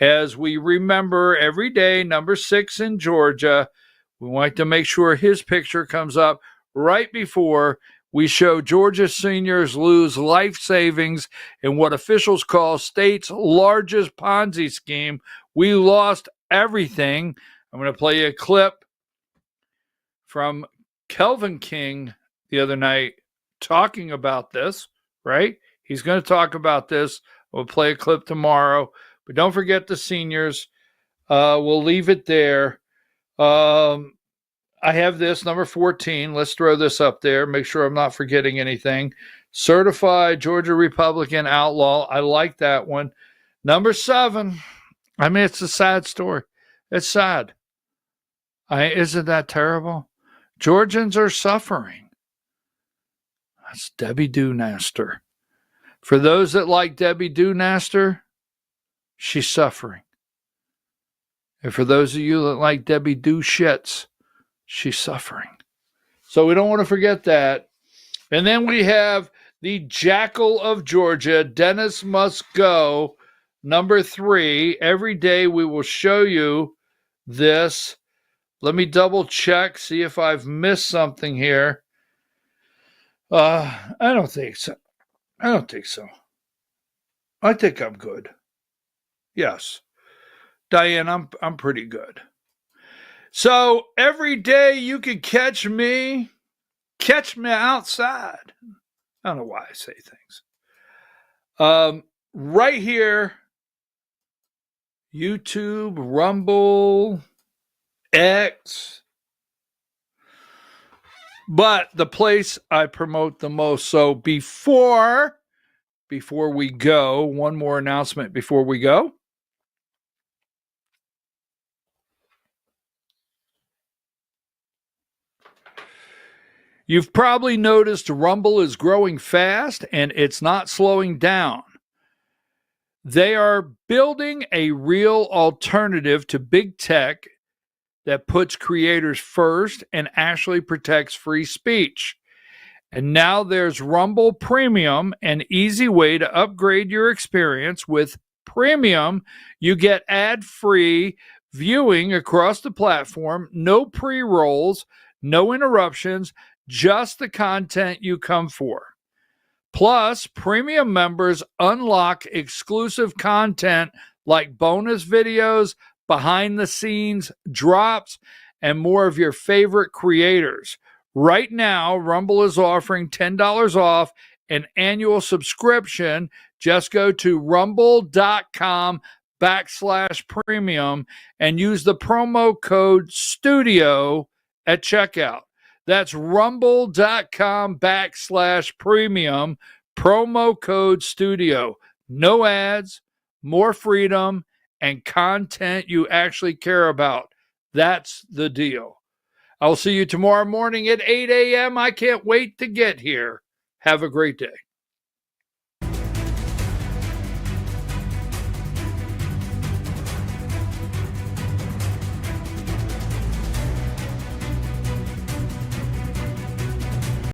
as we remember every day, number 6 in Georgia. We want to make sure his picture comes up right before we show Georgia seniors lose life savings in what officials call state's largest Ponzi scheme. We lost everything. I'm going to play you a clip from Kelvin King the other night talking about this, right? He's going to talk about this. We'll play a clip tomorrow. But don't forget the seniors. We'll leave it there. I have this, number 14. Let's throw this up there. Make sure I'm not forgetting anything. Certified Georgia Republican outlaw. I like that one. Number 7. I mean, it's a sad story. It's sad. Isn't that terrible? Georgians are suffering. That's Debbie Doonaster. For those that like Debbie Doonaster, she's suffering. And for those of you that like Debbie Dooshits, she's suffering. So we don't want to forget that. And then we have the Jackal of Georgia, Dennis Must Go, number 3. Every day we will show you this. Let me double check, see if I've missed something here. I don't think so. I think I'm good. Yes. Diane, I'm pretty good. So every day you can catch me outside. I don't know why I say things. Right here, YouTube, Rumble, X. But the place I promote the most. So before we go, one more announcement before we go. You've probably noticed Rumble is growing fast and it's not slowing down. They are building a real alternative to big tech that puts creators first and actually protects free speech. And now there's Rumble Premium, an easy way to upgrade your experience. With Premium, you get ad-free viewing across the platform, no pre-rolls, no interruptions, just the content you come for. Plus, Premium members unlock exclusive content like bonus videos, behind-the-scenes drops, and more of your favorite creators. Right now, Rumble is offering $10 off an annual subscription. Just go to rumble.com/premium and use the promo code STUDIO at checkout. That's rumble.com/premium, promo code STUDIO. No ads, more freedom, and content you actually care about. That's the deal. I'll see you tomorrow morning at 8 a.m. I can't wait to get here. Have a great day.